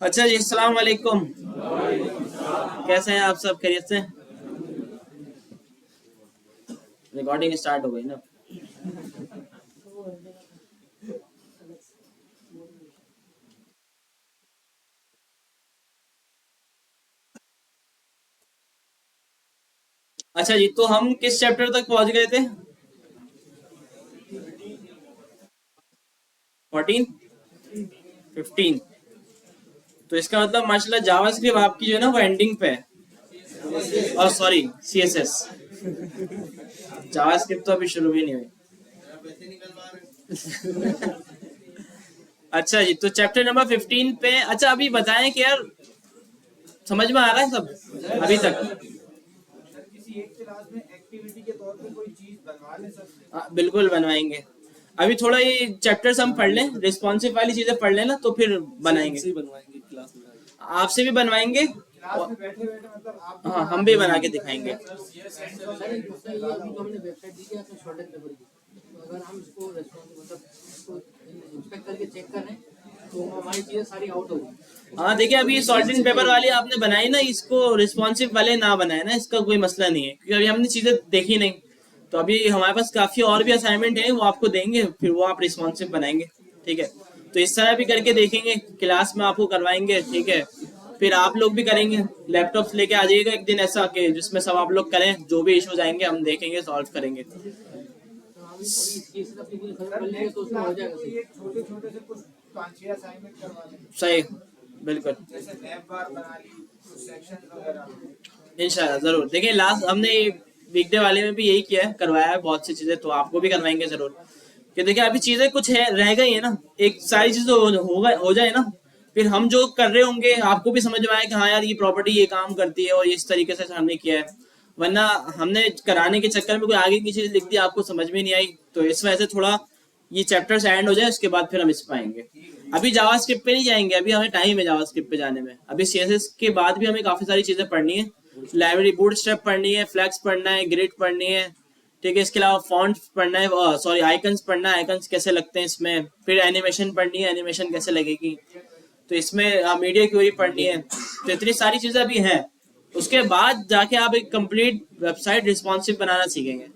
अच्छा जी, अस्सलाम वालेकुम। कैसे हैं आप सब? खैरियत से? रिकॉर्डिंग स्टार्ट हो गई ना? अच्छा जी, तो हम किस चैप्टर तक पहुंच गए थे? 14, 15। तो इसका मतलब माशाल्लाह जावास्क्रिप्ट आपकी जो है ना वो एंडिंग पे है। और सॉरी, सीएसएस। जावास्क्रिप्ट तो अभी शुरू भी नहीं हुई। अच्छा जी, तो चैप्टर नंबर 15 पे अच्छा अभी बताएं कि यार समझ में आ रहा है सब अभी तक? बिल्कुल बनवाएंगे। अभी थोड़ा ये चैप्टर्स हम पढ़ लें, रिस्पॉन्सिव वाली चीजें पढ़ लें ना, तो फिर बनाएंगे। आपसे भी बनवाएंगे। हाँ, हम भी बना के दिखाएंगे। हाँ देखिए, अभी सॉल्टेड पेपर वाली आपने बनाई ना, इसको रिस्पॉन्सिव वाले ना बनाए ना, इसका कोई मसला नहीं है, क्योंकि अभी हमने चीजें देखी नहीं। तो अभी हमारे पास काफी और भी असाइनमेंट है, वो आपको देंगे, फिर वो आप रिस्पॉन्सिव बनाएंगे। ठीक है? तो इस तरह भी करके देखेंगे, क्लास में आपको करवाएंगे। ठीक है? फिर आप लोग भी करेंगे। लैपटॉप्स लेके आ जाइएगा एक दिन ऐसा कि जिसमें सब आप लोग करें, जो भी इश्यूज आएंगे हम देखेंगे, सॉल्व करेंगे। सही, बिल्कुल। इंशाल्लाह जरूर। देखिए, लास्ट हमने वीकडे वाले में भी यही किया है, करवाया है बहुत सी चीजें, तो आपको भी करवाएंगे जरूर। कि देखिए, अभी चीजें कुछ है रह गई है ना, एक सारी चीजें हो जाए ना, फिर हम जो कर रहे होंगे आपको भी समझ में आए कि हाँ यार, ये प्रॉपर्टी ये काम करती है और इस तरीके से हमने किया है। वरना हमने कराने के चक्कर में कोई आगे की चीज लिख दी, आपको समझ में नहीं आई। तो इस वजह से थोड़ा ये चैप्टर्स एंड हो जाए, उसके बाद फिर हम इस पे आएंगे। अभी जावास्क्रिप्ट पे नहीं जाएंगे, अभी हमें टाइम है जावास्क्रिप्ट पे जाने में। अभी सीएसएस के बाद भी हमें काफी सारी चीजें पढ़नी है। लाइब्रेरी बूटस्ट्रैप पढ़नी है, फ्लैक्स पढ़ना है, ग्रिड पढ़नी है। ठीक है? इसके अलावा फॉन्ट पढ़ना है, सॉरी आइकन्स पढ़ना है, आइकन्स कैसे लगते हैं इसमें। फिर एनिमेशन पढ़नी है, एनिमेशन कैसे लगेगी। तो इसमें मीडिया क्यूरी पढ़नी है। तो इतनी सारी चीजें अभी हैं। उसके बाद जाके आप एक कंप्लीट वेबसाइट रिस्पॉन्सिव बनाना सीखेंगे।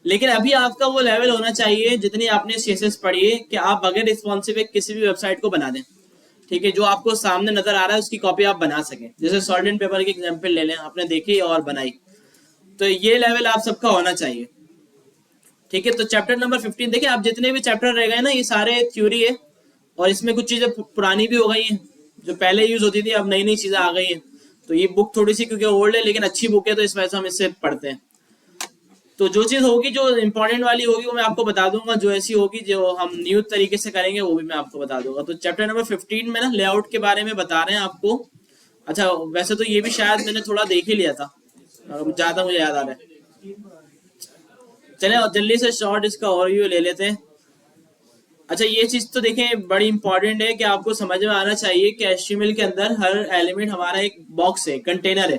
लेकिन अभी आपका वो लेवल होना चाहिए, जितनी आपने सीएसएस पढ़ी है, कि आप बगैर रिस्पॉन्सिव किसी भी वेबसाइट को बना दें। ठीक है? जो आपको सामने नजर आ रहा है उसकी कॉपी आप बना सकें। जैसे सॉल्ट एंड पेपर की एग्जाम्पल ले लें, आपने देखी और बनाई। तो ये लेवल आप सबका होना चाहिए। ठीक है? तो चैप्टर नंबर 15 देखिए, आप जितने भी चैप्टर रह गए ना, ये सारे थ्योरी है। और इसमें कुछ चीजें पुरानी भी हो गई हैं, जो पहले यूज होती थी, अब नई नई चीजें आ गई हैं। तो ये बुक थोड़ी सी क्योंकि ओल्ड है, लेकिन अच्छी बुक है, तो इस वजह से हम इससे पढ़ते हैं। तो जो चीज होगी, जो इंपॉर्टेंट वाली होगी, वो मैं आपको बता दूंगा। जो ऐसी होगी जो हम न्यू तरीके से करेंगे, वो भी मैं आपको बता दूंगा। तो चैप्टर नंबर 15 में ना लेआउट के बारे में बता रहे हैं आपको। अच्छा, वैसे तो ये भी शायद मैंने थोड़ा देख ही लिया था, ज्यादा मुझे याद आ रहा है। चले और जल्दी से शॉर्ट इसका ओवरव्यू ले लेते हैं। अच्छा, ये चीज तो देखें बड़ी इंपॉर्टेंट है कि आपको समझ में आना चाहिए कि एचटीएमएल के अंदर हर एलिमेंट हमारा एक बॉक्स है, कंटेनर है।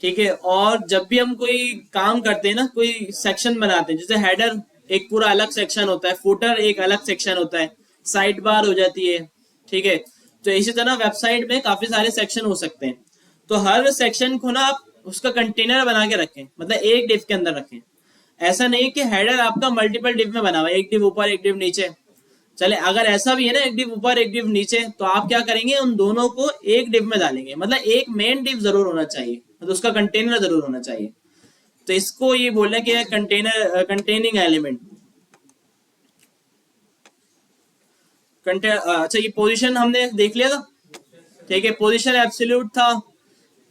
ठीक है? और जब भी हम कोई काम करते हैं ना, कोई सेक्शन बनाते हैं, जैसे हेडर एक पूरा अलग सेक्शन होता है, फुटर एक अलग सेक्शन होता है, साइड बार हो जाती है। ठीक है? तो इसी तरह वेबसाइट में काफी सारे सेक्शन हो सकते हैं। तो हर सेक्शन को ना आप उसका कंटेनर बना के रखें, मतलब एक डिव के अंदर रखें। ऐसा नहीं कि हेडर आपका मल्टीपल डिव में बना हुआ है, एक डिव ऊपर एक डिव नीचे। चले, अगर ऐसा भी है ना, एक डिव ऊपर एक डिव नीचे, तो आप क्या करेंगे, उन दोनों को एक डिव में डालेंगे। मतलब एक मेन डिव जरूर होना चाहिए, मतलब उसका कंटेनर जरूर होना चाहिए। तो इसको ये बोलना कि कंटेनर कंटेनिंग एलिमेंट। अच्छा, ये पोजीशन हमने देख लिया था। ठीक है? पोजीशन एब्सोल्यूट था।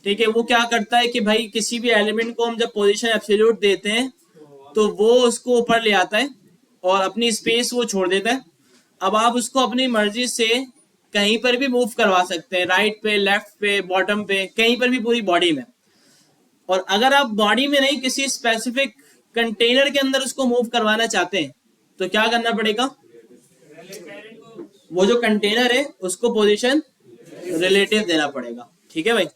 ठीक है? वो क्या करता है कि भाई किसी भी एलिमेंट को हम जब पोजीशन एब्सोल्यूट देते हैं, तो वो उसको ऊपर ले आता है और अपनी स्पेस वो छोड़ देता है। अब आप उसको अपनी मर्जी से कहीं पर भी मूव करवा सकते हैं, राइट पे, लेफ्ट पे, बॉटम पे, कहीं पर भी पूरी बॉडी में। और अगर आप बॉडी में नहीं, किसी स्पेसिफिक कंटेनर के अंदर उसको मूव करवाना चाहते हैं, तो क्या करना पड़ेगा, वो जो कंटेनर है उसको पोजीशन रिलेटिव देना पड़ेगा। ठीक है भाई?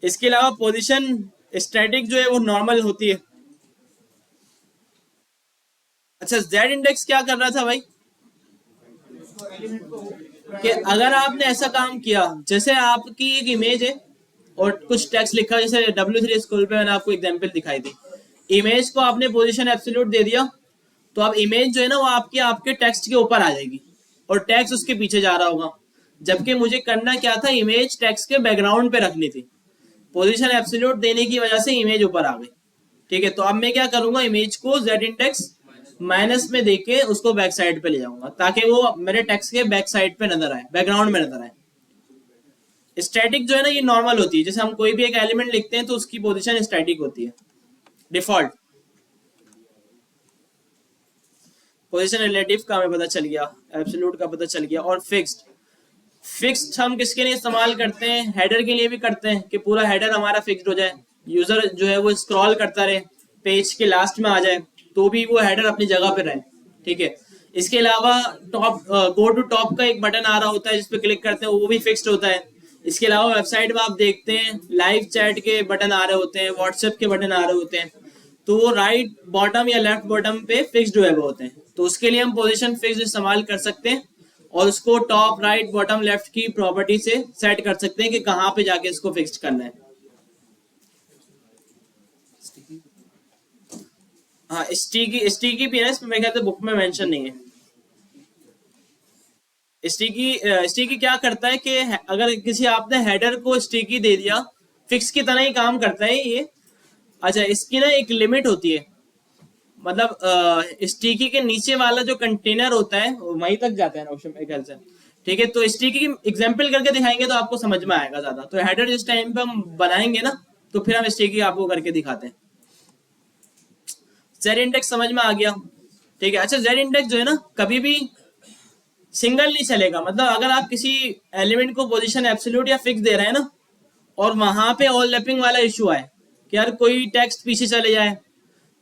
इसके अलावा पोजीशन स्टैटिक जो है वो नॉर्मल होती है। अच्छा, जेड इंडेक्स क्या कर रहा था भाई? कि अगर आपने ऐसा काम किया, जैसे आपकी एक इमेज है और कुछ टेक्स्ट लिखा, जैसे W3 स्कूल पे मैंने आपको एग्जांपल दिखाई थी, इमेज को आपने पोजीशन एब्सोल्यूट दे दिया, तो अब इमेज जो है ना वो आपके आपके टेक्स्ट के ऊपर आ जाएगी और टेक्स्ट उसके पीछे जा रहा होगा, जबकि मुझे करना क्या था, इमेज टेक्स्ट के बैकग्राउंड पे रखनी थी। पोजीशन एब्सोल्यूट देने की वजह से इमेज ऊपर आ गई। ठीक है, तो अब मैं क्या करूंगा, इमेज को z इंडेक्स माइनस में देके उसको बैक साइड पे ले जाऊंगा, ताकि वो मेरे टेक्स्ट के बैक साइड पे नजर आए, बैकग्राउंड में नजर आए। स्टैटिक जो है ना ये नॉर्मल होती है, जैसे हम कोई भी एक एलिमेंट लिखते हैं तो उसकी पोजीशन स्टैटिक होती है, डिफॉल्ट पोजीशन। रिलेटिव का हमें पता चल गया, एब्सोल्यूट का पता चल गया। और फिक्स्ड, फिक्स्ड हम किसके लिए इस्तेमाल करते हैं, हेडर के लिए भी करते हैं कि पूरा हेडर हमारा फिक्स्ड हो जाए, यूजर जो है वो स्क्रॉल करता रहे, पेज के लास्ट में आ जाए तो भी वो हेडर अपनी जगह पे रहे। ठीक है, इसके अलावा टॉप गो टू टॉप का एक बटन आ रहा होता है जिसपे क्लिक करते हैं, वो भी फिक्स्ड होता है। इसके अलावा वेबसाइट में आप देखते हैं लाइव चैट के बटन आ रहे होते हैं, व्हाट्सएप के बटन आ रहे होते हैं, तो वो राइट बॉटम या लेफ्ट बॉटम पे फिक्स्ड हुए होते हैं, तो उसके लिए हम पोजीशन फिक्स्ड इस्तेमाल कर सकते हैं और उसको टॉप राइट बॉटम लेफ्ट की प्रॉपर्टी से सेट कर सकते हैं कि कहाँ पे जाके इसको फिक्स्ड करना है। हाँ, स्टिकी भी है, इसमें मेरे ख्याल से बुक में मेंशन नहीं है। स्टिकी क्या करता है कि अगर किसी आपने हेडर को स्टिकी दे दिया, फिक्स की तरह ही काम करता है ये। अच्छा, इसकी ना एक लिमिट होती है, मतलब स्टिकी के नीचे वाला जो कंटेनर होता है वहीं तक जाता है ना मेरे ख्याल से। ठीक है, तो स्टिकी की एग्जांपल करके दिखाएंगे तो आपको समझ में आएगा ज्यादा। तो हेडर जिस टाइम पे हम बनाएंगे ना तो फिर हम स्टिकी आपको करके दिखाते हैं। जेड इंडेक्स समझ में आ गया। ठीक है, अच्छा जेड इंडेक्स जो है ना कभी भी सिंगल नहीं चलेगा, मतलब अगर आप किसी एलिमेंट को पोजीशन एब्सोल्यूट या फिक्स दे रहे हैं ना और वहां पे ओवरलैपिंग वाला इशू आए कि यार कोई टेक्स्ट पीछे चले जाए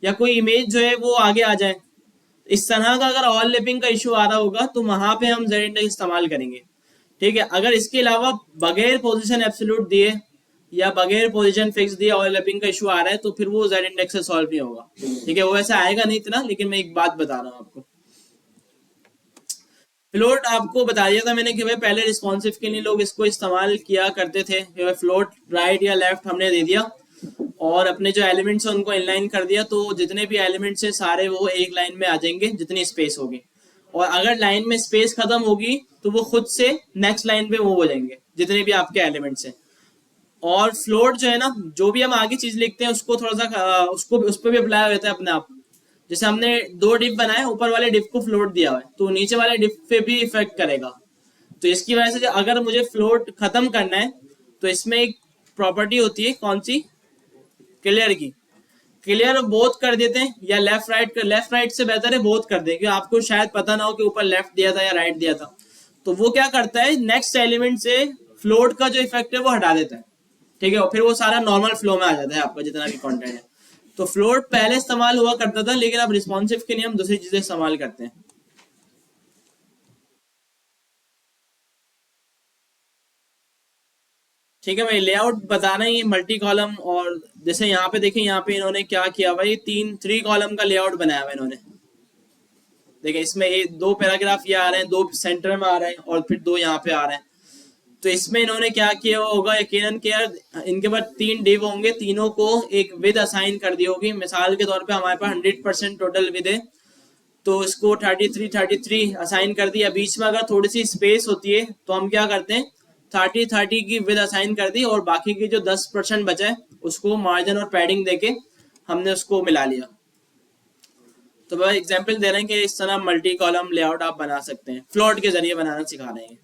या कोई इमेज जो है वो आगे आ जाए, इस तरह का अगर ओवरलैपिंग का इशू आ रहा होगा तो वहां पे हम जेड इंडेक्स इस्तेमाल करेंगे। ठीक है, अगर इसके अलावा बगैर पोजीशन एब्सोल्यूट दिए या बगैर पोजीशन फिक्स दिए ओवरलैपिंग का इशू आ रहा है तो फिर वो जेड इंडेक्स से सॉल्व नहीं होगा। ठीक है, वो ऐसा आएगा नहीं इतना, लेकिन मैं एक बात बता रहा हूँ आपको। फ्लोट आपको बता दिया था मैंने कि भाई पहले रिस्पॉन्सिव के लिए लोग इसको इस्तेमाल किया करते थे कि भाई फ्लोट राइट या लेफ्ट हमने दे दिया और अपने जो एलिमेंट्स हैं उनको इनलाइन कर दिया, तो जितने भी एलिमेंट्स हैं सारे वो एक लाइन में आ जाएंगे जितनी स्पेस होगी, और अगर लाइन में स्पेस खत्म होगी तो वो खुद से नेक्स्ट लाइन पे मूव हो जाएंगे जितने भी आपके एलिमेंट्स हैं। और फ्लोट जो है ना, जो भी हम आगे चीज लिखते हैं उसको थोड़ा सा उसको उस पर भी अप्लाई होता है अपने आप। जैसे हमने दो डिप बनाए, ऊपर वाले डिप को फ्लोट दिया हुआ है तो नीचे वाले डिप पे भी इफेक्ट करेगा। तो इसकी वजह से अगर मुझे फ्लोट खत्म करना है तो इसमें एक प्रॉपर्टी होती है, कौन सी, क्लियर की। क्लियर बोथ कर देते हैं या लेफ्ट राइट, लेफ्ट राइट से बेहतर है बोथ कर दें, क्योंकि आपको शायद पता ना हो कि ऊपर लेफ्ट दिया था या राइट दिया था। तो वो क्या करता है, नेक्स्ट एलिमेंट से फ्लोट का जो इफेक्ट है वो हटा देता है। ठीक है, और फिर वो सारा नॉर्मल फ्लो में आ जाता है आपका जितना भी कंटेंट है। तो फ्लोट पहले इस्तेमाल हुआ करता था, लेकिन अब रिस्पॉन्सिव के लिए हम दूसरी चीजें इस्तेमाल करते हैं। ठीक है भाई, लेआउट बताना ही मल्टी कॉलम, और जैसे यहाँ पे देखें, यहाँ पे इन्होंने क्या किया भाई, थ्री कॉलम का लेआउट बनाया हुआ इन्होंने। देखिए इसमें दो पैराग्राफ ये आ रहे हैं, दो सेंटर में आ रहे हैं और फिर दो यहाँ पे आ रहे हैं। तो इसमें इन्होंने क्या किया होगा, यकीनन कि यार इनके पास तीन डिव होंगे, तीनों को एक विद असाइन कर दी होगी। मिसाल के तौर पे हमारे पास 100% टोटल विद है, तो इसको 33 असाइन कर दिया। बीच में अगर थोड़ी सी स्पेस होती है तो हम क्या करते हैं, 30 की विद असाइन कर दी और बाकी की जो 10% बचा है उसको मार्जिन और पैडिंग देके हमने उसको मिला लिया। तो भाई एग्जाम्पल दे रहे हैं कि इस तरह मल्टी कॉलम लेआउट आप बना सकते हैं, फ्लोट के जरिए बनाना सिखा रहे हैं।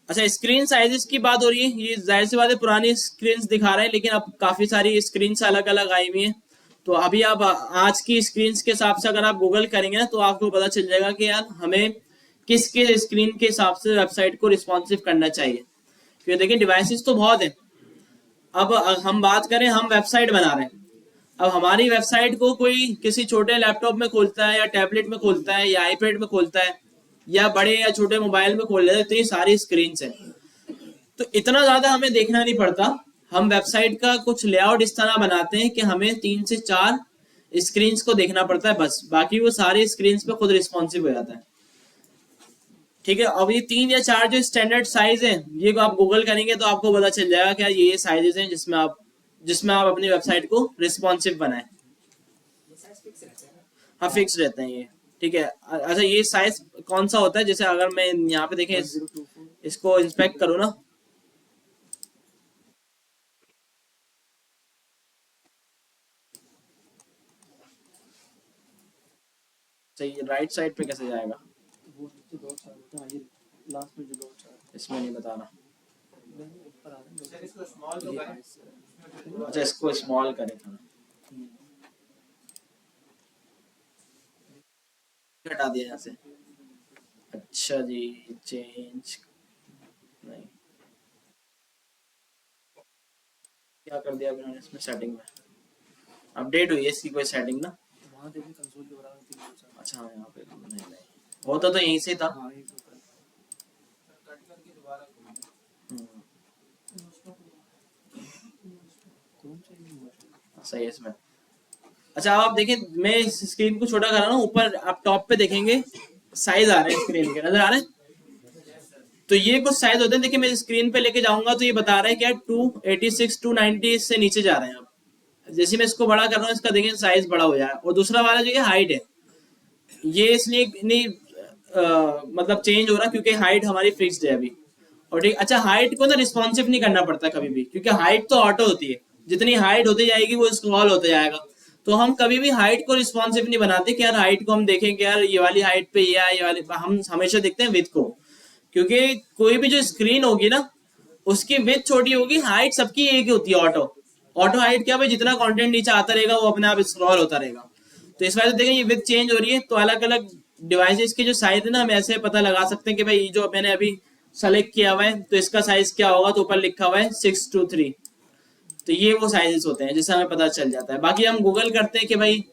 अच्छा, स्क्रीन साइजेस की बात हो रही है, ये जाहिर सी बात है पुरानी स्क्रीन दिखा रहे हैं, लेकिन अब काफी सारी स्क्रीन अलग अलग आई हुई है। तो अभी आप आज की स्क्रीन के हिसाब से अगर आप गूगल करेंगे ना तो आपको पता चल जाएगा कि यार हमें किस किस स्क्रीन के हिसाब से वेबसाइट को रिस्पॉन्सिव करना चाहिए। क्योंकि देखिए डिवाइसेस तो बहुत है। अब हम बात करें, हम वेबसाइट बना रहे हैं, अब हमारी वेबसाइट को कोई किसी छोटे लैपटॉप में खोलता है या टैबलेट में खोलता है या आईपैड में खोलता है या बड़े या छोटे मोबाइल में खोल लेते हैं, इतनी सारी स्क्रीन है तो इतना ज्यादा हमें देखना नहीं पड़ता। हम वेबसाइट का कुछ लेआउट इस तरह बनाते हैं कि हमें 3 से 4 स्क्रीन को देखना पड़ता है बस, बाकी वो सारी स्क्रीन पे खुद रिस्पॉन्सिव हो जाता है। ठीक है। अब ये 3 या 4 जो स्टैंडर्ड साइज है, ये को आप गूगल करेंगे तो आपको पता चल जाएगा क्या ये साइजेस हैं जिसमें आप अपनी वेबसाइट को रिस्पॉन्सिव बनाएं। हाँ फिक्स रहते हैं ये, ठीक है। अच्छा ये साइज कौन सा होता है, जैसे अगर मैं यहाँ पे देखें इसको इंस्पेक्ट करूँ ना, सही राइट साइड पे कैसे जाएगा, इसमें नहीं बता रहा। अच्छा इसको स्मॉल करें थोड़ा, हटा दिया यहाँ से। अच्छा जी, चेंज नहीं, क्या कर दिया अभी मैंने इसमें सेटिंग में, अपडेट हुई है इसकी कोई सेटिंग ना। अच्छा हाँ, यहाँ पे नहीं नहीं होता तो यहीं से था। हम्म, सही है इसमें। अच्छा अब आप देखिए, मैं इस स्क्रीन को छोटा कर रहा हूँ, ऊपर आप टॉप पे देखेंगे साइज आ रहे हैं स्क्रीन के, नजर आ रहे हैं। तो ये कुछ साइज होते हैं, देखिए मैं स्क्रीन पे लेके जाऊंगा तो ये बता रहा है क्या 286 290 से नीचे जा रहे हैं। अब जैसे मैं इसको बड़ा कर रहा हूँ, इसका देखिए साइज बड़ा हो जाए। और दूसरा वाला जो ये हाइट है, ये इसलिए नहीं मतलब चेंज हो रहा क्योंकि हाइट हमारी फिक्स्ड है अभी। और ठीक, अच्छा हाइट को ना रिस्पॉन्सिव नहीं करना पड़ता कभी भी, क्योंकि हाइट तो ऑटो होती है, जितनी हाइट होती जाएगी वो स्क्रॉल होता जाएगा। तो हम कभी भी हाइट को रिस्पॉन्सिव नहीं बनाते कि यार हाइट को हम देखें कि यार ये वाली हाइट पे ये है, ये वाली, हम हमेशा देखते हैं विड्थ को। क्योंकि कोई भी जो स्क्रीन होगी ना, उसकी विड्थ छोटी होगी, हाइट सबकी एक ही होती है ऑटो। ऑटो हाइट क्या भाई, जितना कंटेंट नीचे आता रहेगा वो अपने आप स्क्रॉल होता रहेगा। तो इस वजह से देखें ये विड्थ चेंज हो रही है। तो अलग अलग डिवाइसेस के जो साइज है ना, हम ऐसे पता लगा सकते हैं कि भाई जो मैंने अभी सेलेक्ट किया हुआ है तो इसका साइज क्या होगा, तो ऊपर लिखा हुआ है 623। तो ये वो साइजेस होते हैं जिससे हमें पता चल जाता है। बाकी हम गूगल करते हैं कि भाई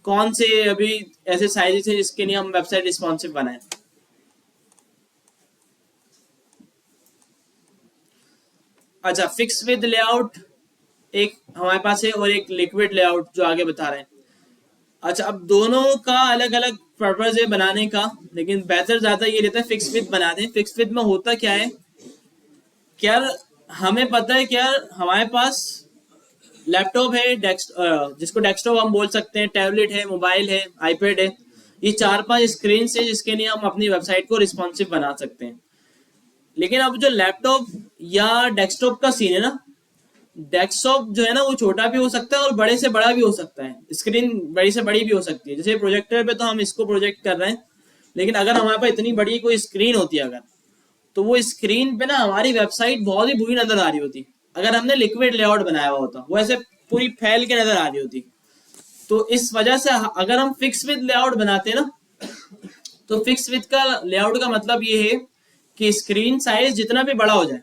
कौन से अभी ऐसे साइजेस है जिसके लिए हम वेबसाइट रिस्पॉन्सिव बनाए। अच्छा फिक्स विद लेआउट एक हमारे पास है, और एक लिक्विड लेआउट जो आगे बता रहे हैं। अच्छा अब दोनों का अलग अलग पर्पज है बनाने का, लेकिन बेहतर ज्यादा ये रहता है फिक्स विद बना दें। फिक्स विद में होता क्या है, क्या हमें पता है क्या, हमारे पास लैपटॉप है, जिसको डेस्कटॉप हम बोल सकते हैं, टैबलेट है, मोबाइल है, आईपैड है, ये 4-5 स्क्रीन है जिसके लिए हम अपनी वेबसाइट को रिस्पॉन्सिव बना सकते हैं। लेकिन अब जो लैपटॉप या डेस्कटॉप का सीन है ना, डेस्कटॉप जो है ना वो छोटा भी हो सकता है और बड़े से बड़ा भी हो सकता है, स्क्रीन बड़ी से बड़ी भी हो सकती है। जैसे प्रोजेक्टर पे तो हम इसको प्रोजेक्ट कर रहे हैं, लेकिन अगर हमारे पास इतनी बड़ी कोई स्क्रीन होती है अगर, तो वो स्क्रीन पे ना हमारी वेबसाइट बहुत ही बुरी नजर आ रही होती अगर हमने लिक्विड लेआउट बनाया हुआ होता, वो ऐसे पूरी फैल के नजर आ रही होती। तो इस वजह से अगर हम फिक्स विद लेआउट बनाते हैं ना, तो फिक्स विद का लेआउट का मतलब ये है कि स्क्रीन साइज जितना भी बड़ा हो जाए,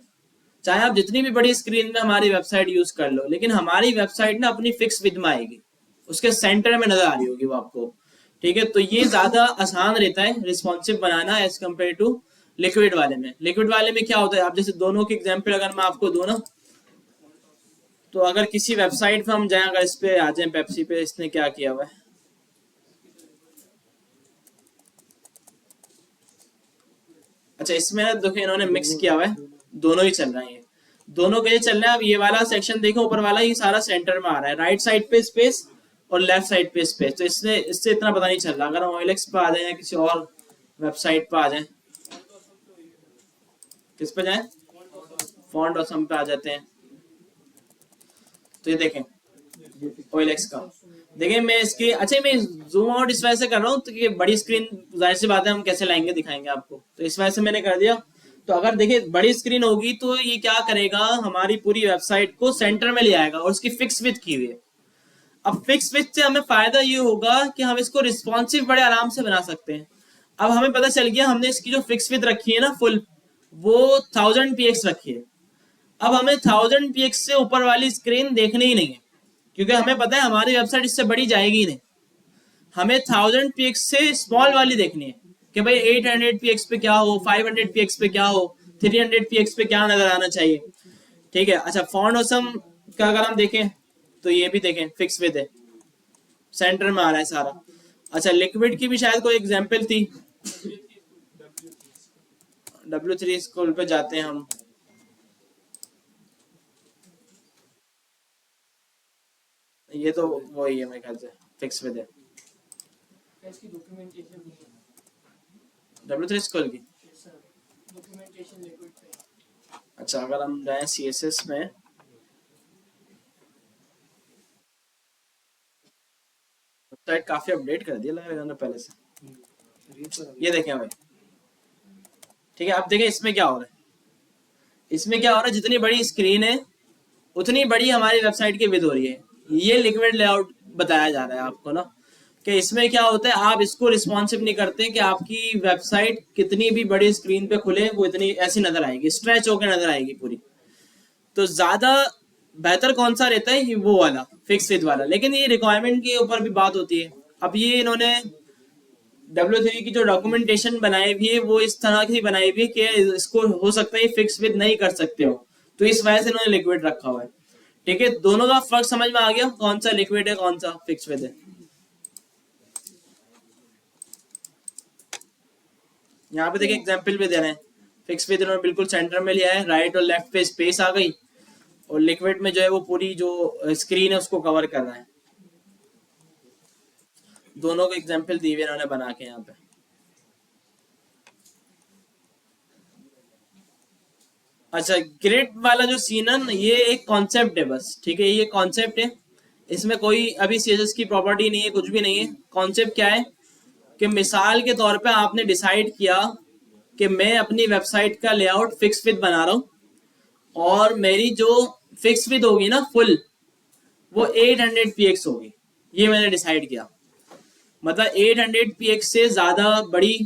चाहे आप जितनी भी बड़ी स्क्रीन में हमारी वेबसाइट यूज कर लो, लेकिन हमारी वेबसाइट ना अपनी फिक्स विद में आएगी, उसके सेंटर में नजर आ रही होगी वो आपको। ठीक है, तो ये ज्यादा आसान रहता है रिस्पॉन्सिव बनाना एज कम्पेयर टू लिक्विड वाले में। लिक्विड वाले में क्या होता है, आप जैसे दोनों के एग्जाम्पल अगर मैं आपको दूं ना, तो अगर किसी वेबसाइट पे हम जाएं, अगर इस पे आ जाए पेप्सी पे, इसने क्या किया हुआ है, अच्छा इसमें ना देखो इन्होंने मिक्स किया हुआ है, दोनों ही चल रहे हैं, ये दोनों के चल रहे हैं। अब ये वाला सेक्शन देखो ऊपर वाला, ये सारा सेंटर में आ रहा है, राइट साइड पे स्पेस और लेफ्ट साइड पे स्पेस। तो इससे इससे इतना पता नहीं चल रहा। अगर हम OLX पे आ जाए या किसी और वेबसाइट पे आ जाए, किस पे जाए, फॉन्ट ऑसम पे आ जाते हैं, तो ये देखें OLX का, देखिए मैं इसकी, अच्छा मैं जूम आउट इस वजह से कर रहा हूँ तो कि बड़ी स्क्रीन जाहिर सी बात है हम कैसे लाएंगे दिखाएंगे आपको, तो इस वजह से मैंने कर दिया। तो अगर देखिए बड़ी स्क्रीन होगी तो ये क्या करेगा, हमारी पूरी वेबसाइट को सेंटर में ले आएगा और उसकी फिक्स विड्थ की हुई है। अब फिक्स विड्थ से हमें फायदा ये होगा कि हम इसको रिस्पॉन्सिव बड़े आराम से बना सकते हैं। अब हमें पता चल गया हमने इसकी जो फिक्स विड्थ रखी है ना फुल, वो 1000 px रखी है। अब हमें 1000 px से ऊपर वाली स्क्रीन देखनी ही नहीं है, क्योंकि हमें पता है हमारी वेबसाइट इससे बड़ी जाएगी ही नहीं। हमें 1000 px से स्मॉल वाली देखनी है कि भाई 800 px पे क्या हो, 500 px पे क्या हो, 300 px पे क्या नजर आना चाहिए। ठीक है, अच्छा फॉन्ट ऑसम का अगर हम देखें तो ये भी देखें फिक्स विद है, सेंटर में आ रहा है सारा। अच्छा लिक्विड की भी शायद कोई एग्जांपल थी, W3 स्कूल पे जाते हैं हम। ये तो वही है मेरे ख्याल से, फिक्स विद है इसकी डॉक्यूमेंटेशन नहीं है W3 स्कूल की। सर, डॉक्यूमेंटेशन लिक्विड पे। अच्छा, अगर हम जाएं CSS में, वेबसाइट काफी अपडेट कर दिया लग रहा है इन्होंने पहले से। ये देखें भाई, ठीक है, अब देखें इसमें क्या हो रहा है। इसमें क्या हो रहा है, जितनी बड़ी स्क्रीन है उतनी बड़ी हमारी वेबसाइट की विड्थ हो रही है। ये लिक्विड लेआउट बताया जा रहा है आपको ना, कि इसमें क्या होता है, आप इसको रिस्पॉन्सिव नहीं करते कि आपकी वेबसाइट कितनी भी बड़ी स्क्रीन पे खुले वो इतनी ऐसी नजर आएगी, स्ट्रेच होकर नजर आएगी पूरी। तो ज्यादा बेहतर कौन सा रहता है, वो वाला फिक्स विद वाला। लेकिन ये रिक्वायरमेंट के ऊपर भी बात होती है। अब ये इन्होंने W3 की जो डॉक्यूमेंटेशन बनाई हुई है वो इस तरह की बनाई हुई है कि इसको हो सकता है फिक्स विद नहीं कर सकते हो, तो इस वजह से इन्होंने लिक्विड रखा हुआ है। ठीक है, दोनों का फर्क समझ में आ गया, कौन सा लिक्विड है कौन सा फिक्स विद है। यहाँ पे देखिए एग्जाम्पल भी दे रहे हैं। फिक्स विद इन्होंने बिल्कुल सेंटर में लिया है, राइट और लेफ्ट पे स्पेस आ गई, और लिक्विड में जो है वो पूरी जो स्क्रीन है उसको कवर कर रहा है। दोनों के एग्जाम्पल दिए हुए इन्होंने बना के यहाँ पे। अच्छा, ग्रिड वाला जो सीन है ना, ये एक कॉन्सेप्ट है बस, ठीक है, ये कॉन्सेप्ट है, इसमें कोई अभी CSS की प्रॉपर्टी नहीं है, कुछ भी नहीं है। कॉन्सेप्ट क्या है कि मिसाल के तौर पे आपने डिसाइड किया कि मैं अपनी वेबसाइट का लेआउट फिक्स विद बना रहा हूँ, और मेरी जो फिक्स विद होगी ना फुल, वो 800px होगी। ये मैंने डिसाइड किया, मतलब 800px से ज्यादा बड़ी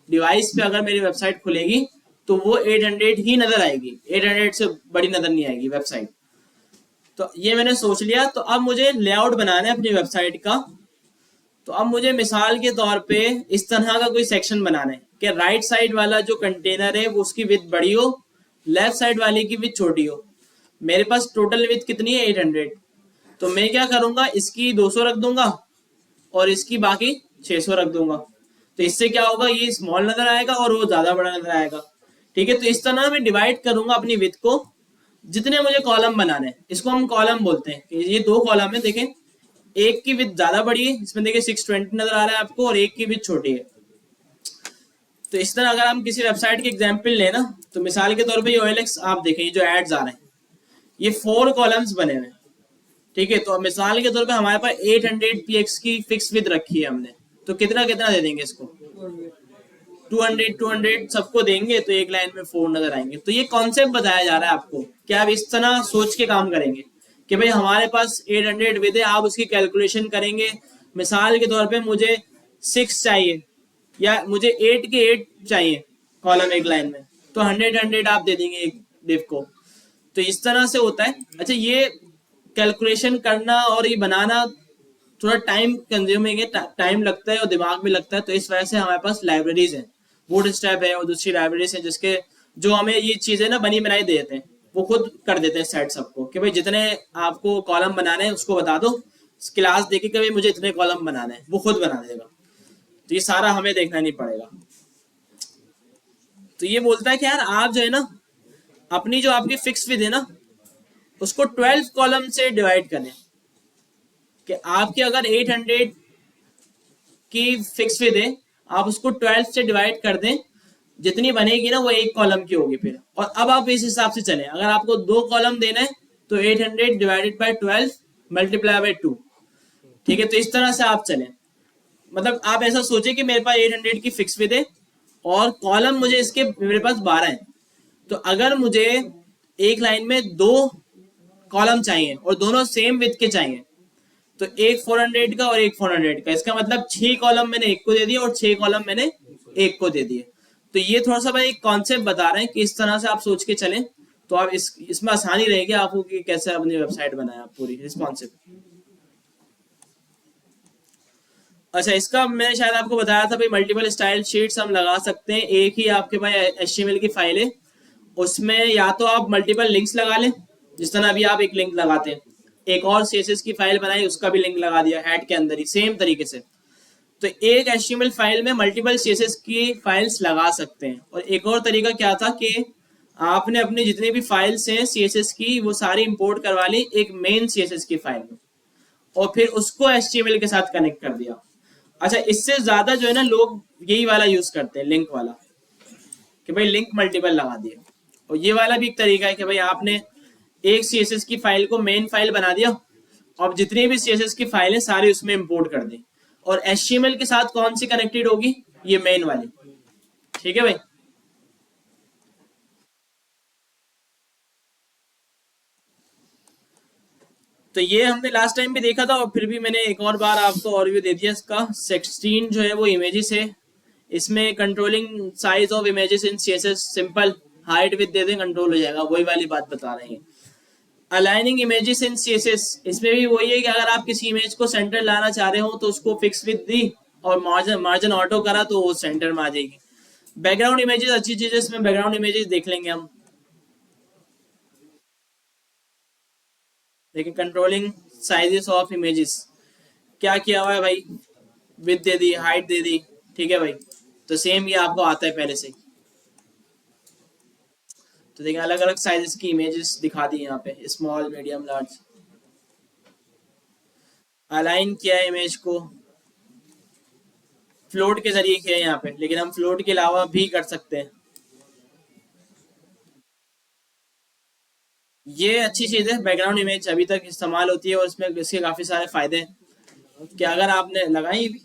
डिवाइस पे अगर मेरी वेबसाइट खुलेगी तो वो 800 ही नजर आएगी, 800 से बड़ी नजर नहीं आएगी वेबसाइट। तो ये मैंने सोच लिया। तो अब मुझे लेआउट बनाना है अपनी वेबसाइट का। तो अब मुझे मिसाल के तौर पे इस तरह का कोई सेक्शन बनाना है कि राइट साइड वाला जो कंटेनर है वो उसकी विड्थ बड़ी हो, लेफ्ट साइड वाले की विड्थ छोटी हो। मेरे पास टोटल विड्थ कितनी है, 800। तो मैं क्या करूंगा, इसकी 200 रख दूंगा और इसकी बाकी 600 रख दूंगा। तो इससे क्या होगा, ये स्मॉल नजर आएगा और वो ज्यादा बड़ा नजर आएगा। ठीक है, तो इस तरह मैं डिवाइड करूंगा अपनी विड्थ को, जितने मुझे कॉलम बनाने हैं, इसको हम कॉलम बोलते हैं। ये 2 कॉलम है, देखें, एक की विड्थ ज्यादा बड़ी है, इसमें देखिए 620 नजर आ रहा है आपको, और एक की विड्थ छोटी है। तो इस तरह अगर हम किसी वेबसाइट की एग्जांपल लेना, तो मिसाल के तौर पे ये OLX आप देखें, ये जो एड्स आ रहे हैं ये 4 कॉलम्स बने हुए हैं। ठीक है, तो मिसाल के तौर पे हमारे पास 800px की फिक्स विड्थ रखी है हमने, तो कितना कितना दे देंगे इसको, 200 सबको देंगे, तो एक लाइन में 4 नजर आएंगे। तो ये कॉन्सेप्ट बताया जा रहा है आपको कि आप इस तरह सोच के काम करेंगे कि भाई हमारे पास 800 विद है, आप उसकी कैलकुलेशन करेंगे। मिसाल के तौर पे मुझे 6 चाहिए या मुझे 8 के 8 चाहिए कॉलम एक लाइन में, तो 100 आप दे देंगे एक डिव को। तो इस तरह से होता है। अच्छा, ये कैलकुलेशन करना और ये बनाना थोड़ा टाइम कंज्यूमिंग है, टाइम लगता है और दिमाग भी लगता है। तो इस वजह से हमारे पास लाइब्रेरीज हैं, बूटस्ट्रैप है और दूसरी लाइब्रेरीज हैं, जिसके जो हमें ये चीजें ना बनी बनाई दे देते हैं, वो खुद कर देते हैं सेट सबको कि भाई जितने आपको कॉलम बनाने हैं उसको बता दो, क्लास देके कि भाई मुझे इतने कॉलम बनाने हैं, वो खुद बना देगा। तो ये सारा हमें देखना नहीं पड़ेगा। तो ये बोलता है कि यार आप जो है ना अपनी जो आपकी फिक्स विद है ना उसको 12 कॉलम से डिवाइड करें, कि आपके अगर 800 की फिक्स विद है, आप उसको 12 से डिवाइड कर दें, जितनी बनेगी ना वो एक कॉलम की होगी फिर। और अब आप इस हिसाब से चलें, अगर आपको 2 कॉलम देना है तो 800 डिवाइडेड बाय 12 मल्टीप्लाई बाय 2। ठीक है, तो इस तरह से आप चलें। मतलब आप ऐसा सोचे कि मेरे पास 800 की फिक्स विद है और कॉलम मुझे इसके मेरे पास 12 है। तो अगर मुझे एक लाइन में 2 कॉलम चाहिए और दोनों सेम विद के चाहिए, तो एक 400 का और एक 400 का, इसका मतलब 6 कॉलम मैंने एक को दे दिया और 6 कॉलम मैंने एक को दे दिए। तो ये थोड़ा सा भाई एक कॉन्सेप्ट बता रहे हैं कि इस तरह से आप सोच के चलें, तो आप इसमें आसानी रहेगी आपको कि कैसे अपनी वेबसाइट बनाए आप पूरी रिस्पॉन्सिव। अच्छा, इसका मैंने शायद आपको बताया था भाई, मल्टीपल स्टाइल शीट्स हम लगा सकते हैं। एक ही आपके पास HTML की फाइल है, उसमें या तो आप मल्टीपल लिंक्स लगा लें, जिस तरह अभी आप एक लिंक लगाते हैं, एक और CSS की फाइल बनाई उसका भी लिंक लगा दिया हेड के अंदर ही सेम तरीके से। तो एक HTML फाइल में मल्टीपल CSS की फाइल्स लगा सकते हैं। और एक और तरीका क्या था कि आपने अपनी जितनी भी फाइल्स हैं CSS की वो सारी इंपोर्ट करवा ली एक मेन CSS की फाइल में और फिर उसको HTML के साथ कनेक्ट कर दिया। अच्छा, इससे ज्यादा जो है ना लोग यही वाला यूज करते हैं, लिंक वाला, कि भाई लिंक मल्टीपल लगा दिए। और ये वाला भी एक तरीका है कि भाई आपने एक CSS की फाइल को मेन फाइल बना दिया और जितनी भी CSS की फाइल है सारी उसमें इंपोर्ट कर दी और HTML के साथ कौन सी कनेक्टेड होगी, ये मेन वाली। ठीक है भाई। तो ये हमने लास्ट टाइम भी देखा था और फिर भी मैंने एक और बार आपको ओवरव्यू दे दिया इसका। 16 जो है वो इमेजेस है, इसमें controlling size of images in CSS simple, height with दे दें कंट्रोल हो जाएगा, वही वाली बात बता रहे हैं। अलाइनिंग इमेजेस इन CSS, इसमें भी वही है कि अगर आप किसी इमेज को सेंटर लाना चाह रहे हो तो उसको फिक्स विथ दी और मार्जिन ऑटो करा तो वो सेंटर में आ जाएगी। बैकग्राउंड इमेजेस अच्छी चीज है, इसमें बैकग्राउंड इमेजेस देख लेंगे हम। लेकिन कंट्रोलिंग साइजेस ऑफ इमेजेस क्या किया हुआ है भाई, विथ दे दी, हाइट दे दी। ठीक है भाई, तो सेम ये आपको आता है पहले से। तो देखिए अलग अलग साइजेस की इमेजेस दिखा दी यहाँ पे, स्मॉल, मीडियम, लार्ज। अलाइन किया है इमेज को, फ्लोट के जरिए किया है यहाँ पे, लेकिन हम फ्लोट के अलावा भी कर सकते हैं। ये अच्छी चीज है, बैकग्राउंड इमेज अभी तक इस्तेमाल होती है और इसमें इसके काफी सारे फायदे हैं कि अगर आपने लगाई भी,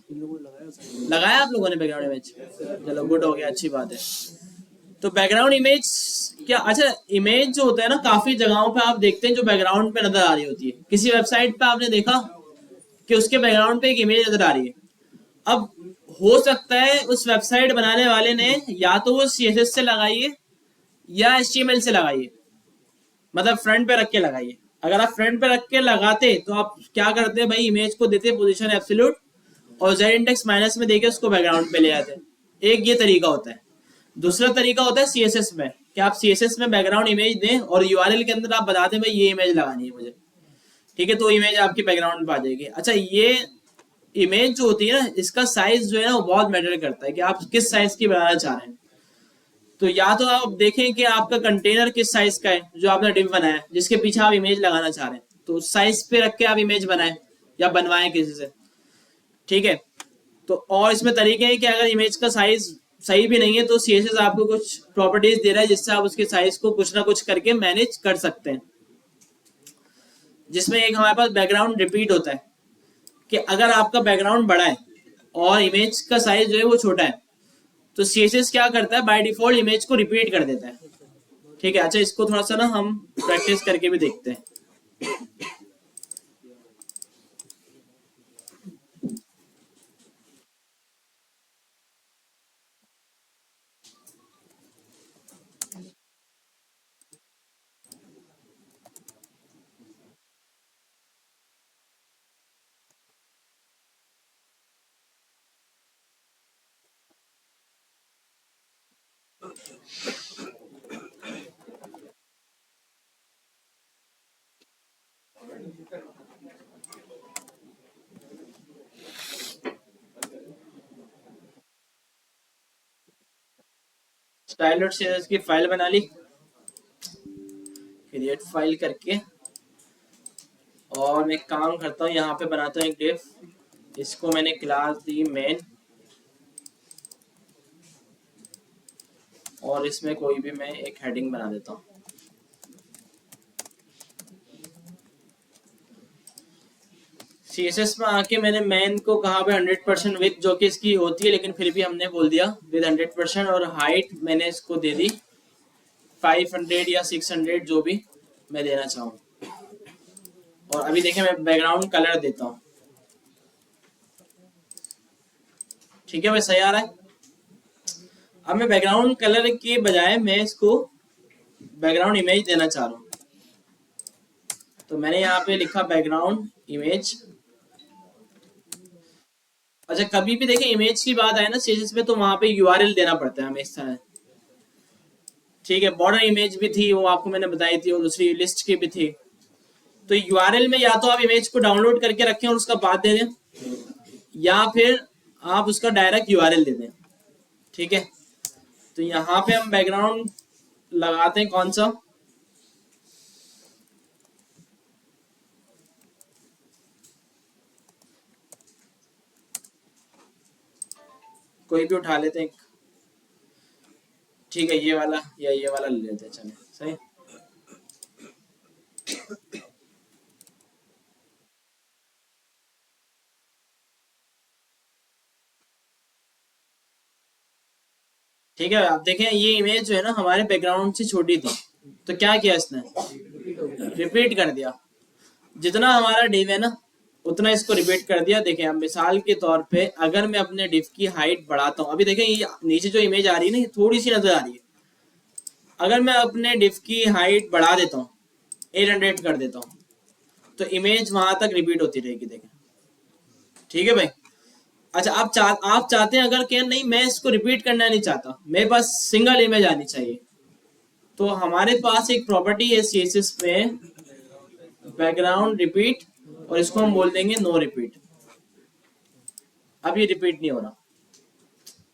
लगाया आप लोगों ने बैकग्राउंड इमेज, चलो गुड हो गया, अच्छी बात है। तो बैकग्राउंड इमेज क्या, अच्छा इमेज जो होता है ना काफी जगहों पे आप देखते हैं जो बैकग्राउंड पे नजर आ रही होती है। किसी वेबसाइट पे आपने देखा कि उसके बैकग्राउंड पे एक इमेज नजर आ रही है। अब हो सकता है उस वेबसाइट बनाने वाले ने या तो वो CSS से लगाई है या HTML से लगाई है, मतलब फ्रंट पे रख के लगाइए। अगर आप फ्रंट पे रख के लगाते तो आप क्या करते भाई, इमेज को देते पोजीशन एब्सोल्यूट और Z इंडेक्स माइनस में देके उसको बैकग्राउंड पे ले आते। एक ये तरीका होता है। दूसरा तरीका होता है CSS में, कि आप CSS में बैकग्राउंड इमेज दें और URL के अंदर आप बता दें भाई ये इमेज लगानी है मुझे, ठीक है, तो इमेज आपकी बैकग्राउंड पे आ जाएगी। अच्छा, ये इमेज जो होती है ना इसका साइज जो है ना वो बहुत मैटर करता है कि आप किस साइज की बनाना चाह रहे हैं। तो या तो आप देखें कि आपका कंटेनर किस साइज का है जो आपने डिव बनाया है, जिसके पीछे आप इमेज लगाना चाह रहे हैं, तो उस साइज पे रख के आप इमेज बनाएं या बनवाएं किसी से। ठीक है, तो और इसमें तरीके हैं कि अगर इमेज का साइज सही भी नहीं है तो CSS आपको कुछ प्रॉपर्टीज दे रहा है जिससे आप उसके साइज को कुछ ना कुछ करके मैनेज कर सकते हैं। जिसमें एक हमारे पास बैकग्राउंड रिपीट होता है कि अगर आपका बैकग्राउंड बड़ा है और इमेज का साइज जो है वो छोटा है तो CSS क्या करता है, बाय डिफॉल्ट इमेज को रिपीट कर देता है। ठीक है, अच्छा इसको थोड़ा सा ना हम प्रैक्टिस करके भी देखते हैं। स्टाइल डॉट CSS की फाइल बना ली, क्रिएट फाइल करके, और मैं काम करता हूँ यहाँ पे बनाता हूँ एक डिव, इसको मैंने क्लास दी मेन, और इसमें कोई भी मैं एक हेडिंग बना देता हूँ। CSS में आके मैंने मैन को कहा पे 100% विथ जो कि इसकी होती है, लेकिन फिर भी हमने बोल दिया विद 100%, और हाइट मैंने इसको दे दी 500 या 600 जो भी मैं देना चाहूँ। और अभी देखें मैं बैकग्राउंड कलर देता हूँ। ठीक है भाई, सही आ रहा है। अब मैं बैकग्राउंड कलर के बजाय मैं इसको बैकग्राउंड इमेज देना चाह रहा हूँ, तो मैंने यहाँ पे लिखा बैकग्राउंड इमेज। अच्छा, कभी भी देखें इमेज की बात आए ना CSS में तो वहां पे URL देना पड़ता है हमें इस तरह। ठीक है, बॉर्डर इमेज भी थी वो आपको मैंने बताई थी, और दूसरी लिस्ट की भी थी। तो URL में या तो आप इमेज को डाउनलोड करके रखें और उसका बाद दे दें, या फिर आप उसका डायरेक्ट यूआरएल दे दें। ठीक है, तो यहाँ पे हम बैकग्राउंड लगाते हैं कौन सा, कोई भी उठा लेते हैं। ठीक है, ये वाला या ये वाला ले लेते हैं, चले सही। ठीक है, आप देखें ये इमेज जो है ना हमारे बैकग्राउंड से छोटी थी, तो क्या किया इसने, रिपीट कर दिया। जितना हमारा डिव है ना उतना इसको रिपीट कर दिया। देखें अब मिसाल के तौर पे अगर मैं अपने डिव की हाइट बढ़ाता हूँ, अभी देखें ये नीचे जो इमेज आ रही है ना ये थोड़ी सी नजर आ रही है। अगर मैं अपने डिव की हाइट बढ़ा देता हूँ, 800 कर देता हूँ, तो इमेज वहां तक रिपीट होती रहेगी। देखें, ठीक है भाई। अच्छा, आप चाहते हैं अगर क्या, नहीं मैं इसको रिपीट करना नहीं चाहता, मेरे पास सिंगल इमेज आनी चाहिए, तो हमारे पास एक प्रॉपर्टी है सीएसएस में, बैकग्राउंड रिपीट, और इसको हम बोल देंगे नो रिपीट। अब ये रिपीट नहीं हो रहा,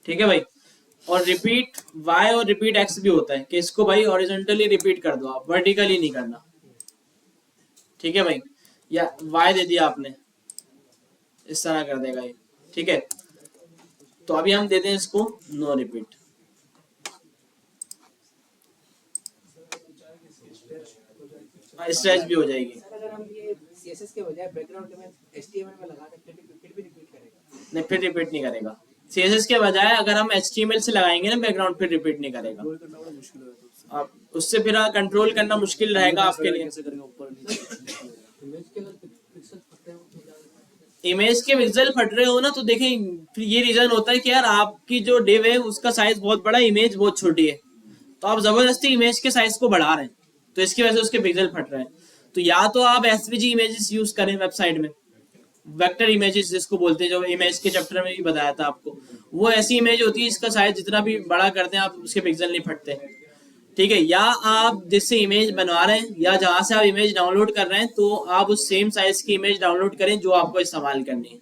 ठीक है भाई। और रिपीट वाई और रिपीट एक्स भी होता है कि इसको भाई हॉरिजॉन्टली रिपीट कर दो, आप वर्टिकली नहीं करना। ठीक है भाई, या वाई दे दिया आपने, इस तरह कर देगा ये। ठीक है, तो अभी हम देते हैं इसको नो रिपीट। स्ट्रेच भी हो जाएगी। अगर हम ये सीएसएस के बजाय बैकग्राउंड के में एचटीएमएल में लगा दें फिर भी रिपीट करेगा? नहीं, फिर रिपीट नहीं करेगा। सीएसएस के बजाय अगर हम एचटीएमएल से लगाएंगे ना बैकग्राउंड, फिर रिपीट नहीं करेगा। आप उससे फिर कंट्रोल करना मुश्किल रहेगा आपके लिए। इमेज के पिक्सल फट रहे हो ना, तो देखें फिर ये रीजन होता है कि यार आपकी जो डिव है उसका साइज बहुत बड़ा, इमेज बहुत छोटी है, तो आप जबरदस्ती इमेज के साइज को बढ़ा रहे हैं, तो इसकी वजह से उसके पिक्सल फट रहे हैं। तो या तो आप एसवीजी इमेजेस यूज करें वेबसाइट में, वेक्टर इमेजेस जिसको बोलते हैं, जो इमेज के चैप्टर में भी बताया था आपको, वो ऐसी इमेज होती है इसका साइज जितना भी बड़ा करते हैं आप उसके पिक्सल नहीं फटते। ठीक है, या आप जिससे इमेज बनवा रहे हैं या जहां से आप इमेज डाउनलोड कर रहे हैं, तो आप उस सेम साइज की इमेज डाउनलोड करें जो आपको इस्तेमाल करनी है।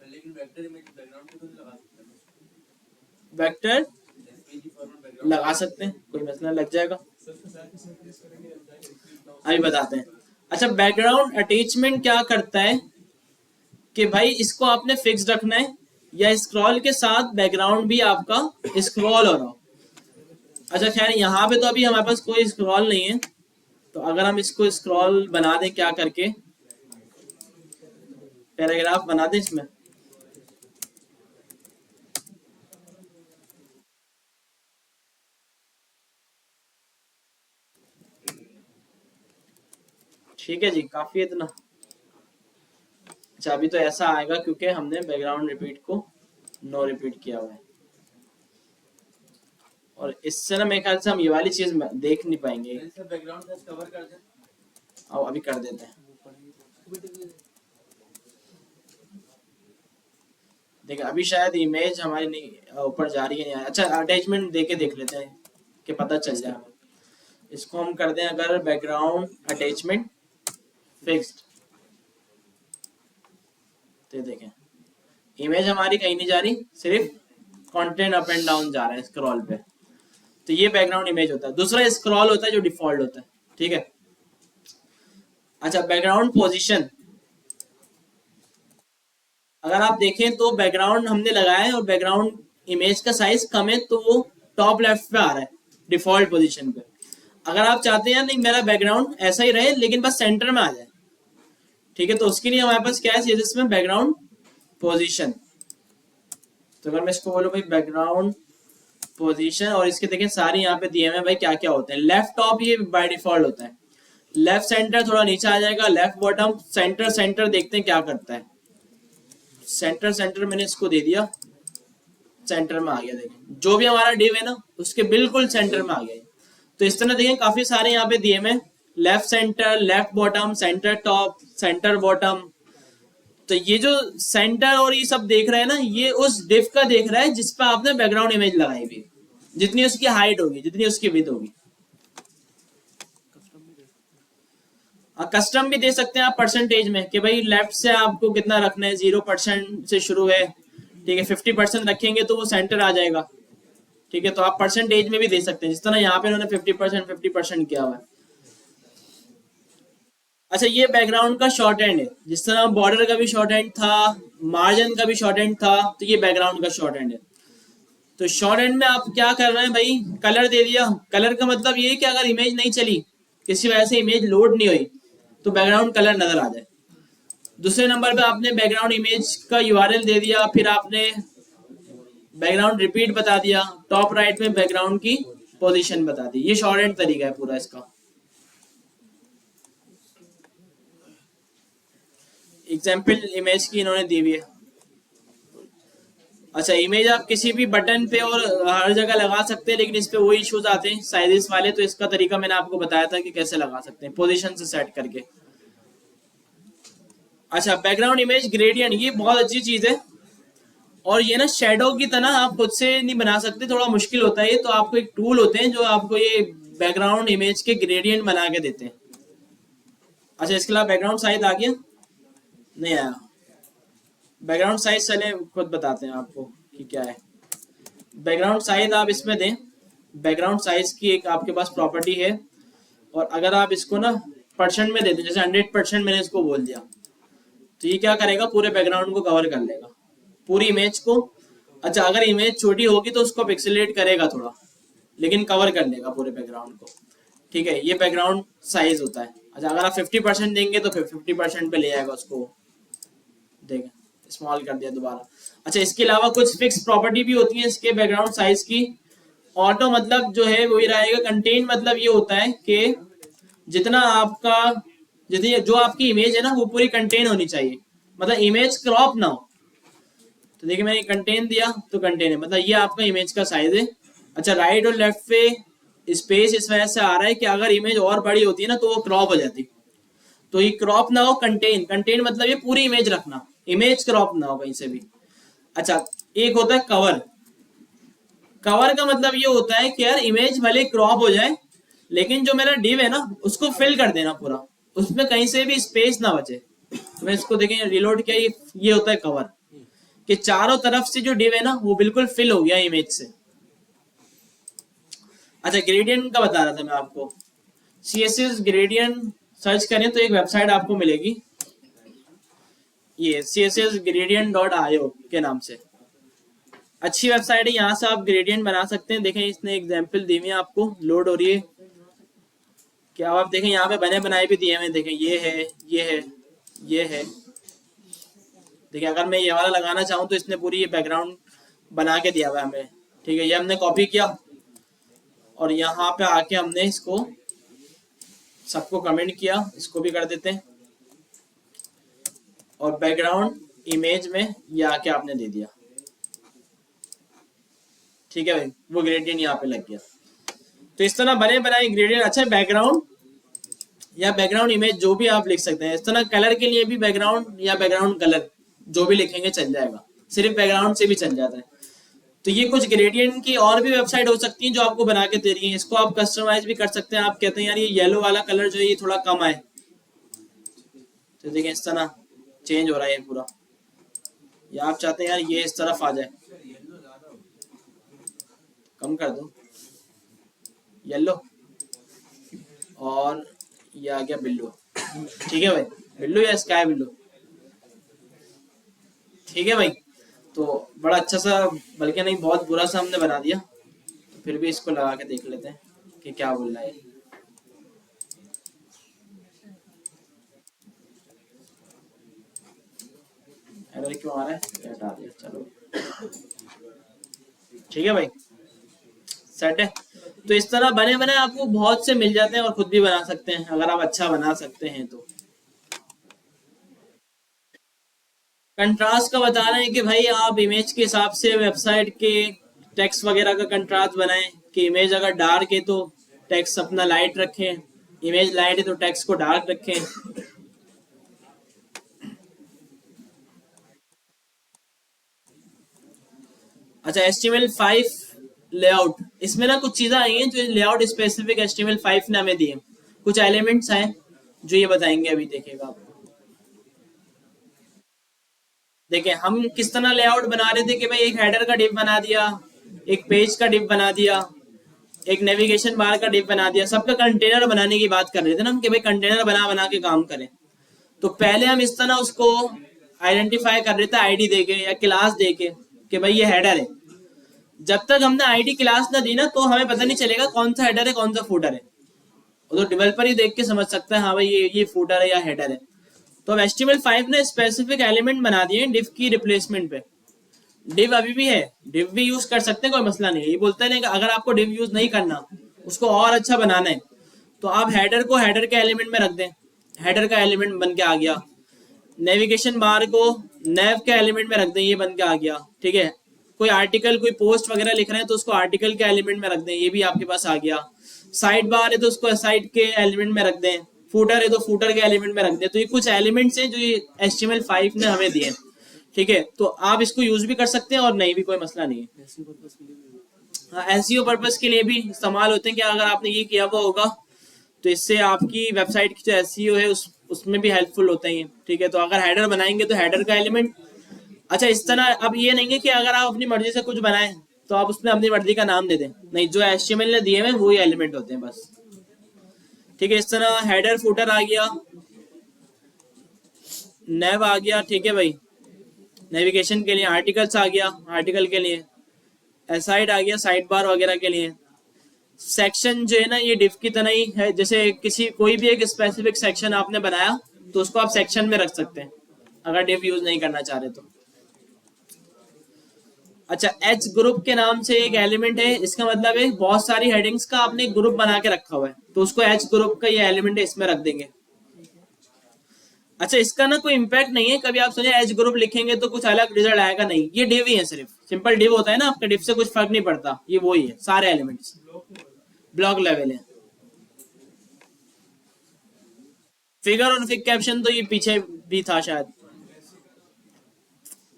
लेकिन वेक्टर इमेज बैकग्राउंड पे तो नहीं लगा सकते। वेक्टर लगा सकते हैं, कोई मसला लग जाएगा, अभी बताते हैं। अच्छा, बैकग्राउंड अटैचमेंट क्या करता है कि भाई इसको आपने फिक्स रखना है, या स्क्रॉल के साथ बैकग्राउंड भी आपका स्क्रॉल हो रहा हो। अच्छा खैर, यहाँ पे तो अभी हमारे पास कोई स्क्रॉल नहीं है, तो अगर हम इसको स्क्रॉल बना दें क्या करके, पैराग्राफ बना दें इसमें, ठीक है जी, काफी है इतना। अच्छा, अभी तो ऐसा आएगा क्योंकि हमने बैकग्राउंड रिपीट को नो रिपीट किया हुआ है, और इससे ना मेरे ख्याल से हम ये वाली चीज देख नहीं पाएंगे। बैकग्राउंड साइज कवर कर दें। अब अभी कर देते हैं। देखिए अभी शायद इमेज हमारी नहीं ऊपर जा रही है, नहीं। अच्छा, अटैचमेंट देके देख लेते हैं कि पता चल जाए। इसको हम कर दें अगर बैकग्राउंड अटैचमेंट फिक्स्ड, तो देखें इमेज हमारी कहीं नहीं जा रही, सिर्फ कंटेंट अप एंड डाउन जा रहा है स्क्रॉल पे। तो ये बैकग्राउंड इमेज होता है। दूसरा स्क्रॉल होता है जो डिफॉल्ट होता है, ठीक है। अच्छा, बैकग्राउंड पोजीशन, अगर आप देखें तो बैकग्राउंड हमने लगाया है और बैकग्राउंड इमेज का साइज कम है, तो वो टॉप लेफ्ट पे आ रहा है डिफॉल्ट पोजीशन पे। अगर आप चाहते हैं नहीं मेरा बैकग्राउंड ऐसा ही रहे लेकिन बस सेंटर में आ जाए, ठीक है, तो उसके लिए हमारे पास क्या है सीएसएस में, बैकग्राउंड पोजीशन। तो अगर मैं इसको बोलूं भाई बैकग्राउंड पोजीशन, और इसके देखें सारे यहाँ पे दिए हुए हैं भाई क्या क्या होते हैं। लेफ्ट टॉप ये बाय डिफॉल्ट होता है, लेफ्ट सेंटर थोड़ा नीचे आ जाएगा, लेफ्ट बॉटम, सेंटर सेंटर देखते हैं क्या करता है। सेंटर सेंटर मैंने इसको दे दिया, सेंटर में आ गया। देखें जो भी हमारा डिव है ना उसके बिल्कुल सेंटर में आ गया। तो इस तरह देखें काफी सारे यहाँ पे दिए में, left centre, left bottom, centre top, centre bottom. तो ये जो सेंटर और ये सब देख रहे हैं ना, ये उस डिव का देख रहा है जिस पे आपने बैकग्राउंड इमेज लगाई हुई, जितनी उसकी हाइट होगी, जितनी उसकी विड्थ होगी। कस्टम भी दे सकते हैं आप परसेंटेज में कि भाई लेफ्ट से आपको कितना रखना है, 0% से शुरू है, ठीक है 50% रखेंगे तो वो सेंटर आ जाएगा। ठीक है, तो आप परसेंटेज में भी दे सकते हैं, जिस तरह यहाँ पे उन्होंने 50% किया हुआ है। अच्छा, ये बैकग्राउंड का शॉर्ट हैंड है, जिस तरह बॉर्डर का भी शॉर्ट हैंड था, मार्जिन का भी शॉर्ट हैंड था, तो ये बैकग्राउंड का शॉर्ट हैंड है। तो शॉर्ट हैंड में आप क्या कर रहे हैं भाई, कलर दे दिया। कलर का मतलब ये है कि अगर इमेज नहीं चली, किसी वजह से इमेज लोड नहीं हुई, तो बैकग्राउंड कलर नजर आ जाए। दूसरे नंबर पे आपने बैकग्राउंड इमेज का यूआरएल दे दिया, फिर आपने बैकग्राउंड रिपीट बता दिया, टॉप राइट में बैकग्राउंड की पोजीशन बता दी। ये शॉर्ट हैंड तरीका है पूरा इसका। एग्जाम्पल इमेज की इन्होंने दी हुई है। अच्छा, इमेज आप किसी भी बटन पे और हर जगह लगा सकते हैं, लेकिन इस पे वही इश्यूज आते हैं साइजेस वाले। तो इसका तरीका मैंने आपको बताया था कि कैसे लगा सकते हैं, पोजीशन से सेट करके। अच्छा, बैकग्राउंड इमेज ग्रेडियंट, ये बहुत अच्छी चीज है। और ये ना शेडो की तरह आप खुद से नहीं बना सकते, थोड़ा मुश्किल होता है ये। तो आपको एक टूल होते हैं जो आपको ये बैकग्राउंड इमेज के ग्रेडियंट बना के देते हैं। अच्छा, इसके अलावा बैकग्राउंड साइज आ गया, नहीं आया। बैकग्राउंड साइज चले खुद बताते हैं आपको कि क्या है। बैकग्राउंड साइज आप इसमें दें, बैकग्राउंड साइज की एक आपके पास प्रॉपर्टी है, और अगर आप इसको ना परसेंट में दे दें, जैसे 100% मैंने इसको बोल दिया, तो ये क्या करेगा, पूरे बैकग्राउंड को कवर कर लेगा, पूरी इमेज को। अच्छा, अगर इमेज छोटी होगी तो उसको पिक्सेलेट करेगा थोड़ा, लेकिन कवर कर लेगा पूरे बैकग्राउंड को। ठीक है, ये बैकग्राउंड साइज होता है। अच्छा, अगर आप 50% देंगे तो फिर 50% पे ले आएगा उसको, देखें स्मॉल कर दिया दोबारा। अच्छा, इसके अलावा कुछ फिक्स प्रॉपर्टी भी होती है इसके बैकग्राउंड साइज की। ऑटो मतलब जो है वही रहेगा। कंटेन मतलब ये होता है कि जितना आपका, जितनी जो आपकी इमेज है ना वो पूरी कंटेन होनी चाहिए, मतलब इमेज क्रॉप ना हो। तो देखिए मैंने कंटेन दिया तो कंटेन है, मतलब ये आपका इमेज का साइज है। अच्छा, राइट और लेफ्ट पे स्पेस इस वजह से आ रहा है कि अगर इमेज और बड़ी होती है ना तो वो क्रॉप हो जाती, तो ये क्रॉप ना हो। कंटेन, कंटेन मतलब ये पूरी इमेज रखना, इमेज क्रॉप ना हो कहीं से भी। अच्छा, एक होता है कवर। कवर का मतलब ये होता है कि यार इमेज भले क्रॉप हो जाए, लेकिन जो मेरा डिव है ना उसको फिल कर देना पूरा, उसमें कहीं से भी स्पेस ना बचे। तो मैं इसको देखें रिलोड किया, ये होता है कवर, कि चारों तरफ से जो डिव है ना वो बिल्कुल फिल हो गया इमेज से। अच्छा, ग्रेडियंट का बता रहा था मैं आपको। CSS ग्रेडियंट सर्च करें तो एक वेबसाइट आपको मिलेगी, ये cssgradient.io के नाम से। अच्छी वेबसाइट है, यहाँ से आप ग्रेडियंट बना सकते हैं। देखें इसने एग्जाम्पल दी हुई है, आपको लोड हो रही है क्या, आप देखें यहाँ पे बने बनाए भी दिए हुए। देखें ये है, ये है, ये है। देखिए अगर मैं ये वाला लगाना चाहूँ तो इसने पूरी ये बैकग्राउंड बना के दिया हुआ है हमें। ठीक है, ये हमने कॉपी किया और यहाँ पे आके हमने इसको सबको कमेंट किया, इसको भी कर देते हैं, और बैकग्राउंड इमेज में ये आके आपने दे दिया। ठीक है भाई, वो ग्रेडियंट यहाँ पे लग गया। तो इस तरह बने बनाए ग्रेडियंट। अच्छा, बैकग्राउंड या बैकग्राउंड इमेज जो भी आप लिख सकते हैं। इस तरह कलर के लिए भी बैकग्राउंड या बैकग्राउंड कलर जो भी लिखेंगे चल जाएगा, सिर्फ बैकग्राउंड से भी चल जाता है। तो ये कुछ ग्रेडियंट की और भी वेबसाइट हो सकती है जो आपको बना के दे रही है। इसको आप कस्टमाइज भी कर सकते हैं। आप कहते हैं यार ये येलो वाला कलर जो है ये थोड़ा कम आए, तो देखिए इस तरह चेंज हो रहा है पूरा, या आप चाहते हैं यार ये इस तरफ आ जाए, कम कर दो येलो, और ये आ गया ब्लू। ठीक है भाई, ब्लू या स्काई ब्लू। ठीक है भाई, तो बड़ा अच्छा सा, बल्कि नहीं बहुत बुरा सा हमने बना दिया, तो फिर भी इसको लगा के देख लेते हैं कि क्या बोल रहा है। एरर क्यों आ रहा है, हटा दिया, चलो ठीक है भाई, सेट है। तो इस तरह बने बने आपको बहुत से मिल जाते हैं, और खुद भी बना सकते हैं अगर आप अच्छा बना सकते हैं तो। कंट्रास्ट का बता रहे हैं कि भाई आप इमेज के हिसाब से वेबसाइट के टेक्स्ट वगैरह का कंट्रास्ट बनाएं, कि इमेज अगर डार्क है तो टेक्स्ट अपना लाइट रखें, इमेज लाइट है तो टेक्स्ट को डार्क रखें। अच्छा, HTML5 लेआउट, इसमें ना कुछ चीजें आई हैं जो लेआउट स्पेसिफिक HTML5 ने हमें दिए, कुछ एलिमेंट्स हैं जो ये बताएंगे, अभी देखेगा आप। देखिए हम किस तरह लेआउट बना रहे थे कि भाई एक हेडर का डिव बना दिया, एक पेज का डिव बना दिया, एक नेविगेशन बार का डिव बना दिया, सबका कंटेनर बनाने की बात कर रहे थे ना हम कि भाई कंटेनर बना बना के काम करें। तो पहले हम इस तरह उसको आइडेंटिफाई कर रहे थे आईडी देके या क्लास देके कि भाई ये हेडर है। जब तक हमने आईडी क्लास ना दी ना तो हमें पता नहीं चलेगा कौन सा हेडर है कौन सा फूटर है। वो तो डेवलपर ही देख के समझ सकता है हाँ भाई ये फूटर है या हेडर है। तो अब HTML5 ने स्पेसिफिक एलिमेंट बना दिए डिव की रिप्लेसमेंट पे। डिव अभी भी है, डिव भी यूज कर सकते हैं, कोई मसला नहीं है। ये बोलते हैं कि अगर आपको डिव यूज नहीं करना, उसको और अच्छा बनाना है, तो आप हेडर को हेडर के एलिमेंट में रख दें, हेडर का एलिमेंट बन के आ गया। नेविगेशन बार को नेव के एलिमेंट में रख दें, ये बन के आ गया। ठीक है, कोई आर्टिकल कोई पोस्ट वगैरह लिख रहे हैं तो उसको आर्टिकल के एलिमेंट में रख दें, ये भी आपके पास आ गया। साइड बार है तो उसको साइड के एलिमेंट में रख दें, फूटर है तो फूटर के एलिमेंट में रख दें। तो ये कुछ एलिमेंट्स हैं जो ये HTML5 ने हमें दिए। ठीक है, तो आप इसको यूज भी कर सकते हैं और नहीं भी, कोई मसला नहीं है। हाँ, SEO पर्पज के लिए भी इस्तेमाल होते हैं कि अगर आपने ये किया हुआ होगा तो इससे आपकी वेबसाइट की जो SEO है उसमें भी हेल्पफुल होते हैं। ठीक है, तो अगर हेडर बनाएंगे तो हेडर का एलिमेंट। अच्छा, इस तरह अब ये नहीं है कि अगर आप अपनी मर्जी से कुछ बनाएं तो आप उसमें अपनी मर्जी का नाम दे दें, नहीं, जो HTML ने दिए हुए वही एलिमेंट होते हैं बस। ठीक है, इस तरह हेडर फुटर आ गया, नेव आ गया। ठीक है भाई, नेविगेशन के लिए आर्टिकल्स आ गया, आर्टिकल के लिए एसाइड आ गया, साइड बार वगैरह के लिए। सेक्शन जो है ना ये डिव की तरह ही है, जैसे कोई भी एक स्पेसिफिक सेक्शन आपने बनाया तो उसको आप सेक्शन में रख सकते हैं अगर डिव यूज नहीं करना चाह रहे तो। अच्छा, एच ग्रुप के नाम से एक एलिमेंट है, इसका मतलब है बहुत सारी हेडिंग्स का आपने एक ग्रुप बना के रखा हुआ है तो उसको एच ग्रुप का ये एलिमेंट है, इसमें रख देंगे। अच्छा, इसका ना कोई इम्पैक्ट नहीं है, कभी आप सोचे एच ग्रुप लिखेंगे तो कुछ अलग रिजल्ट आएगा, नहीं, ये डिव ही है, सिर्फ सिंपल डिव होता है ना आपका, डिव से कुछ फर्क नहीं पड़ता, ये वही है, सारे एलिमेंट्स ब्लॉक लेवल है। फिगर और फिग कैप्शन तो ये पीछे भी था शायद।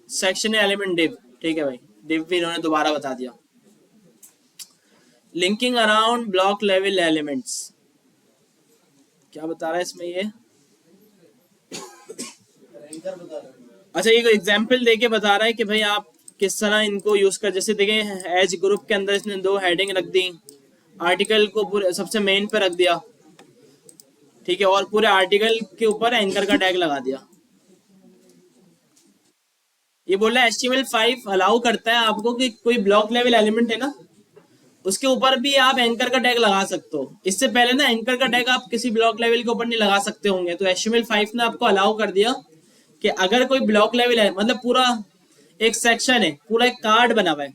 सेक्शन एलिमेंट डिव, ठीक है भाई, डिव भी इन्होंने दोबारा बता दिया। Linking around block level elements, क्या बता रहा है इसमें ये? अच्छा, ये एग्जाम्पल देके बता रहा है कि भाई आप किस तरह इनको यूज कर, जैसे देखें एज ग्रुप के अंदर इसने 2 हेडिंग रख दी, आर्टिकल को पूरे सबसे मेन पे रख दिया। ठीक है, और पूरे आर्टिकल के ऊपर एंकर का टैग लगा दिया। ये बोल रहा है HTML5 अलाउ करता है आपको कि कोई ब्लॉक लेवल एलिमेंट है ना, उसके ऊपर भी आप एंकर का टैग लगा सकते हो। इससे पहले ना एंकर का टैग आप किसी ब्लॉक लेवल के ऊपर नहीं लगा सकते होंगे, तो HTML5 ने आपको अलाउ कर दिया कि अगर कोई ब्लॉक लेवल है, मतलब पूरा एक सेक्शन है, पूरा एक कार्ड बना हुआ है,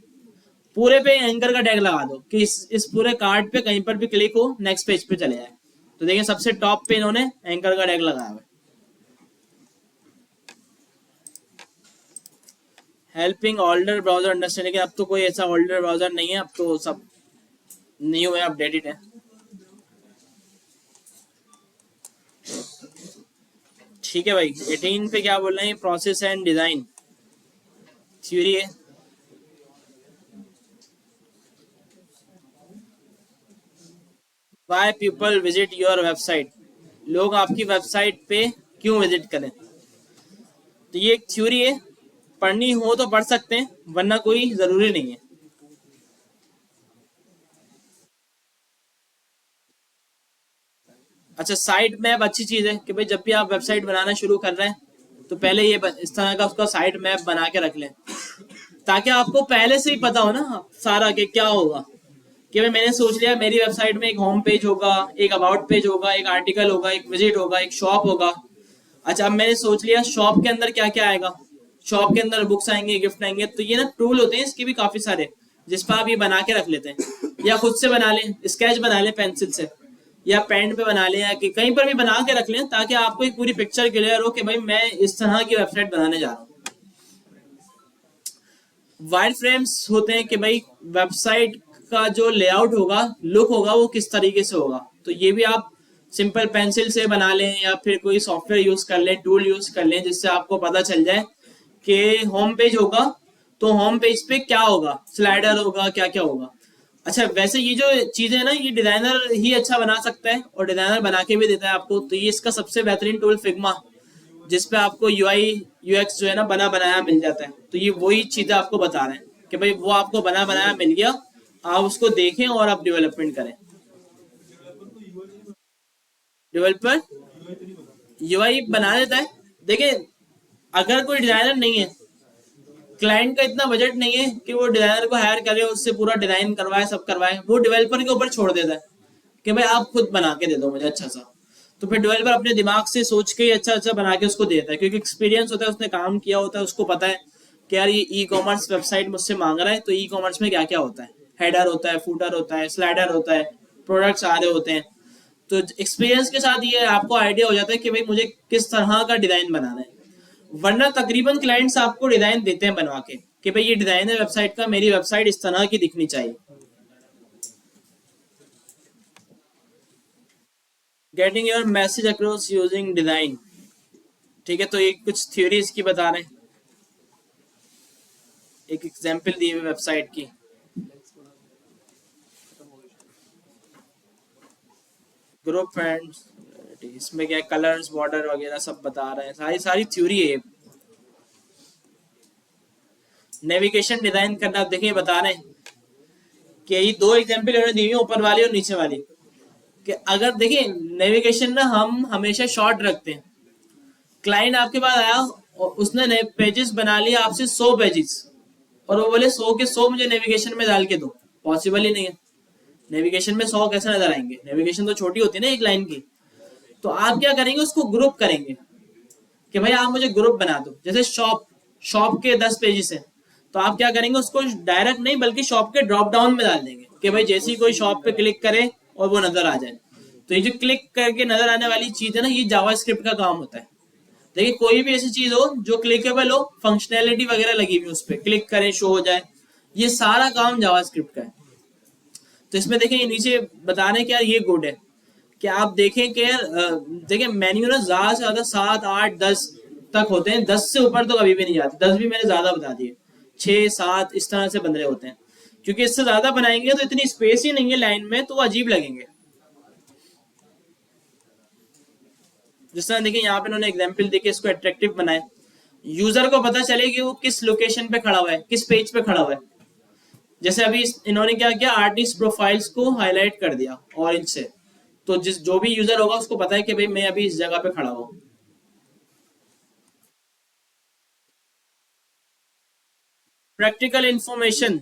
पूरे पे एंकर का टैग लगा दो कि इस पूरे कार्ड पे कहीं पर भी क्लिक हो नेक्स्ट पेज पे चले जाए। तो देखिए सबसे टॉप पे इन्होंने एंकर का टैग लगाया हुआ है। हेल्पिंग ओल्डर ब्राउजर अंडरस्टैंड, लेकिन अब तो कोई ऐसा ओल्डर ब्राउजर नहीं है, अब तो सब न्यू है, अपडेटेड है। ठीक है भाई, 18 पे क्या बोल रहे हैं? प्रोसेस एंड डिजाइन थ्योरी है। Why people visit your website, लोग आपकी वेबसाइट पे क्यों विजिट करें? तो ये एक थ्योरी है, पढ़नी हो तो पढ़ सकते हैं, वरना कोई जरूरी नहीं है। अच्छा, साइट मैप अच्छी चीज है कि भाई जब भी आप वेबसाइट बनाना शुरू कर रहे हैं तो पहले ये इस तरह का उसका साइट मैप बना के रख लें, ताकि आपको पहले से ही पता हो ना सारा कि क्या होगा। कि भाई मैंने सोच लिया मेरी वेबसाइट में एक होम पेज होगा, एक अबाउट पेज होगा, एक आर्टिकल होगा, एक विजिट होगा, एक शॉप होगा। अच्छा, अब मैंने सोच लिया शॉप के अंदर क्या क्या आएगा, शॉप के अंदर बुक्स आएंगे, गिफ्ट आएंगे। तो ये ना टूल होते हैं इसके भी काफी सारे, जिस पर आप ये बना के रख लेते हैं, या खुद से बना लें, स्केच बना लें पेंसिल से, या पेन पे बना लें, या कि कहीं पर भी बना के रख लें, ताकि आपको एक पूरी पिक्चर क्लियर हो कि भाई मैं इस तरह की वेबसाइट बनाने जा रहा हूँ। वायर फ्रेम्स होते हैं कि भाई वेबसाइट का जो लेआउट होगा, लुक होगा, वो किस तरीके से होगा। तो ये भी आप सिंपल पेंसिल से बना लें, या फिर कोई सॉफ्टवेयर यूज कर लें, टूल यूज कर लें, जिससे आपको पता चल जाए कि होम पेज होगा तो होम पेज पे क्या होगा, स्लाइडर होगा, क्या क्या होगा। अच्छा, वैसे ये जो चीजें है ना, ये डिजाइनर ही अच्छा बना सकता है, और डिजाइनर बना के भी देता है आपको। तो ये इसका सबसे बेहतरीन टूल फिग्मा, जिसपे आपको यूआई यूएक्स जो है ना बना बनाया मिल जाता है। तो ये वही चीजें आपको बता रहे हैं कि भाई वो आपको बना बनाया मिल गया, आप उसको देखें और आप डेवलपमेंट करें। डेवलपर यूआई बना देता है। देखिए अगर कोई डिजाइनर नहीं है, क्लाइंट का इतना बजट नहीं है कि वो डिजाइनर को हायर करे, उससे पूरा डिजाइन करवाए, सब करवाए, वो डेवलपर के ऊपर छोड़ देता है कि भाई आप खुद बना के दे दो मुझे अच्छा सा। तो फिर डेवलपर अपने दिमाग से सोच के ही अच्छा अच्छा बना के उसको देता है, क्योंकि एक्सपीरियंस होता है, उसने काम किया होता है, उसको पता है कि यार ये ई कॉमर्स वेबसाइट मुझसे मांग रहा है, तो ई कॉमर्स में क्या क्या होता है, हेडर होता है, फूटर होता है, स्लाइडर होता है, प्रोडक्ट्स आ रहे होते हैं। तो एक्सपीरियंस के साथ ये आपको आइडिया हो जाता है कि भाई मुझे किस तरह का डिजाइन बनाना है। वरना तकरीबन क्लाइंट्स आपको डिजाइन देते हैं बनवा के कि भाई ये डिजाइन है वेबसाइट का, मेरी वेबसाइट इस तरह की दिखनी चाहिए। Getting your message across using design, ठीक है। तो ये कुछ थ्योरी इसकी बता रहे हैं, एक एग्जांपल दी हुई वेबसाइट की। ग्रुप फ्रेंड्स, इसमें क्या कलर्स बॉर्डर वगैरह सब बता रहे हैं, सारी सारी थ्योरी है। नेविगेशन डिजाइन करना, देखिए बता रहे हैं कि ये दो एग्जांपल इन्होंने दी हुई, ऊपर वाली और नीचे वाली। कि अगर देखिए नेविगेशन ना हम हमेशा शॉर्ट रखते हैं। क्लाइंट आपके पास आया और उसने पेजेस बना लिया आपसे 100 पेजेस, और वो बोले 100 के 100 मुझे नेविगेशन में डाल के दो, पॉसिबल ही नहीं है। नेविगेशन में 100 कैसे नजर आएंगे, नेविगेशन तो छोटी होती है ना एक लाइन की। तो आप क्या करेंगे, उसको ग्रुप करेंगे कि भाई आप मुझे ग्रुप बना दो। जैसे शॉप के 10 पेजेस हैं, तो आप क्या करेंगे, उसको डायरेक्ट नहीं बल्कि शॉप के ड्रॉप डाउन में डाल देंगे कि भाई जैसे ही कोई शॉप पे क्लिक करे और वो नजर आ जाए। तो ये जो क्लिक करके नजर आने वाली चीज है ना, ये जावास्क्रिप्ट का काम होता है। देखिए कोई भी ऐसी चीज हो जो क्लिकेबल हो, फंक्शनैलिटी वगैरह लगी हुई उस पर क्लिक करें शो हो जाए, ये सारा काम जावास्क्रिप्ट का है। तो इसमें देखिए ये नीचे बता रहे हैं कि यार ये गुड है कि आप देखें कि देखिए मेन्यू ना ज्यादा से ज्यादा 7, 8, 10 तक होते हैं, 10 से ऊपर तो कभी भी नहीं जाते। 10 भी मैंने ज्यादा बता दिए, 6, 7 इस तरह से बन रहे होते हैं, क्योंकि इससे ज्यादा बनाएंगे तो इतनी स्पेस ही नहीं है लाइन में, तो वो अजीब लगेंगे। जिस तरह देखिए यहाँ पे उन्होंने एग्जाम्पल देके इसको अट्रैक्टिव बनाए, यूजर को पता चले कि वो किस लोकेशन पे खड़ा हुआ है, किस पेज पे खड़ा हुआ है। जैसे अभी इन्होंने क्या किया, आर्टिस्ट प्रोफाइल्स को हाईलाइट कर दिया ऑरेंज से, तो जो भी यूजर होगा उसको पता है कि भाई मैं अभी इस जगह पे खड़ा हूँ। Practical information,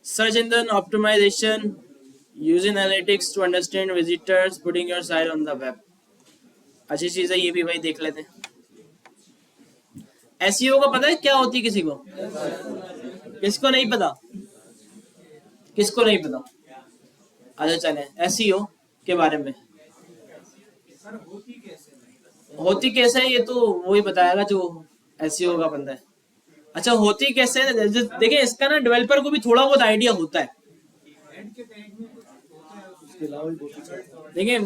search engine optimisation, using analytics to understand visitors, putting your site on the web. अच्छी चीज है, ये भी भाई देख लेते हैं। एसईओ का पता है क्या होती है किसी को? किसको नहीं पता? किसको नहीं पता? अच्छा चले एसईओ के बारे में। होती कैसे है ये तो वही बताएगा जो एसईओ का बंदा है। अच्छा होती कैसे है, देखिए इसका ना डेवलपर को भी थोड़ा बहुत आइडिया होता है। देखिए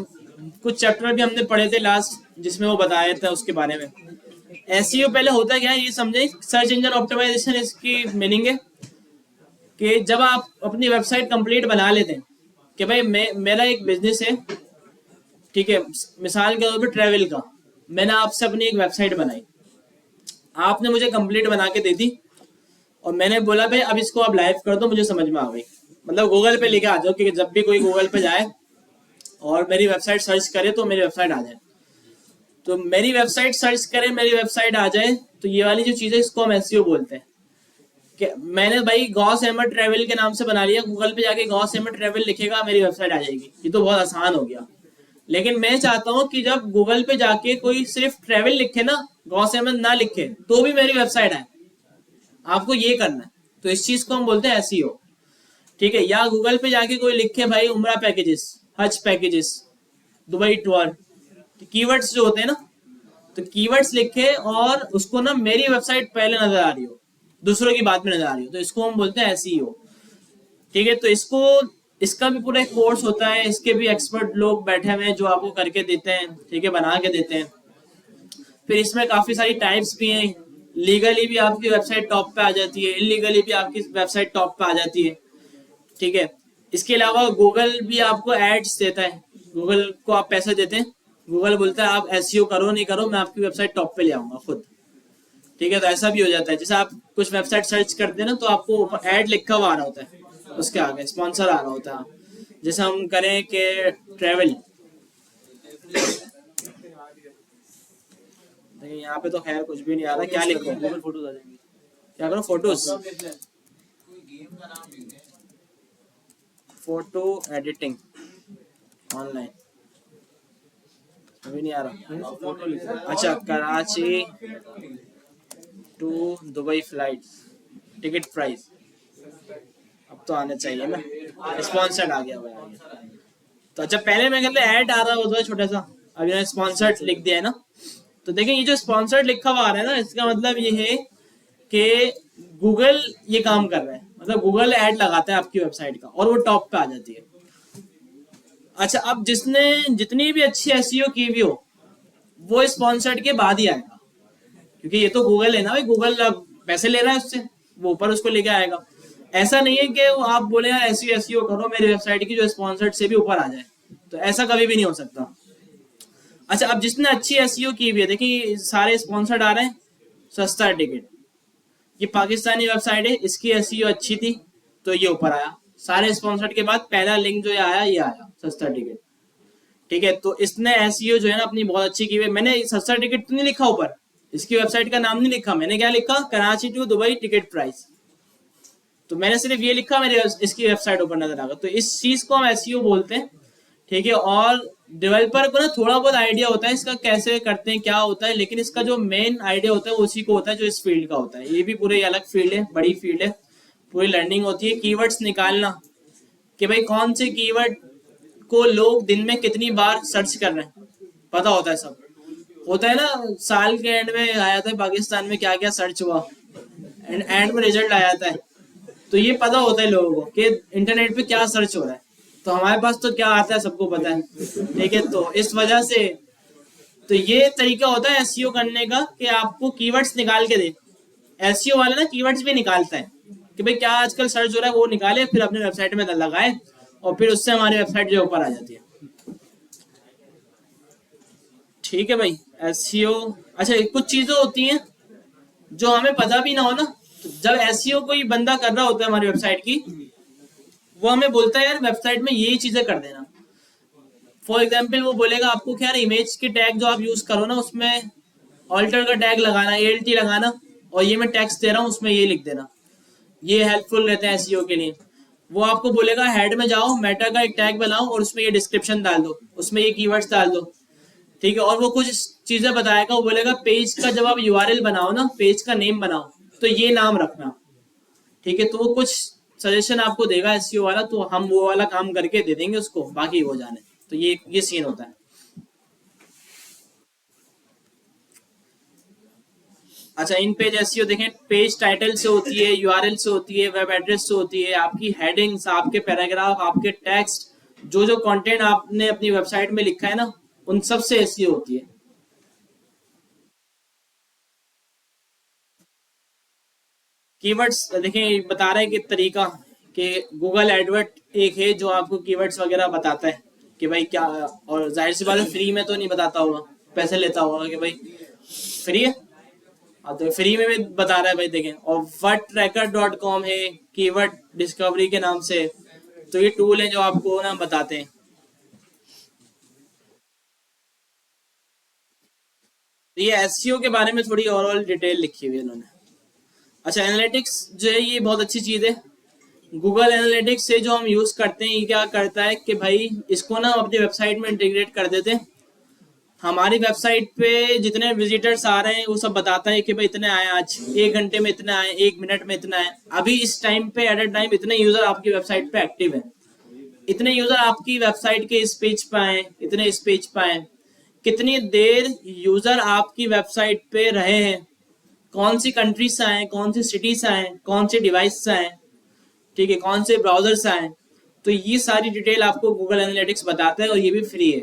कुछ चैप्टर भी हमने पढ़े थे लास्ट, जिसमें वो बताया था उसके बारे में। एसईओ पहले होता क्या है ये समझे, सर्च इंजन ऑप्टिमाइजेशन। इसकी मीनिंग है कि जब आप अपनी वेबसाइट कंप्लीट बना लेते हैं कि भाई मेरा एक बिजनेस है, ठीक है, मिसाल के तौर पर ट्रैवल का, मैंने आपसे अपनी एक वेबसाइट बनाई, आपने मुझे कंप्लीट बना के दे दी, और मैंने बोला भाई अब इसको आप लाइव कर दो, मुझे समझ में आ गई। मतलब गूगल पे लेके आ जाओ, क्योंकि जब भी कोई गूगल पे जाए और मेरी वेबसाइट सर्च करे तो मेरी वेबसाइट आ जाए। तो मेरी वेबसाइट सर्च करे, मेरी वेबसाइट आ जाए, तो ये वाली जो चीज़ है इसको हम एसईओ बोलते हैं। कि मैंने भाई गॉस एमर ट्रैवल के नाम से बना लिया, गूगल पे जाके गॉस एमर ट्रैवल लिखेगा, मेरी वेबसाइट आ जाएगी। ये तो बहुत आसान हो गया। लेकिन मैं चाहता हूँ कि जब गूगल पे जाके कोई सिर्फ ट्रैवल लिखे ना, गॉस एमर ना लिखे, तो भी मेरी वेबसाइट आए। आपको ये करना है, तो इस चीज को हम बोलते हैं एसईओ, ठीक है। या गूगल पे जाके कोई लिखे भाई उम्रा पैकेजेस, हज पैकेजेस, दुबई टूर, कीवर्ड्स जो होते हैं ना, तो कीवर्ड्स लिखे और उसको ना मेरी वेबसाइट पहले नजर आ रही हो, दूसरों की बात में नजर आ रही हो, तो इसको हम बोलते हैं एसईओ, ठीक है। तो इसका भी पूरा एक कोर्स होता है, इसके भी एक्सपर्ट लोग बैठे हुए हैं जो आपको करके देते हैं, ठीक है, बना के देते हैं। फिर इसमें काफी सारी टाइप्स भी हैं। लीगली भी आपकी वेबसाइट टॉप पे आ जाती है, इलीगली भी आपकी वेबसाइट टॉप पे आ जाती है, ठीक है। इसके अलावा गूगल भी आपको एड्स देता है, गूगल को आप पैसे देते हैं, गूगल बोलता है आप एसईओ करो नहीं करो, मैं आपकी वेबसाइट टॉप पे ले आऊंगा खुद। ठीक है, तो ऐसा भी हो जाता है। जैसे आप कुछ वेबसाइट सर्च करते हैं ना, तो आपको ऊपर ऐड लिखा हुआ आ रहा होता है, उसके आगे स्पॉन्सर आ रहा होता है। जैसे हम करें कि ट्रेवल, देखिए यहाँ पे तो खैर कुछ भी नहीं आ रहा, क्या लिखो, गूगल फोटोज आ जाएंगे, क्या करो, फोटोज, फोटो एडिटिंग ऑनलाइन, अभी नहीं आ रहा। अच्छा, Karachi to Dubai flight ticket price, अब तो आना चाहिए ना, स्पॉन्सर्ड आ गया भाई। तो अच्छा, पहले मैं कहते ऐड आ रहा होता है छोटा सा, अब यहाँ स्पॉन्सर्ड लिख दिया है ना। तो देखिए ये जो स्पॉन्सर्ड लिखा हुआ आ रहा है ना, इसका मतलब ये है कि गूगल ये काम कर रहा है, मतलब गूगल ऐड लगाता है आपकी वेबसाइट का और वो टॉप पे आ जाती है। अच्छा, अब जिसने जितनी भी अच्छी एसईओ की भी हो, वो स्पॉन्सर्ड के बाद ही आएगा, क्योंकि ये तो गूगल है ना भाई, गूगल अब पैसे ले रहा है उससे, वो ऊपर उसको लेके आएगा। ऐसा नहीं है कि वो आप बोले यार एसईओ करो मेरी वेबसाइट की जो स्पॉन्सर्ड से भी ऊपर आ जाए, तो ऐसा कभी भी नहीं हो सकता। अच्छा, अब जिसने अच्छी एसईओ की भी है, देखिए सारे स्पॉन्सर्ड आ रहे हैं। सस्ता टिकट, ये पाकिस्तानी वेबसाइट है, इसकी एसईओ अच्छी थी तो ये ऊपर आया। सारे स्पॉन्सर्ड के बाद पहला लिंक जो ये आया सस्ता टिकट। ठीक है, तो इसने एसईओ जो है ना अपनी बहुत अच्छी की हुई है। मैंने सस्ता टिकट तो नहीं लिखा ऊपर, इसकी वेबसाइट का नाम नहीं लिखा, मैंने क्या लिखा, Karachi to Dubai ticket price. तो मैंने सिर्फ ये लिखा, मेरे इसकी वेबसाइट ऊपर नजर आ गया। तो इस चीज को हम एसईओ बोलते हैं। ठीक है, और डेवलपर को ना थोड़ा बहुत आइडिया होता है इसका कैसे करते हैं, क्या होता है, लेकिन इसका जो मेन आइडिया होता है वो उसी को होता है जो इस फील्ड का होता है। ये भी पूरी अलग फील्ड है, बड़ी फील्ड है, पूरी लर्निंग होती है। कीवर्ड्स निकालना कि भाई कौन से कीवर्ड को लोग दिन में कितनी बार सर्च कर रहे हैं, पता होता है, सब होता है ना। साल के एंड में आया था पाकिस्तान में क्या क्या सर्च हुआ, एंड में रिजल्ट आया था, तो ये पता होता है लोगों को कि इंटरनेट पे क्या सर्च हो रहा है। तो हमारे पास तो क्या आता है सबको पता है। ठीक है, तो इस वजह से तो ये तरीका होता है एसईओ करने का कि आपको कीवर्ड्स निकाल के दे। एसईओ वाला ना कीवर्ड्स भी निकालता है कि भाई क्या आजकल सर्च हो रहा है, वो निकाले फिर अपने वेबसाइट में लगाए और फिर उससे हमारी वेबसाइट जो ऊपर आ जाती है। ठीक है भाई, एसईओ। अच्छा, कुछ चीजें होती हैं जो हमें पता भी ना हो ना, तो जब एसईओ कोई बंदा कर रहा होता है हमारी वेबसाइट की, वो हमें बोलता है यार वेबसाइट में यही चीजें कर देना। फॉर एग्जाम्पल वो बोलेगा आपको क्या, इमेज के टैग जो आप यूज करो ना, उसमें ऑल्टर का टैग लगाना, एएलटी लगाना, और ये मैं टेक्स्ट दे रहा हूँ उसमें ये लिख देना, ये हेल्पफुल रहते हैं एसईओ के लिए। वो आपको बोलेगा हेड में जाओ, मेटा का एक टैग बनाओ और उसमें ये डिस्क्रिप्शन डाल दो, उसमें ये कीवर्ड्स डाल दो। ठीक है, और वो कुछ चीजें बताएगा, वो बोलेगा पेज का जब आप यूआरएल बनाओ ना, पेज का नेम बनाओ तो ये नाम रखना। ठीक है, तो वो कुछ सजेशन आपको देगा एसईओ वाला, तो हम वो वाला काम करके दे देंगे उसको, बाकी हो जाने। तो ये सीन होता है। अच्छा, इन पेज एसईओ देखें, पेज टाइटल से होती है, यूआरएल से होती है, वेब एड्रेस से होती है, आपकी हेडिंग्स, आपके पैराग्राफ, आपके टेक्स्ट, जो जो कंटेंट आपने अपनी वेबसाइट में लिखा है ना, उन सब से एसईओ होती है। कीवर्ड्स देखें, बता रहे हैं कि तरीका कि गूगल एडवर्ड एक है जो आपको कीवर्ड्स वगैरह बताता है कि भाई क्या, और जाहिर सी बात है फ्री में तो नहीं बताता होगा, पैसे लेता होगा कि भाई फ्री है। हाँ, तो फ्री में भी बता रहा है भाई, देखें। और wordtracker.com है कीवर्ड डिस्कवरी के नाम से, तो ये टूल है जो आपको ना बताते हैं। तो ये एसईओ के बारे में थोड़ी ओवरऑल डिटेल लिखी हुई है इन्होंने। अच्छा, एनालिटिक्स जो है ये बहुत अच्छी चीज है। गूगल एनालिटिक्स से जो हम यूज करते हैं, ये क्या करता है कि भाई इसको ना अपनी वेबसाइट में इंटीग्रेट कर देते हैं। हमारी वेबसाइट पे जितने विजिटर्स आ रहे हैं वो सब बताता है कि भाई इतने आए आज, 1 घंटे में इतने आए, 1 मिनट में इतना आए, अभी इस टाइम पे एट अ टाइम इतने यूजर आपकी वेबसाइट पे एक्टिव है, इतने यूजर आपकी वेबसाइट के इस पेज पे आए, इतने इस पेज पे आए, कितनी देर यूजर आपकी वेबसाइट पे रहे हैं, कौन सी कंट्री से आए, कौन सी सिटी से आए, कौन से डिवाइस से आए, ठीक है, कौन से ब्राउजर से आए। तो ये सारी डिटेल आपको गूगल एनालिटिक्स बताता है और ये भी फ्री है।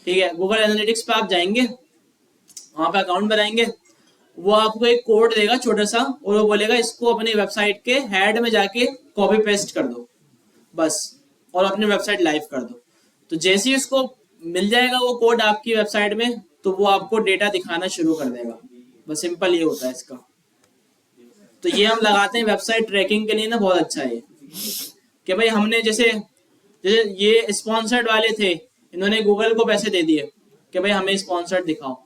ठीक है, गूगल एनालिटिक्स पे आप जाएंगे, वहां पे अकाउंट बनाएंगे, वो आपको एक कोड देगा छोटा सा और वो बोलेगा इसको अपनी वेबसाइट के हेड में जाके कॉपी पेस्ट कर दो बस, और अपनी वेबसाइट लाइव कर दो। तो जैसे ही उसको मिल जाएगा वो कोड आपकी वेबसाइट में, तो वो आपको डेटा दिखाना शुरू कर देगा। बस सिंपल ये होता है इसका। तो ये हम लगाते हैं वेबसाइट ट्रैकिंग के लिए ना, बहुत अच्छा है कि भाई हमने जैसे जैसे ये स्पॉन्सर्ड वाले थे, इन्होंने गूगल को पैसे दे दिए कि भाई हमें स्पॉन्सर्ड दिखाओ।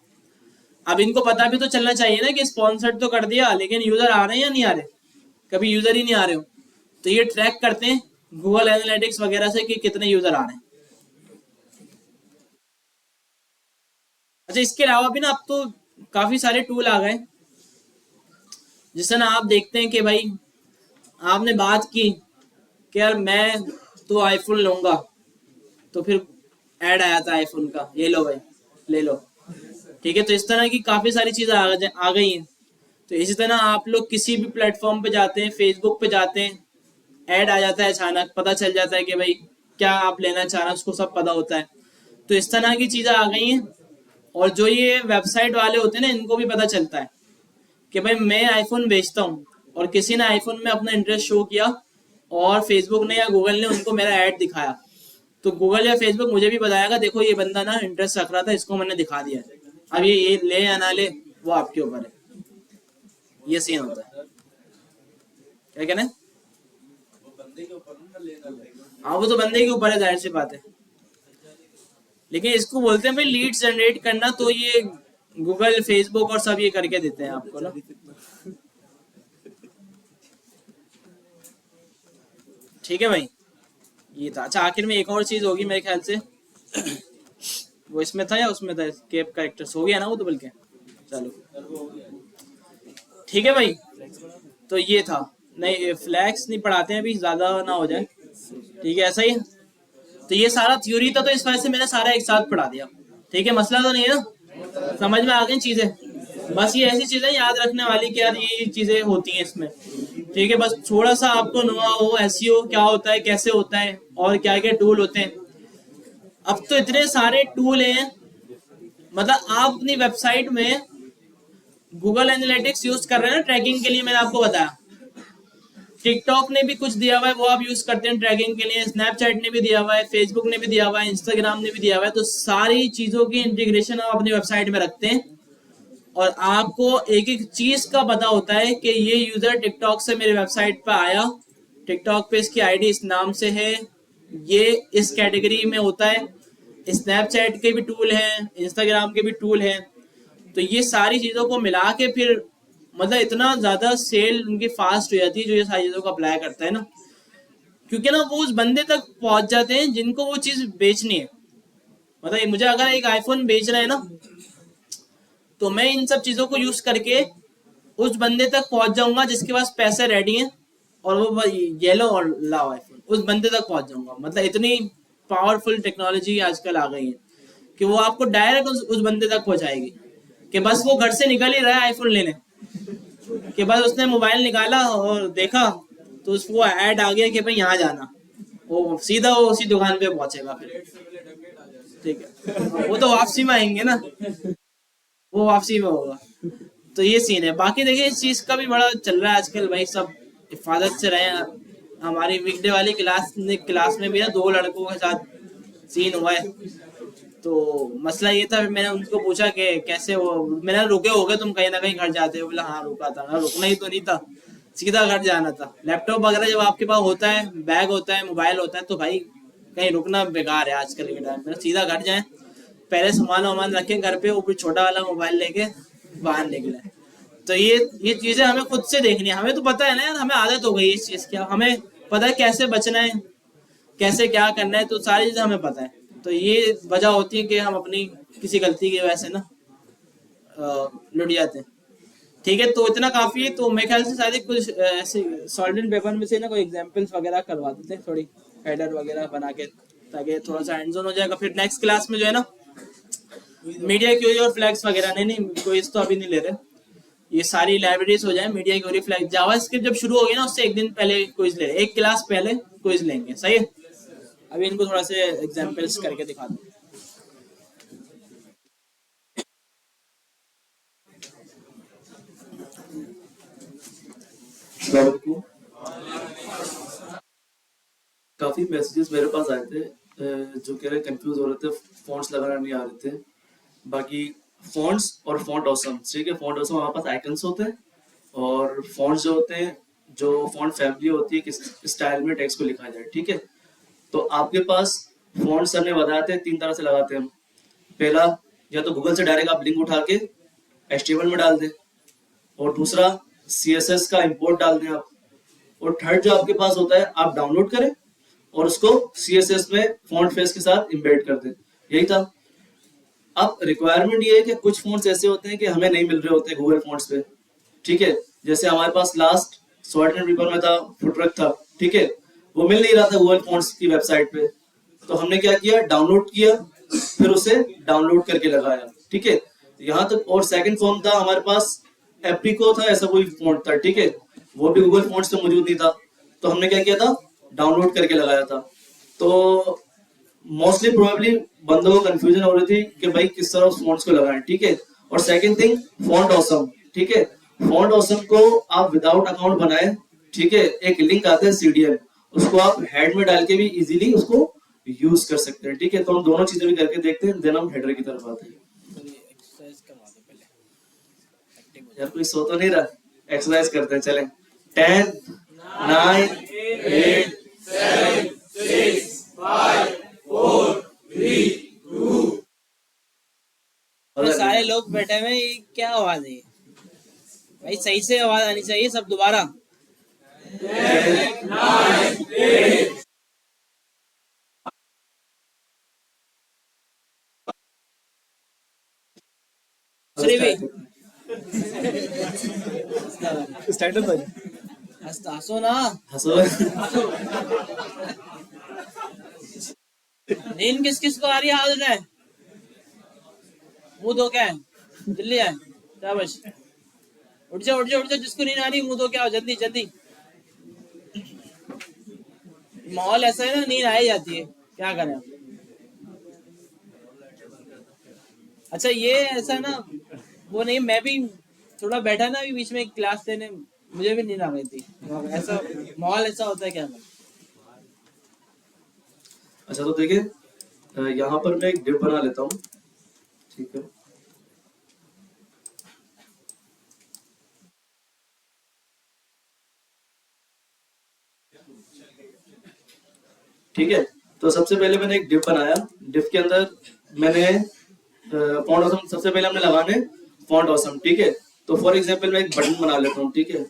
अब इनको पता भी तो चलना चाहिए ना कि स्पॉन्सर्ड तो कर दिया, लेकिन यूजर आ रहे हैं या नहीं आ रहे। कभी यूजर ही नहीं आ रहे हो, तो ये ट्रैक करते हैं गूगल एनालिटिक्स वगैरह से कि कितने यूजर आ रहे हैं। अच्छा, इसके अलावा भी ना अब तो काफी सारे टूल आ गए, जिससे ना आप देखते हैं कि भाई आपने बात की कि यार मैं तो आईफोन लूंगा, तो फिर ऐड आया था आईफोन का, ये लो भाई ले लो। ठीक है, तो इस तरह की काफी सारी चीजें आ गई हैं। तो इसी तरह आप लोग किसी भी प्लेटफॉर्म पे जाते हैं, फेसबुक पे जाते हैं, ऐड आ जाता है, अचानक पता चल जाता है कि भाई क्या आप लेना चाह रहे हैं, उसको सब पता होता है। तो इस तरह की चीजें आ गई हैं। और जो ये वेबसाइट वाले होते हैं ना, इनको भी पता चलता है कि भाई मैं आईफोन बेचता हूँ, और किसी ने आईफोन में अपना इंटरेस्ट शो किया और फेसबुक ने या गूगल ने उनको मेरा ऐड दिखाया, तो गूगल या फेसबुक मुझे भी बताएगा देखो ये बंदा ना इंटरेस्ट रख रहा था, इसको मैंने दिखा दिया। अब ये ले या ना ले वो आपके ऊपर है। ये सीन होता है। क्या कहना है? वो बंदे के ऊपर ना लेना लगेगा। हाँ, वो तो बंदे के ऊपर है, जाहिर सी बात है। लेकिन इसको बोलते हैं भाई लीड्स जनरेट करना, तो ये गूगल फेसबुक और सब ये करके देते हैं आपको ना। ठीक है भाई, ये था। अच्छा, आखिर में एक और चीज होगी मेरे ख्याल से, वो इसमें था या उसमें था, स्केप कैरेक्टर्स हो गया ना वो तो, बल्कि चलो ठीक है भाई। तो ये था, नहीं फ्लैक्स नहीं पढ़ाते हैं अभी, ज्यादा ना हो जाए। ठीक है, ऐसा ही है। तो ये सारा थ्योरी था, तो इस वजह से मैंने सारा एक साथ पढ़ा दिया। ठीक है, मसला तो नहीं है ना, समझ में आ गई चीजें। बस ये ऐसी चीजें याद रखने वाली कि यार ये चीजें होती हैं इसमें। ठीक है, बस थोड़ा सा आपको नुआ हो एसईओ क्या होता है, कैसे होता है, और क्या क्या टूल होते हैं। अब तो इतने सारे टूल हैं, मतलब आप अपनी वेबसाइट में गूगल एनालिटिक्स यूज कर रहे हैं ना ट्रैकिंग के लिए, मैंने आपको बताया। टिकटॉक ने भी कुछ दिया हुआ है, वो आप यूज करते हैं ट्रैकिंग के लिए। स्नैपचैट ने भी दिया हुआ है, फेसबुक ने भी दिया हुआ है, इंस्टाग्राम ने भी दिया हुआ है। तो सारी चीजों की इंटीग्रेशन आप अपनी वेबसाइट में रखते हैं, और आपको एक एक चीज का पता होता है कि ये यूजर टिकटॉक से मेरी वेबसाइट पर आया, टिकटॉक पे इसकी आईडी इस नाम से है, ये इस कैटेगरी में होता है। स्नैपचैट के भी टूल हैं, इंस्टाग्राम के भी टूल हैं। तो ये सारी चीजों को मिला के फिर मतलब इतना ज्यादा सेल उनकी फास्ट हो जाती है जो ये सारी चीजों को अप्लाई करता है ना, क्योंकि ना वो उस बंदे तक पहुंच जाते हैं जिनको वो चीज बेचनी है। मतलब मुझे अगर एक आईफोन बेचना है ना, तो मैं इन सब चीजों को यूज करके उस बंदे तक पहुंच जाऊंगा जिसके पास पैसे रेडी हैं, और वो ये लो और लाओ आईफोन, उस बंदे तक पहुंच जाऊंगा। मतलब इतनी पावरफुल टेक्नोलॉजी आजकल आ गई है कि वो आपको डायरेक्ट उस बंदे तक पहुंचाएगी। कि बस वो घर से निकल ही रहा है आईफोन लेने, कि बस उसने मोबाइल निकाला और देखा तो उसको ऐड आ गया कि भाई यहाँ जाना, वो सीधा वो उसी दुकान पे पहुंचेगा फिर। ठीक है, वो तो वापसी में आएंगे ना, वो वापसी में होगा। तो ये सीन है। बाकी देखिए इस चीज का भी बड़ा चल रहा है आजकल भाई, सब हिफाजत से रहे। हमारी वीकडे वाली क्लास में भी ना 2 लड़कों के साथ सीन हुआ है। तो मसला ये था, मैंने उनको पूछा कि कैसे वो, मैंने रुके हो गए तुम कहीं ना कहीं घर जाते हो? बोला हाँ रुका था। रुकना ही तो नहीं था, सीधा घर जाना था। लैपटॉप वगैरह जब आपके पास होता है, बैग होता है, मोबाइल होता है, तो भाई कहीं रुकना बेकार है आजकल के टाइम में। सीधा घर जाए, पहले सामान वामान रखें घर पे, ऊपर छोटा वाला मोबाइल लेके बाहर निकले। तो ये चीजें हमें खुद से देखनी है। हमें तो पता है ना यार, हमें आदत हो गई इस चीज की, हमें पता है कैसे बचना है, कैसे क्या करना है, तो सारी चीजें हमें पता है। तो ये वजह होती है कि हम अपनी किसी गलती की वजह से ना लुट जाते हैं। ठीक है, तो इतना काफी है। तो मेरे ख्याल से शायद कुछ ऐसे सॉल्वेंट पेपर में से ना कोई एग्जांपल्स वगैरह करवा देते हैं, थोड़ी हेडर वगैरह बना के, ताकि थोड़ा सा हैंड्स ऑन हो जाएगा। फिर नेक्स्ट क्लास में जो है ना मीडिया क्यूरी और फ्लैग्स वगैरह, नहीं क्विज तो अभी नहीं ले रहे, ये सारी लाइब्रेरीज हो जाए। मीडिया क्यूरी, फ्लैग, जावास्क्रिप्ट जब शुरू होगी ना उससे एक दिन पहले क्विज ले, एक क्लास पहले क्विज लेंगे, सही है। अभी इनको थोड़ा से एग्जांपल्स करके दिखा दो। काफी मैसेजेस मेरे पास आए थे जो कह रहे कंफ्यूज हो रहे थे, फॉन्ट्स लगाना नहीं आ रहे थे। बाकी फॉन्ट्स और फॉन्ट ऑसम, ठीक है, फॉन्ट ऑसम हमारे पास आइकन्स होते हैं, और फॉन्ट्स जो होते हैं, जो फॉन्ट फैमिली होती है किस स्टाइल में टेक्स्ट को लिखा जाए, ठीक है। तो आपके पास फॉन्ट्स हमने बताए थे 3 तरह से लगाते हैं हम। पहला, या तो गूगल से डायरेक्ट आप लिंक उठा के HTML में डाल दें, और दूसरा CSS का इंपोर्ट डाल दें आप, और थर्ड जो आपके पास होता है आप डाउनलोड करें और उसको CSS में फॉन्ट फेस के साथ इम्बेड कर दें। यही था। अब रिक्वायरमेंट ये है कि कुछ फॉन्ट्स ऐसे होते हैं कि हमें नहीं मिल रहे होते गूगल फॉन्ट्स पे, ठीक है। जैसे हमारे पास लास्ट शॉर्ट एंड पेपर में था फुटवर्क था, ठीक है, वो मिल नहीं रहा था गूगल फॉन्ट्स की वेबसाइट पे। तो हमने क्या किया, डाउनलोड किया, फिर उसे डाउनलोड करके लगाया, ठीक है। यहाँ तक। और सेकंड फॉर्म था हमारे पास एप्रिको था, ऐसा कोई फॉन्ट था, ठीक है, वो भी गूगल फॉन्ट्स पे मौजूद नहीं था। तो हमने क्या किया था, डाउनलोड करके लगाया था। तो मोस्टली प्रोबेबली बंदों को कंफ्यूजन हो रही थी कि भाई किस तरह उस फॉन्ट्स को लगाएं, ठीक है। और सेकंड थिंग, फॉन्ट ऑसम, ठीक है। फॉन्ट ऑसम को आप विदाउट अकाउंट बनाए, ठीक है, एक लिंक आता है CDN, उसको आप हेड में डाल के भी इजीली उसको यूज कर सकते हैं, ठीक है। तो हम दोनों चीजें भी करके देखते हैं, देन हम हेडर की तरफ आते हैं। एक्सरसाइज करवा दो पहले, एक्टिव हो यार कोई सो तो नहीं रहा, एक्सरसाइज करते हैं, चलें। 10 9 8 जाए। सारे लोग बैठे हुए हैं, ये क्या आवाज है? भाई सही से आवाज आनी चाहिए, सब दोबारा। दूसरी भी स्टार्ट भाई, हंसो ना। हंसो। नींद किस किस को आ रही है? हाथ उठाए, मुंह धो के आए, जल्दी आए, शाबाश। उठ जाओ उठ जाओ उठ जाओ, जिसको नींद आ रही मुंह धो के आओ, जल्दी जल्दी। माहौल ऐसा है ना, नींद आ ही जाती है, क्या करें अब। अच्छा ये ऐसा ना, वो नहीं, मैं भी थोड़ा बैठा ना अभी बीच में क्लास लेने, मुझे भी नींद आ गई थी। ऐसा माहौल ऐसा होता है, क्या करें। अच्छा तो देखिए, यहाँ पर मैं एक डिव बना लेता हूँ, ठीक है। ठीक है, तो सबसे पहले मैंने एक डिव बनाया। डिव के अंदर मैंने फॉन्ट ऑसम सबसे पहले हमने लगाने फॉन्ट ऑसम, ठीक है। तो फॉर एग्जांपल मैं एक बटन बना लेता हूँ, ठीक है।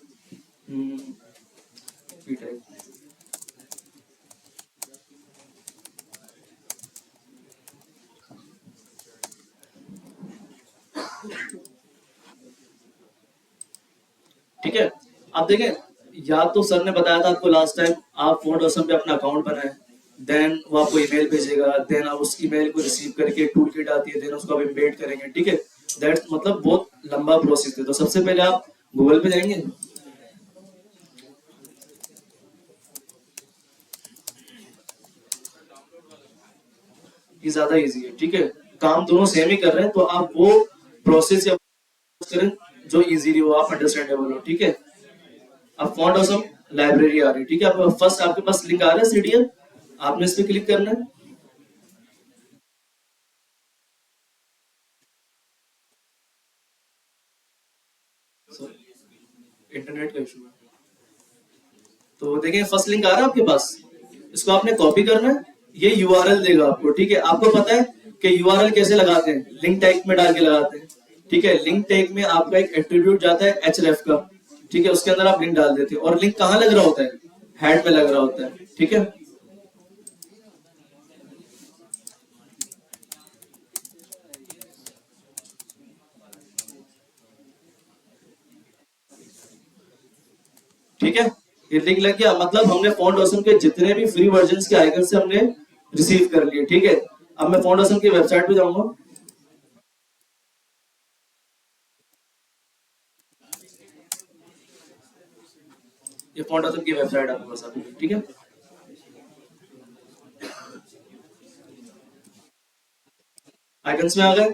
ठीक है, अब देखें, या तो सर ने बताया था आपको लास्ट टाइम, आप फॉन्ट ऑसम पे अपना अकाउंट बनाएं, देन वो आपको ईमेल भेजेगा, देन आप उस ईमेल को रिसीव करके टूल किट आती है, देन उसको आप इम्बेड करेंगे, ठीक है। दैट्स मतलब बहुत लंबा प्रोसेस है। तो सबसे पहले आप गूगल पे जाएंगे, ये ज्यादा इजी है, ठीक है, काम दोनों सेम ही कर रहे हैं, तो आप वो प्रोसेस या करें जो इजीली हो, आप अंडरस्टैंडेबल हो, ठीक है। अब फॉन्ट ऑसम लाइब्रेरी आ रही है, ठीक है। अब फर्स्ट आपके पास लिंक आ रहा है CDN, आपने इस पे क्लिक करना है। इंटरनेट का इशू है। तो देखिए फर्स्ट लिंक आ रहा है आपके पास, इसको आपने कॉपी करना है, ये URL देगा आपको, ठीक है। आपको पता है कि URL कैसे लगाते हैं, लिंक टैग में डाल के लगाते हैं, ठीक है। लिंक टैग में आपका एक एट्रीब्यूट जाता है href का, ठीक है, उसके अंदर आप लिंक डाल देते हैं, और लिंक कहाँ लग रहा होता है, हेड में लग रहा होता है, ठीक है। ठीक है, ये लिंक लग गया, मतलब हमने फॉन्ट ऑसम के जितने भी फ्री वर्जन के आइकन से हमने रिसीव कर लिए, ठीक है। अब मैं फॉन्ट ऑसम की वेबसाइट पे जाऊंगा, ये फॉन्ट ऑसम की वेबसाइट आपके पास आ गई, ठीक है। आइकन्स में आ गए,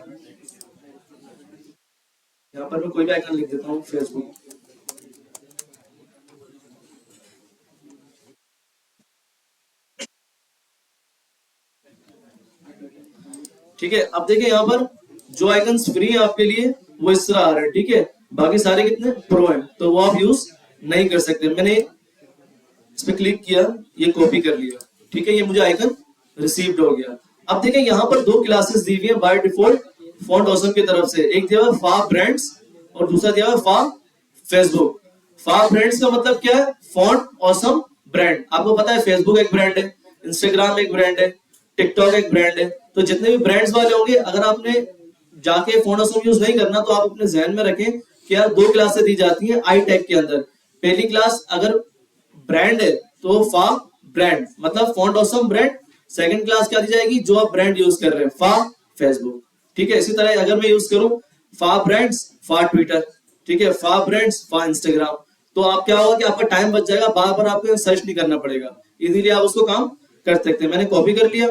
यहाँ पर मैं कोई भी आइकन लिख देता हूँ, फेसबुक, ठीक है, अब देखिए यहाँ पर जो आइकन्स फ्री है आपके लिए वो इस तरह आ रहे हैं, ठीक है, बाकी सारे कितने प्रो हैं, तो वो आप यूज नहीं कर सकते। मैंने इस पे क्लिक किया, ये कॉपी कर लिया, ठीक है, ये मुझे आइकन रिसीव्ड हो गया। अब देखिए यहाँ पर दो क्लासेस दी हुई है बाय डिफॉल्ट फॉन्ट ऑसम की तरफ से, एक दिया हुआ फा ब्रांड्स और दूसरा दिया हुआ फा फेसबुक। फा ब्रांड्स का मतलब क्या है, फॉन्ट ऑसम ब्रांड। आपको पता है फेसबुक एक ब्रांड है, इंस्टाग्राम एक ब्रांड है, टिकटॉक एक ब्रांड है, तो जितने भी ब्रांड्स वाले होंगे, अगर आपने जाके फॉन्ट ऑसम यूज नहीं करना तो आप अपने जहन में रखें कि यार दो क्लासेस दी जाती हैं आई टैग के अंदर। पहली क्लास अगर ब्रांड है तो फा ब्रांड मतलब font awesome brand, second class क्या दी जाएगी, जो आप ब्रांड यूज कर रहे हैं, फा फेसबुक, ठीक है। इसी तरह अगर मैं यूज करूं फा ब्रांड्स फा ट्विटर, ठीक है, फा ब्रांड्स फा इंस्टाग्राम, तो आप क्या होगा कि आपका टाइम बच जाएगा, बार बार आपको सर्च नहीं करना पड़ेगा, इजीली आप उसको काम कर सकते हैं। मैंने कॉपी कर लिया,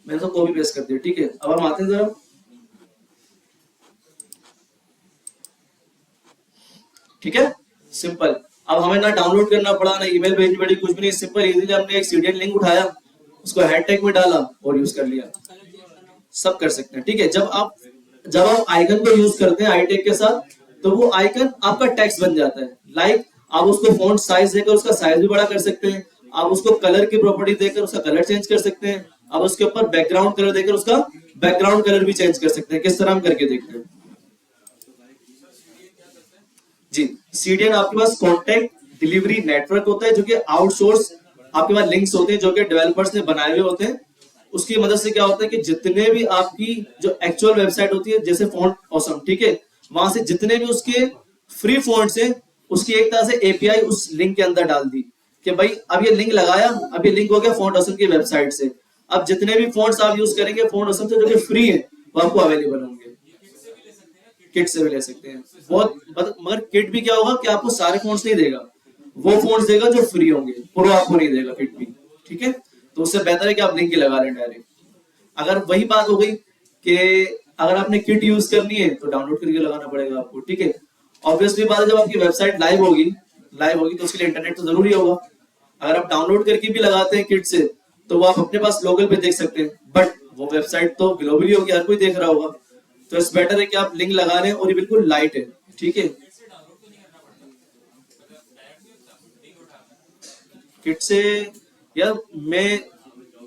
मैंने तो कॉपी पेस्ट कर दिया, ठीक है। अब हम आते हैं जरा, ठीक है, सिंपल। अब हमें ना डाउनलोड करना पड़ा, ना ईमेल भेजनी पड़ी, कुछ भी नहीं, सिंपल इजीली हमने एक सीडीएन लिंक उठाया, उसको हैशटैग में डाला और यूज कर लिया, सब कर सकते हैं, ठीक है। जब आप आइकन को यूज करते हैं आई टैग के साथ, तो वो आइकन आपका टेक्स्ट बन जाता है। लाइक आप उसको फॉन्ट साइज देकर उसका साइज भी बड़ा कर सकते हैं, आप उसको कलर की प्रॉपर्टी देकर उसका कलर चेंज कर सकते हैं, आप उसके ऊपर बैकग्राउंड कलर देकर उसका बैकग्राउंड कलर भी चेंज कर सकते हैं। किस तरह हम करके देखते हैं जी। सीडीएन आपके पास कॉन्टेक्ट डिलीवरी नेटवर्क होता है, जो कि आउटसोर्स आपके पास लिंक्स होते हैं जो कि डेवलपर्स ने बनाए हुए होते हैं। उसकी मदद से क्या होता है कि जितने भी आपकी जो एक्चुअल वेबसाइट होती है, जैसे फॉन्ट ऑसम, ठीक है, वहां से जितने भी उसके फ्री फॉन्ट्स हैं, उसकी एक तरह से एपीआई उस लिंक के अंदर डाल दी कि भाई अब ये लिंक लगाया, अब ये लिंक हो गया फॉन्ट ऑसम की वेबसाइट से। अब जितने भी फॉन्ट्स आप यूज करेंगे फॉन्ट ऑसम से जो कि फ्री है, वो आपको अवेलेबल होंगे। किट से भी ले सकते हैं बहुत, मगर किट भी क्या होगा कि आपको सारे फॉन्ट्स नहीं देगा, वो फॉन्ट्स देगा जो फ्री होंगे, प्रो आपको नहीं देगा किट भी, ठीक है। तो उससे बेहतर है कि आप लिंक ही लगा लें डायरेक्ट। अगर वही बात हो गई कि अगर आपने किट यूज करनी है तो डाउनलोड करके लगाना पड़ेगा आपको, ठीक है। ऑब्वियसली बात है, जब आपकी वेबसाइट लाइव होगी तो उसके लिए इंटरनेट तो जरूरी होगा। अगर आप डाउनलोड करके भी लगाते हैं किट से, तो वो आप अपने पास लोकल पे देख सकते हैं, बट वो वेबसाइट तो ग्लोबली होगी, हर कोई देख रहा होगा, तो इट्स बेटर है कि आप लिंक लगा लें, और ये बिल्कुल लाइट है, ठीक है। किट से यार मैं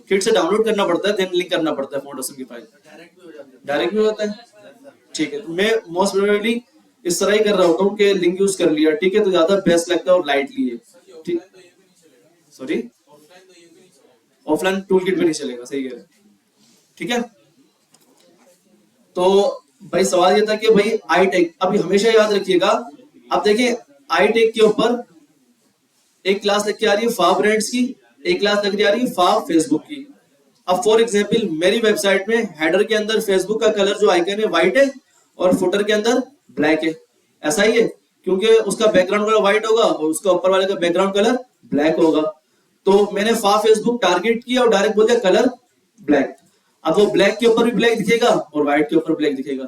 किट से डाउनलोड करना पड़ता है, देन लिंक करना पड़ता है फॉन्ट ऑसम की फाइल, डायरेक्ट भी होता है, ठीक है। तो मैं मोस्ट प्रोबेबली इस तरह ही कर रहा होता हूँ कि लिंक यूज कर लिया, ठीक है, तो ज्यादा बेस्ट लगता है और लाइटली है, ठीक। सॉरी, ऑफलाइन टूल किट भी नहीं चलेगा, सही कह रहे, ठीक है। तो भाई सवाल ये था कि भाई आई टैग, अभी हमेशा याद रखिएगा। अब देखिए आई टैग के ऊपर एक क्लास लग के आ रही है फा ब्रांड्स की, एक क्लास लग के आ रही है फा फेसबुक की। अब फॉर एग्जांपल मेरी वेबसाइट में हेडर के अंदर फेसबुक का कलर जो आइकन है व्हाइट है और फुटर के अंदर ब्लैक है, ऐसा ही है, क्योंकि उसका बैकग्राउंड कलर व्हाइट होगा और उसका ऊपर वाले का बैकग्राउंड कलर ब्लैक होगा। तो मैंने फा फेसबुक टारगेट किया और डायरेक्ट बोल दिया कलर ब्लैक। अब वो ब्लैक के ऊपर भी ब्लैक दिखेगा और व्हाइट के ऊपर ब्लैक दिखेगा।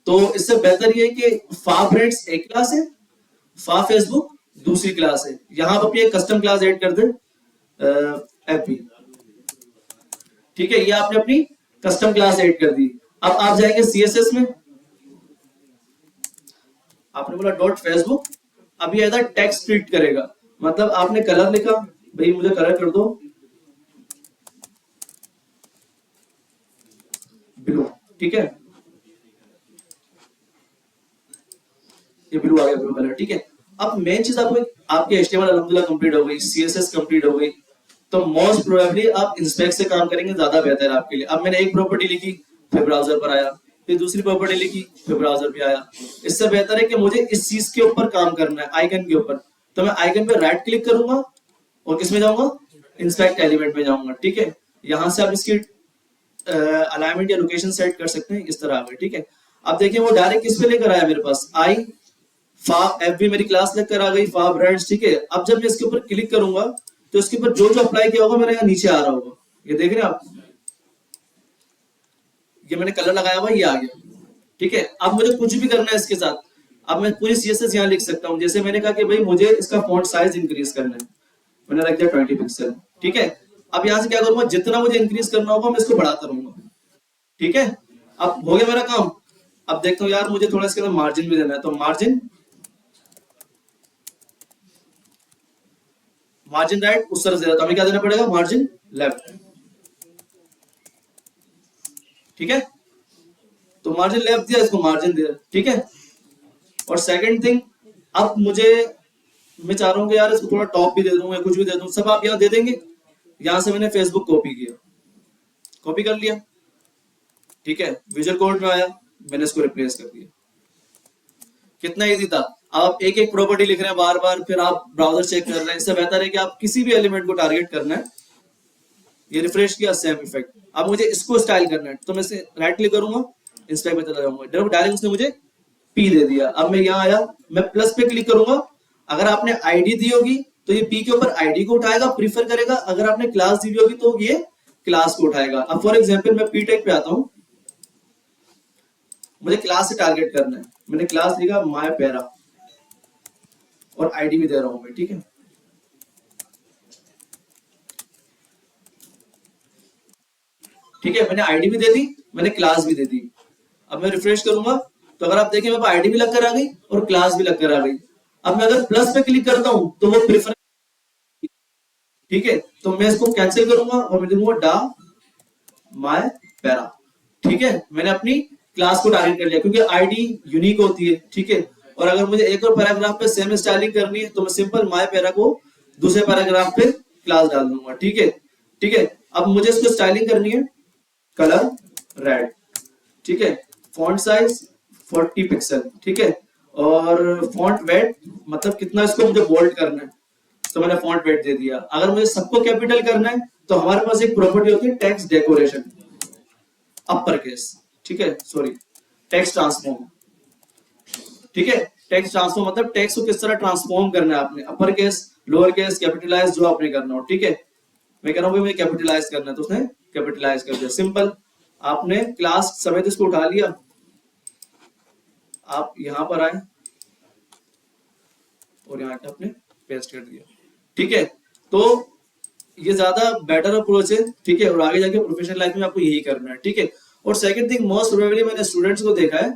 तो इससे बेहतर ये है कि फा ब्रांड्स एक क्लास है, फा फेसबुक दूसरी क्लास है। यहां आप अपनी एक कस्टम क्लास ऐड कर दें एपी, ठीक है, ये आपने अपनी कस्टम क्लास ऐड कर दी। अब आप जाएंगे सीएसएस में, आपने बोला डॉट फेसबुक, अब ये टेक्स्ट प्रिंट करेगा, मतलब आपने कलर लिखा, भाई मुझे कलर कर दो ब्लू, ठीक है, ये ब्लू आ गया, ब्लू कलर, ठीक है। अब मेन चीज आपको आपके HTML अल्हम्दुलिल्लाह कंप्लीट हो गई, CSS कंप्लीट हो गई, तो मोस्ट प्रोबेबली आप इंस्पेक्ट से काम करेंगे, ज्यादा बेहतर है आपके लिए। अब मैंने एक प्रॉपर्टी लिखी, फिर ब्राउजर पर आया, फिर दूसरी प्रॉपर्टी लिखी, फिर ब्राउजर पे आया। इससे बेहतर है कि मुझे इस चीज के ऊपर काम करना है, आइकन के ऊपर, तो मैं आइकन पे राइट क्लिक करूंगा और किस में जाऊंगा, इंस्पेक्ट एलिमेंट में जाऊंगा, ठीक है। यहां से आप इसकी अलाइनमेंट या लोकेशन सेट कर सकते हैं, इस तरह आ गए, ठीक है। अब देखिए वो डायरेक्ट किस पे लेकर आया मेरे पास, आई फा एफ भी मेरी क्लास लेकर आ गई, फा ब्रांड्स, ठीक है। अब जब मैं इसके ऊपर क्लिक करूंगा तो इसके ऊपर जो जो अप्लाई किया होगा मेरे यहाँ नीचे आ रहा होगा, ये देख रहे हैं आप, ये मैंने कलर लगाया हुआ, ये आ गया, ठीक है। अब मुझे कुछ भी करना है इसके साथ, अब मैं पूरी CSS यहाँ लिख सकता हूँ। जैसे मैंने कहा कि भाई मुझे इसका फॉन्ट साइज इंक्रीज करना है, मैंने रख दिया 20 पिक्सल, ठीक है। अब यहाँ से क्या करूंगा, जितना मुझे इंक्रीज करना होगा मैं इसको बढ़ाता रहूंगा, ठीक है। अब हो गया मेरा काम। अब देखता हूँ यार मुझे थोड़ा इसके अंदर मार्जिन भी देना है, तो मार्जिन राइट उस तरह से देना, तो हमें क्या देना पड़ेगा, मार्जिन लेफ्ट, ठीक है। तो मार्जिन लेफ्ट दिया, इसको मार्जिन दिया, ठीक है। और सेकंड थिंग, अब मैं चाह रहा हूँ कि यार इसको थोड़ा टॉप भी दे दूं या कुछ भी दे दूं, सब आप यहाँ दे देंगे। यहां से मैंने फेसबुक कॉपी किया, कॉपी कर लिया, ठीक है। विजुअल कोड में आया, मैंने इसको रिप्लेस कर दिया। कितना इजी था। आप एक एक प्रॉपर्टी लिख रहे हैं बार बार, फिर आप ब्राउजर चेक कर रहे हैं। इससे बेहतर है कि आप किसी भी एलिमेंट को टारगेट करना है, ये रिफ्रेश किया, सेम इफेक्ट। अब मुझे इसको स्टाइल करना है, तो मैं इसे राइट क्लिक करूंगा, इंस्पेक्ट पे चला जाऊंगा, डायरेक्ट उसने मुझे P दे दिया। अब मैं यहाँ आया, मैं प्लस पे क्लिक करूंगा। अगर आपने आईडी दी होगी तो ये P के ऊपर आईडी को उठाएगा, प्रीफर करेगा। अगर आपने क्लास दी होगी तो ये क्लास को उठाएगा। अब फॉर एग्जांपल मैं P टैग पे आता हूं, मुझे क्लास से टारगेट करना है, मैंने क्लास लिखा माय पैरा और आईडी भी दे रहा हूं मैं, ठीक है। ठीक है, मैंने आईडी भी दे दी, मैंने क्लास भी दे दी। अब मैं रिफ्रेश करूंगा तो अगर आप देखें मेरे पास आईडी भी लगकर आ गई और क्लास भी लगकर आ गई। अब मैं अगर प्लस पे क्लिक करता हूं तो वो प्रेफर, ठीक है। तो मैं इसको कैंसिल करूंगा और मैं लिखूंगा डा माय पैरा, ठीक है। मैंने अपनी क्लास को टारगेट कर लिया क्योंकि आईडी यूनिक होती है, ठीक है। और अगर मुझे एक और पैराग्राफ पे सेम स्टाइलिंग करनी है तो मैं सिंपल माय पैरा को दूसरे पैराग्राफ पे क्लास डाल दूंगा, ठीक है, ठीक है। अब मुझे इसको स्टाइलिंग करनी है, कलर रेड, ठीक है। फॉन्ट साइज 40 पिक्सल, ठीक है। और फॉन्ट वेट मतलब कितना इसको मुझे बोल्ड करना है, तो मैंने फॉन्ट वेट दे दिया। अगर मुझे सबको कैपिटल करना है तो हमारे पास एक प्रॉपर्टी होती है टेक्स्ट डेकोरेशन, अपर केस, ठीक है, सॉरी टेक्स्ट ट्रांसफॉर्म, ठीक है। टेक्स्ट ट्रांसफॉर्म मतलब टेक्स्ट को किस तरह ट्रांसफॉर्म करना है आपने, upper case, lower case, capitalise, जो आपने करना हो, ठीक है। मैं कह रहा हूं मुझे कैपिटलाइज करना है तो उसने कैपिटलाइज कर दिया, सिंपल। आपने क्लास समेत इसको उठा लिया, आप यहां पर आए और यहाँ पे आपने पेस्ट कर दिया, ठीक है। तो ये ज्यादा बेटर अप्रोच है, ठीक है। और आगे जाके प्रोफेशनल लाइफ में आपको यही करना है, ठीक है। और सेकंड थिंग, मोस्ट प्रोबेबली मैंने स्टूडेंट्स को देखा है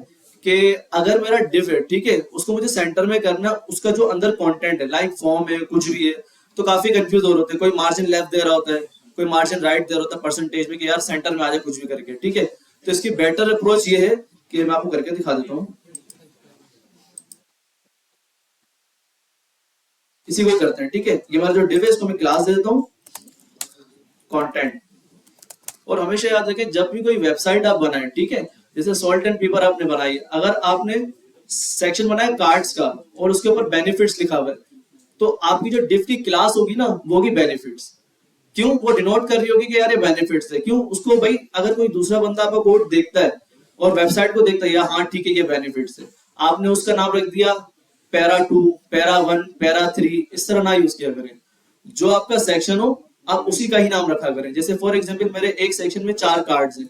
कि अगर मेरा डिव है, ठीक है, उसको मुझे सेंटर में करना, उसका जो अंदर कंटेंट है लाइक फॉर्म है, कुछ भी है, तो काफी कंफ्यूज हो रहे होते हैं। कोई मार्जिन लेफ्ट दे रहा होता है, कोई मार्जिन राइट दे रहा होता है परसेंटेज में कि यार सेंटर में आ जाए कुछ भी करके, ठीक है। तो इसकी बेटर अप्रोच ये है कि मैं आपको करके दिखा देता हूँ। इसी को करते हैं, ठीक है। ये हमारा जो डिव है इसको मैं क्लास दे देता हूँ कंटेंट। और हमेशा याद रखें जब भी कोई वेबसाइट आप बनाएं, ठीक है, जैसे सॉल्ट एंड पेपर आपने बनाई, अगर आपने सेक्शन बनाया कार्ड्स का और उसके ऊपर बेनिफिट्स लिखा हुआ है, तो आपकी जो डिव की क्लास होगी ना वो होगी बेनिफिट्स। क्यों? वो डिनोट कर रही होगी कि यार ये बेनिफिट्स है। क्यों? उसको भाई अगर कोई दूसरा बंदा आपका कोड देखता है और वेबसाइट को देखता है, यार हाँ ठीक है ये बेनिफिट्स है, आपने उसका नाम रख दिया पैरा 2, पैरा 1, पैरा 3, इस तरह ना यूज किया करें। जो आपका सेक्शन हो आप उसी का ही नाम रखा करें। जैसे फॉर एग्जांपल मेरे एक सेक्शन में 4 कार्ड्स हैं,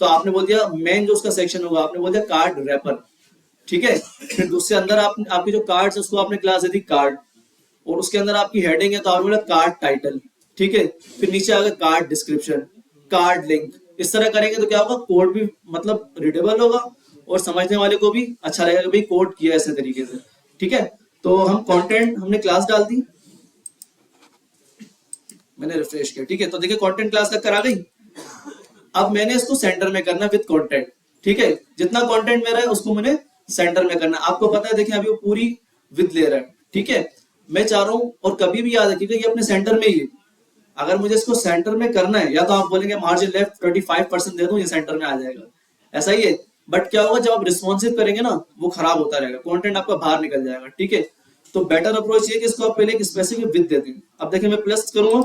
तो आपने बोल दिया मेन जो उसका सेक्शन होगा आपने बोल दिया कार्ड रैपर, ठीक है। फिर दूसरे अंदर आपके जो कार्ड्स है उसको आपने क्लास दे दी कार्ड, और उसके अंदर आपकी हेडिंग है तो आपने बोला कार्ड टाइटल, ठीक है। फिर नीचे आ गया कार्ड डिस्क्रिप्शन, कार्ड लिंक। इस तरह करेंगे तो क्या होगा, कोड भी मतलब रीडेबल होगा और समझने वाले को भी अच्छा लगेगा कि भाई कोड किया ऐसे तरीके से, ठीक है। तो हम कंटेंट हमने क्लास डाल दी, मैंने रिफ्रेश किया, ठीक है। तो देखिए कंटेंट क्लास तक करा गई। अब मैंने इसको सेंटर में करना विद कंटेंट, ठीक है। जितना कंटेंट मेरा है उसको मैंने सेंटर में करना। आपको पता है देखिए अभी वो पूरी विद ले रहा है, ठीक है। मैं चाह रहा हूं, और कभी भी याद रखिएगा ये अपने सेंटर में ही है। अगर मुझे इसको सेंटर में करना है, या तो आप बोलेंगे मार्जिन लेफ्ट 25% दे दूं, ये सेंटर में आ जाएगा, ऐसा ही है। बट क्या होगा जब आप रिस्पॉन्सिव करेंगे ना वो खराब होता रहेगा, कंटेंट आपका बाहर निकल जाएगा, ठीक है। तो बेटर अप्रोच ये कि इसको आप पहले एक स्पेसिफिक विद दे दें। अब देखिए मैं प्लस करूंगा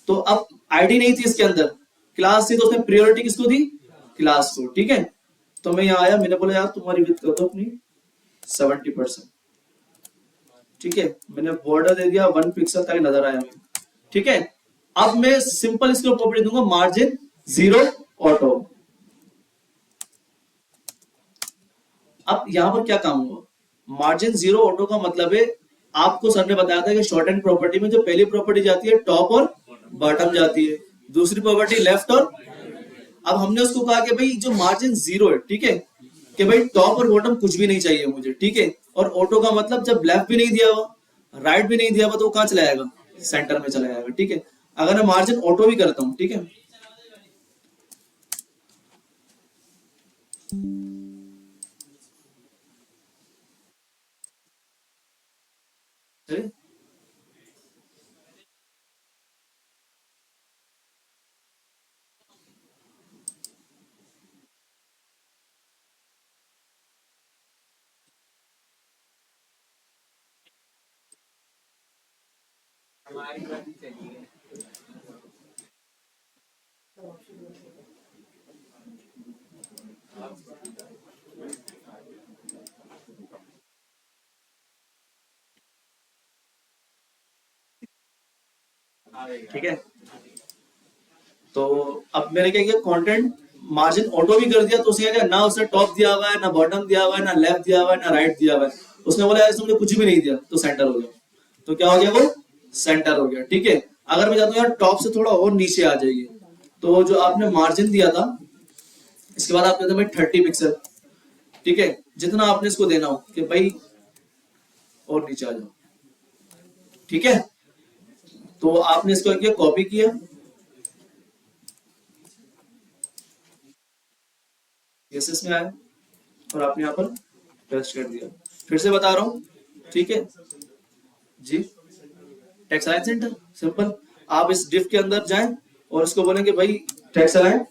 तो अब आईडी नहीं थी इसके अंदर, क्लास थी, तो उसने प्रायोरिटी किसको दी, क्लास को, ठीक है। तो मैं यहाँ आया, मैंने बोला यार तुम्हारी विद कर दो अपनी 70%, ठीक है। मैंने बॉर्डर दे दिया 1 पिक्सल ताकि नजर आया हमें, ठीक है। अब मैं सिंपल इसको प्रॉपर्टी दूंगा मार्जिन 0 ऑटो। अब यहां पर क्या काम हुआ, मार्जिन जीरो ऑटो का मतलब है, आपको सर ने बताया था कि शॉर्ट हैंड प्रॉपर्टी में जो पहली प्रॉपर्टी जाती है टॉप और बॉटम जाती है, दूसरी प्रॉपर्टी लेफ्ट और, अब हमने उसको कहा कि भाई जो मार्जिन जीरो है, ठीक है, कि भाई टॉप और बॉटम कुछ भी नहीं चाहिए मुझे, ठीक है, और ऑटो का मतलब जब लेफ्ट भी नहीं दिया हुआ राइट भी नहीं दिया हुआ तो वो कहाँ चला जाएगा, सेंटर में चला जाएगा, ठीक है। अगर मैं मार्जिन ऑटो भी करता हूं, ठीक है, ठीक? हमारी बात ही चली है। ठीक है, तो अब मैंने क्या किया, कंटेंट मार्जिन ऑटो भी कर दिया, तो उसने क्या, ना उसने टॉप दिया हुआ है, ना बॉटम दिया हुआ है, ना लेफ्ट दिया हुआ है, ना राइट दिया हुआ है, उसने बोला यार तुमने कुछ भी नहीं दिया तो सेंटर हो गया, तो क्या हो गया, वो सेंटर हो गया, ठीक है। अगर मैं चाहता हूँ यार टॉप से थोड़ा और नीचे आ जाइए, तो जो आपने मार्जिन दिया था इसके बाद आप कहते हैं भाई 30 पिक्सल, ठीक है, जितना आपने इसको देना हो कि भाई और नीचे आ जाओ, ठीक है, तो आपने इसको क्या कॉपी किया, एसएस में आया और आपने यहाँ पर पेस्ट कर दिया। फिर से बता रहा हूँ, ठीक है जी, टेक्स्ट अलाइन सेंटर सिंपल, आप इस डिफ के अंदर जाएं और इसको बोलेंगे भाई टेक्स्ट अलाइन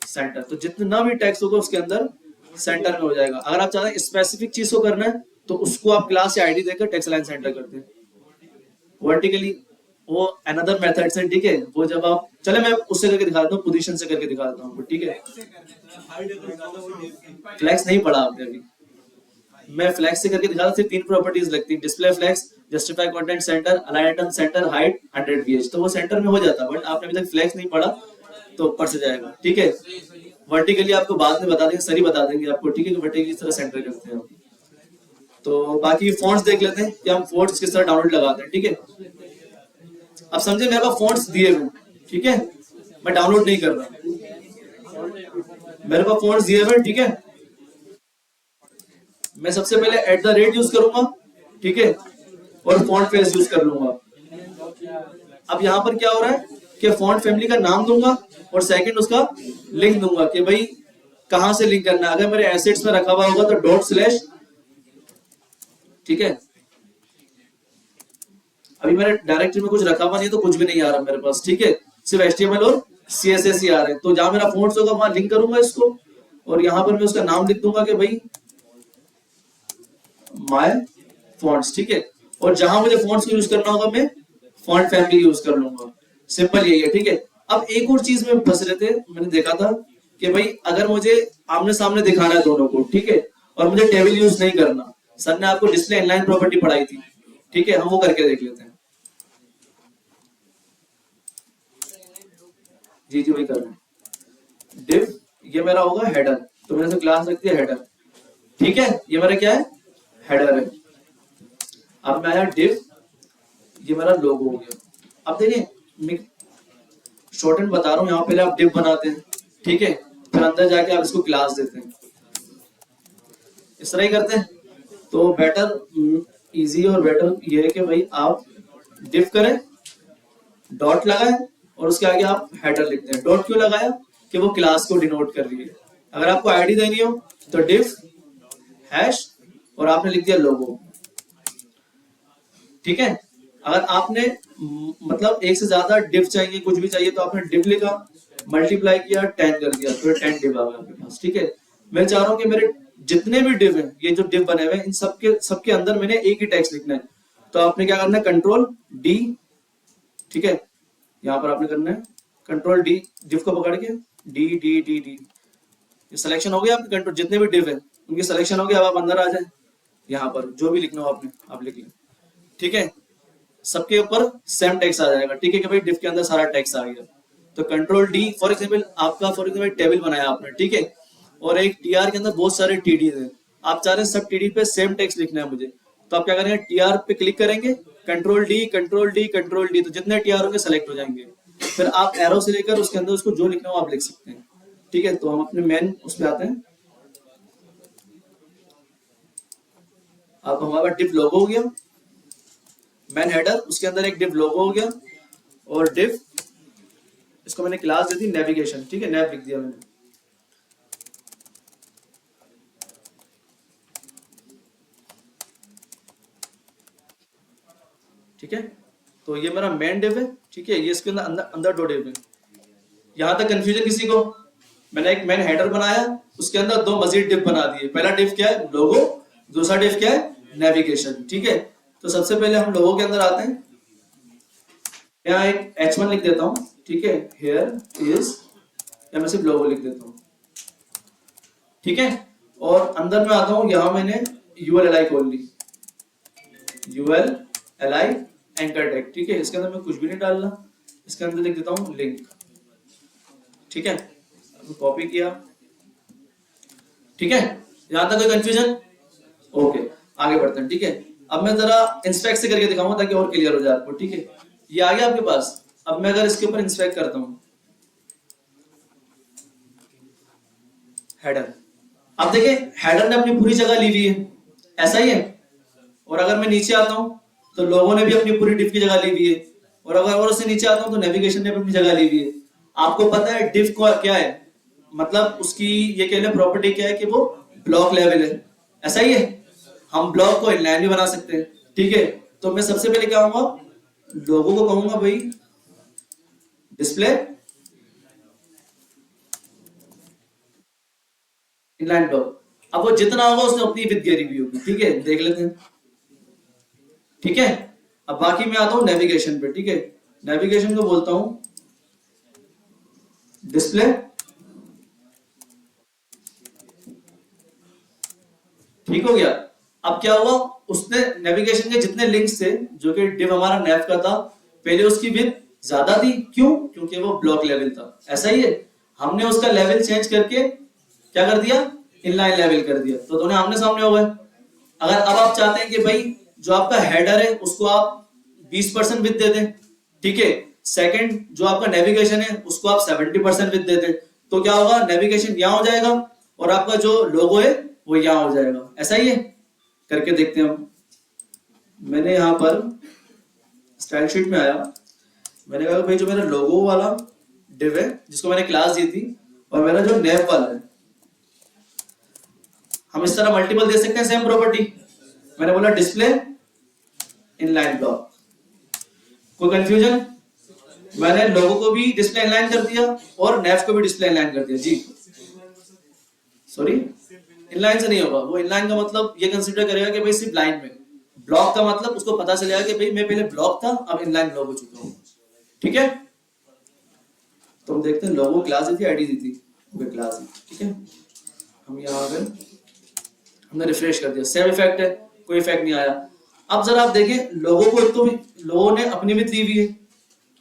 सेंटर, तो जितना भी टेक्स्ट होगा उसके अंदर सेंटर में हो जाएगा। अगर आप चाहते हैं स्पेसिफिक चीज को करना है तो उसको आप क्लास से आईडी देकर टेक्स्ट अलाइन सेंटर करते हैं। वर्टिकली वो अनदर मेथड्स हैं, ठीक है, वो जब आप, चले मैं उससे करके दिखाता हूँ, पोजीशन से करके दिखाता हूँ, ठीक है। फ्लेक्स नहीं पढ़ा आपने अभी, मैं फ्लेक्स से करके दिखाता, सिर्फ 3 प्रॉपर्टीज लगती है, display flex, justify content center, align item center, height 100 ph, तो वो सेंटर में हो जाता है, बट आपने अभी तक फ्लेक्स नहीं पढ़ा तो ऊपर से जाएगा, ठीक है। वर्टिकली आपको बाद में बता देंगे, सर ही बता देंगे आपको, ठीक है, कि वर्टिकली किस तरह सेंटर करते हैं। तो बाकी फॉन्ट्स देख लेते हैं कि हम फॉन्ट्स किस तरह डाउनलोड लगाते हैं, ठीक है। अब समझे मेरे पास फॉन्ट्स दिए हुए, ठीक है, मैं डाउनलोड नहीं कर रहा, मेरे पास फॉन्ट्स दिए हुए, ठीक है, मैं सबसे पहले @ यूज करूंगा, ठीक है, और फॉन्ट फेस यूज कर लूंगा। अब यहाँ पर क्या हो रहा है कि फॉन्ट फैमिली का नाम दूंगा और सेकंड उसका लिंक दूंगा कि भाई कहां से लिंक करना है। अगर मेरे एसेट्स में रखा हुआ होगा तो डॉट/, ठीक है, अभी मेरे डायरेक्टरी में कुछ रखा हुआ नहीं तो कुछ भी नहीं आ रहा मेरे पास, ठीक है, सिर्फ HTML और CSS ही आ रहे हैं, तो जहां मेरा फॉन्ट्स होगा वहां लिंक करूंगा इसको और यहां पर मैं उसका नाम लिख दूंगा कि भाई माय फॉन्ट्स, ठीक है, और जहां मुझे फॉन्ट्स को यूज करना होगा मैं फॉन्ट फैमिली यूज कर लूंगा, सिंपल यही है, ठीक है। अब एक और चीज में फंस रहे थे, मैंने देखा था कि भाई अगर मुझे आमने सामने दिखाना है दोनों को, ठीक है, और मुझे टेबल यूज नहीं करना, सर ने आपको डिस्प्ले इनलाइन प्रॉपर्टी पढ़ाई थी, ठीक है, हम वो करके देख लेते हैं। जी जी वही कर रहे हैं। डिव ये मेरा होगा हेडर, तो मैंने क्लास रख दिया हेडर, ठीक है, ये मेरा क्या है, हेडर है। अब मैं आया डिव, ये मेरा लोगो हो गया। अब देखिए मैं शॉर्ट हैंड बता रहा हूँ, यहाँ पहले आप डिव बनाते हैं, ठीक है, फिर अंदर जाके आप इसको क्लास देते हैं, इस तरह ही करते हैं। तो बेटर इजी और बेटर ये है कि भाई आप डिव करें, डॉट लगाएं और उसके आगे आप हेडर लिखते हैं। डॉट क्यों लगाया, कि वो क्लास को डिनोट कर रही है। अगर आपको आईडी देनी हो तो डिव हैश और आपने लिख दिया लोगो, ठीक है। अगर आपने मतलब एक से ज्यादा डिव चाहिए, कुछ भी चाहिए, तो आपने डिव लिखा, मल्टीप्लाई किया, 10 कर दिया, तो 10 डिव आ गया आपके पास, ठीक है। मैं चाह रहा हूं कि मेरे जितने भी डिव हैं, ये जो डिव बने हुए हैं, इन सबके अंदर मैंने एक ही टेक्स्ट लिखना है, तो आपने क्या करना है, Ctrl+D, ठीक है, यहाँ पर आपने करना है Ctrl+D, डिव को पकड़ के डी डी डी डी, ये सिलेक्शन हो गया आपके, कंट्रोल जितने भी डिव है उनकी सिलेक्शन हो गया। अब आप अंदर आ जाए, यहाँ पर जो भी लिखना हो आपने आप लिख लें, ठीक है, सबके ऊपर सेम टेक्स्ट आ जाएगा, ठीक है, कि भाई डिव के अंदर सारा टेक्स्ट आ गया। तो Ctrl+D, फॉर एग्जाम्पल आपका टेबल बनाया आपने, ठीक है, और एक TR के अंदर बहुत सारे TD है, आप चाह रहे हैं सब टीडी पे सेम टेक्स्ट लिखना है मुझे, तो आप क्या करेंगे, टीआर पे क्लिक करेंगे, control D control D control D, तो जितने टीआर होंगे सेलेक्ट हो जाएंगे। फिर आप एरो से लेकर उसके अंदर उसको जो लिखना हो आप लिख सकते हैं। ठीक है, तो हम अपने मेन उस पे आते हैं। अब हमारा डिव लोगो हो गया, मेन हेडर, उसके अंदर एक डिव लोगो हो गया, और डिव इसको मैंने क्लास दी थी नेविगेशन। ठीक है, नेव लिख दिया मैंने। ठीक है, तो ये मेरा मेन डिव है। ठीक है, ये इसके अंदर अंदर दो डिव है। यहां तक कंफ्यूजन किसी को? मैंने एक मेन हेडर बनाया, उसके अंदर दो मजीद डिव बना दिए। पहला डिव क्या है, लोगो, दूसरा डिव क्या है, नेविगेशन। ठीक है, तो सबसे पहले हम लोगो के अंदर आते हैं। यहाँ एक H1 लिख देता हूं। ठीक है, हेयर इज, या मैं सिर्फ लोगो लिख देता हूं। ठीक है, और अंदर में आता हूं, यहां मैंने ULLI खोल ली, ULLI एंकर टैग। ठीक है, इसके अंदर मैं कुछ भी नहीं डालना, इसके अंदर लिख देता हूं लिंक। ठीक है, कॉपी किया। ठीक है, यहां तक कोई कंफ्यूजन? ओके, आगे बढ़ते हैं। ठीक है, अब मैं जरा इंस्पेक्ट से करके दिखाऊंगा ताकि और क्लियर हो जाए आपको। ठीक है, ये आ गया आपके पास। अब मैं अगर इसके ऊपर इंस्पेक्ट करता हूं, हेडर, अब देखिए हेडर ने अपनी पूरी जगह ली हुई है, ऐसा ही है। और अगर मैं नीचे आता हूं तो लोगों ने भी अपनी पूरी डिव की जगह ली हुई है, और अगर और उससे नीचे आता हूं तो नेविगेशन ने भी अपनी जगह ली हुई है। आपको पता है डिव क्या है, मतलब उसकी ये कह लें प्रॉपर्टी क्या है कि वो ब्लॉक लेवल है, ऐसा ही है। हम ब्लॉक को इनलाइन भी बना सकते हैं। ठीक है, तो मैं सबसे पहले क्या कहूंगा, लोगों को कहूंगा भाई डिस्प्ले इनलाइन ब्लॉक। अब वो जितना होगा उसने अपनी विड्थ घेरी हुई होगी। ठीक है, देख लेते हैं। ठीक है, अब बाकी मैं आता हूं नेविगेशन पे। ठीक है, नेविगेशन को बोलता हूं डिस्प्ले, ठीक हो गया। अब क्या हुआ, उसने नेविगेशन के जितने लिंक्स थे, जो कि डिव हमारा नेव का था, पहले उसकी विड्थ ज्यादा थी। क्यों? क्योंकि वो ब्लॉक लेवल था, ऐसा ही है। हमने उसका लेवल चेंज करके क्या कर दिया, इनलाइन लेवल कर दिया, तो दोनों आमने सामने हो गए। अगर अब आप चाहते हैं कि भाई जो आपका हेडर है उसको आप 20% विड्थ दे दें, ठीक है, सेकंड जो आपका नेविगेशन है उसको आप 70% विड्थ दे दें, तो क्या होगा, नेविगेशन यहां हो जाएगा और आपका जो लोगो है वो यहां हो जाएगा। ऐसा ही है, करके देखते हैं हम। मैंने यहां पर स्टाइल शीट में आया, मैंने कहा भाई जो मेरा लोगो वाला डिव है जिसको मैंने क्लास दी थी, और मेरा जो नेव वाला है, हम इस तरह मल्टीपल दे सकते हैं सेम प्रॉपर्टी। मैंने बोला डिस्प्ले इनलाइन ब्लॉक। कोई कंफ्यूजन? मैंने लोगो को भी डिस्प्ले इनलाइन कर दिया और नेव को भी डिस्प्ले इनलाइन कर दिया। जी सॉरी, इनलाइन से नहीं होगा। वो इनलाइन का मतलब ये कंसीडर करेगा कि भाई सिर्फ लाइन में, ब्लॉक का मतलब उसको पता चलेगा कि भाई मैं पहले ब्लॉक था, अब इनलाइन ब्लॉक हो चुका हूं। ठीक है, तो हम देखते हैं लोगो क्लास दी थी, आईडी दी थी, वो क्लास दी। ठीक है, हम यहाँ आ गए, हमने रिफ्रेश कर दिया, सेम इफेक्ट है, कोई इफेक्ट नहीं आया। अब जरा आप देखें, लोगो को एक तो लोगो ने अपनी विड्थ दी हुई है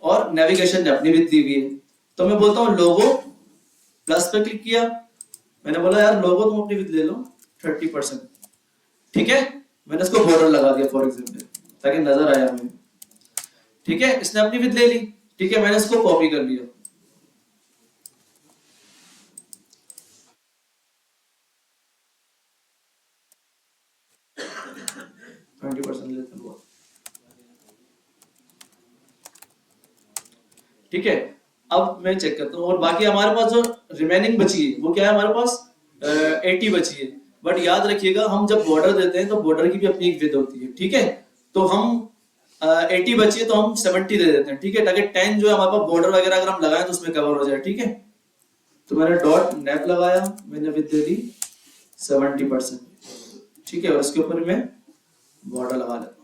और नेविगेशन ने अपनी विड्थ दी हुई है, तो मैं बोलता हूँ लोगो प्लस पे क्लिक किया, मैंने बोला यार लोगो तुम अपनी विड्थ ले लो 30%। ठीक है, मैंने इसको बॉर्डर लगा दिया फॉर एग्जाम्पल ताकि नजर आया हमें। ठीक है, इसने अपनी विड्थ ले ली। ठीक है, मैंने इसको कॉपी कर लिया, ठीक है। अब मैं चेक करता हूँ, और बाकी हमारे पास जो रिमेनिंग बची है वो क्या है, हमारे पास 80 बची है। बट याद रखिएगा, हम जब बॉर्डर देते हैं तो बॉर्डर की भी अपनी एक विड्थ होती है। ठीक है, तो हम 80 बची है तो हम 70 दे देते हैं। ठीक है, ताकि 10 जो है हमारे पास बॉर्डर वगैरह अगर हम लगाएं तो उसमें कवर हो जाए। ठीक है, तो मैंने डॉट नेव लगाया, मैंने विड्थ दे दी 70%। ठीक है, और इसके ऊपर मैं बॉर्डर लगा लेता हूँ।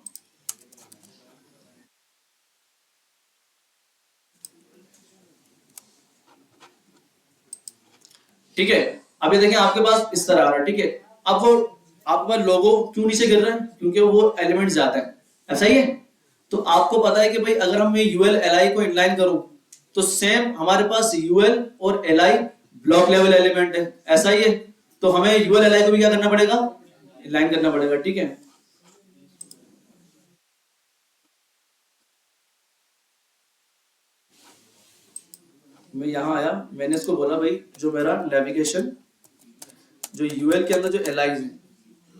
ठीक है, अब ये देखें आपके पास इस तरह आ रहा है। ठीक है, अब वो आपके पास लोगो क्यों नीचे गिर रहा है, क्योंकि वो एलिमेंट ज्यादा है, ऐसा ही है। तो आपको पता है कि भाई अगर हम यूएल एलआई को इनलाइन करूं तो सेम हमारे पास यूएल और एलआई ब्लॉक लेवल एलिमेंट है, ऐसा ही है। तो हमें यूएल एलआई को भी क्या करना पड़ेगा, लाइन करना पड़ेगा, ठीक है। मैं यहाँ आया, मैंने इसको बोला भाई जो मेरा नेविगेशन जो यूएल के अंदर जो एल है,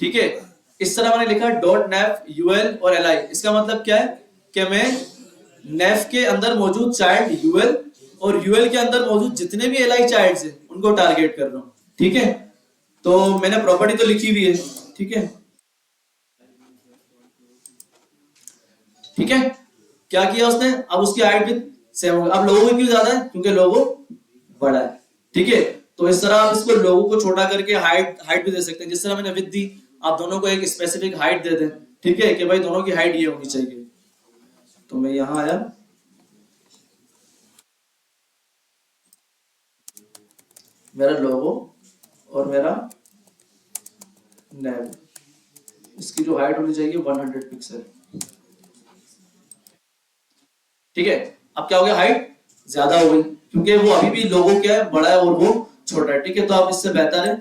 ठीक है, इस तरह मैंने लिखा डॉट नेव यूएल और एल। इसका मतलब क्या है कि मैं नेव के अंदर मौजूद चाइल्ड यूएल और यूएल के अंदर मौजूद जितने भी एल चाइल्ड्स हैं उनको टारगेट कर रहा हूँ, ठीक है। तो मैंने प्रॉपर्टी तो लिखी हुई है, ठीक है, ठीक है। क्या किया उसने, अब उसकी हाइट भी सेम होगा। अब लोगों की क्यों ज्यादा है, क्योंकि लोगो बड़ा है, ठीक है। तो इस तरह आप इसको लोगों को छोटा करके हाइट भी दे सकते हैं। जिस तरह मैंने विड्थ दी, आप दोनों को एक स्पेसिफिक हाइट दे दें, ठीक है, कि भाई दोनों की हाइट ये होनी चाहिए। तो मैं यहां आया, मेरा लोगो और मेरा नेव, इसकी जो हाइट होनी चाहिए 100 पिक्सल, ठीक है। अब क्या हो गया, हाइट ज्यादा हो गई क्योंकि वो अभी भी लोगो क्या है, बड़ा है और वो छोटा है, ठीक है। तो आप इससे बेहतर है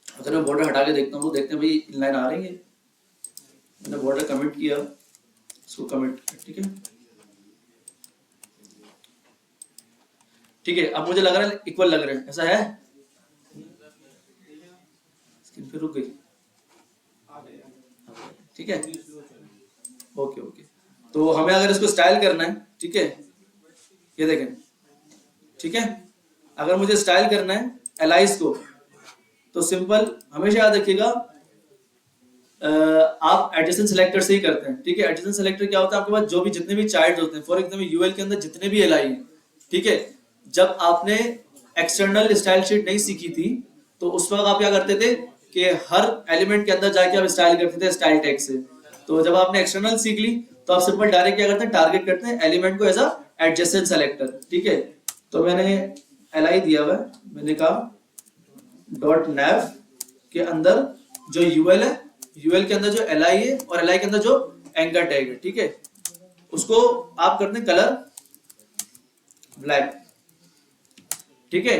अगर मैं बॉर्डर हटा के देखता हूँ तो देखते हैं भाई इनलाइन आ रही है। मैंने बॉर्डर कमिट किया, इसको कमिट, ठीक है, ठीक है। अब मुझे लग रहा है इक्वल लग रहे हैं, ऐसा है, स्क्रीन पे रुक गई, ठीक है, ओके ओके। तो हमें अगर इसको स्टाइल करना है, ठीक है, ये देखें, ठीक है, अगर मुझे स्टाइल करना है एलाइज को तो सिंपल हमेशा याद रखिएगा, आप एडजेसेंट सेलेक्टर से ही करते हैं, ठीक है। एडजेसेंट सेलेक्टर क्या होता है, आपके पास जो भी जितने भी चाइल्ड होते हैं, फॉर एग्जांपल यूएल के अंदर जितने भी एलआई हैं, ठीक है, जब आपने एक्सटर्नल स्टाइल शीट नहीं सीखी थी तो उस वक्त आप क्या करते थे कि हर एलिमेंट के अंदर जाके आप स्टाइल करते थे स्टाइल टैग से। तो जब आपने एक्सटर्नल सीख ली तो आप सिंपल डायरेक्ट क्या करते हैं, टारगेट करते हैं एलिमेंट को एज अ एडजेसेंट सेलेक्टर, ठीक है। तो मैंने एलआई दिया हुआ है, मैंने कहा डॉट नेव के अंदर जो यूएल है, यूएल के अंदर जो एलआई है और एलआई के अंदर जो एंकर टैग है, ठीक है, उसको आप करते हैं कलर ब्लैक, ठीक है।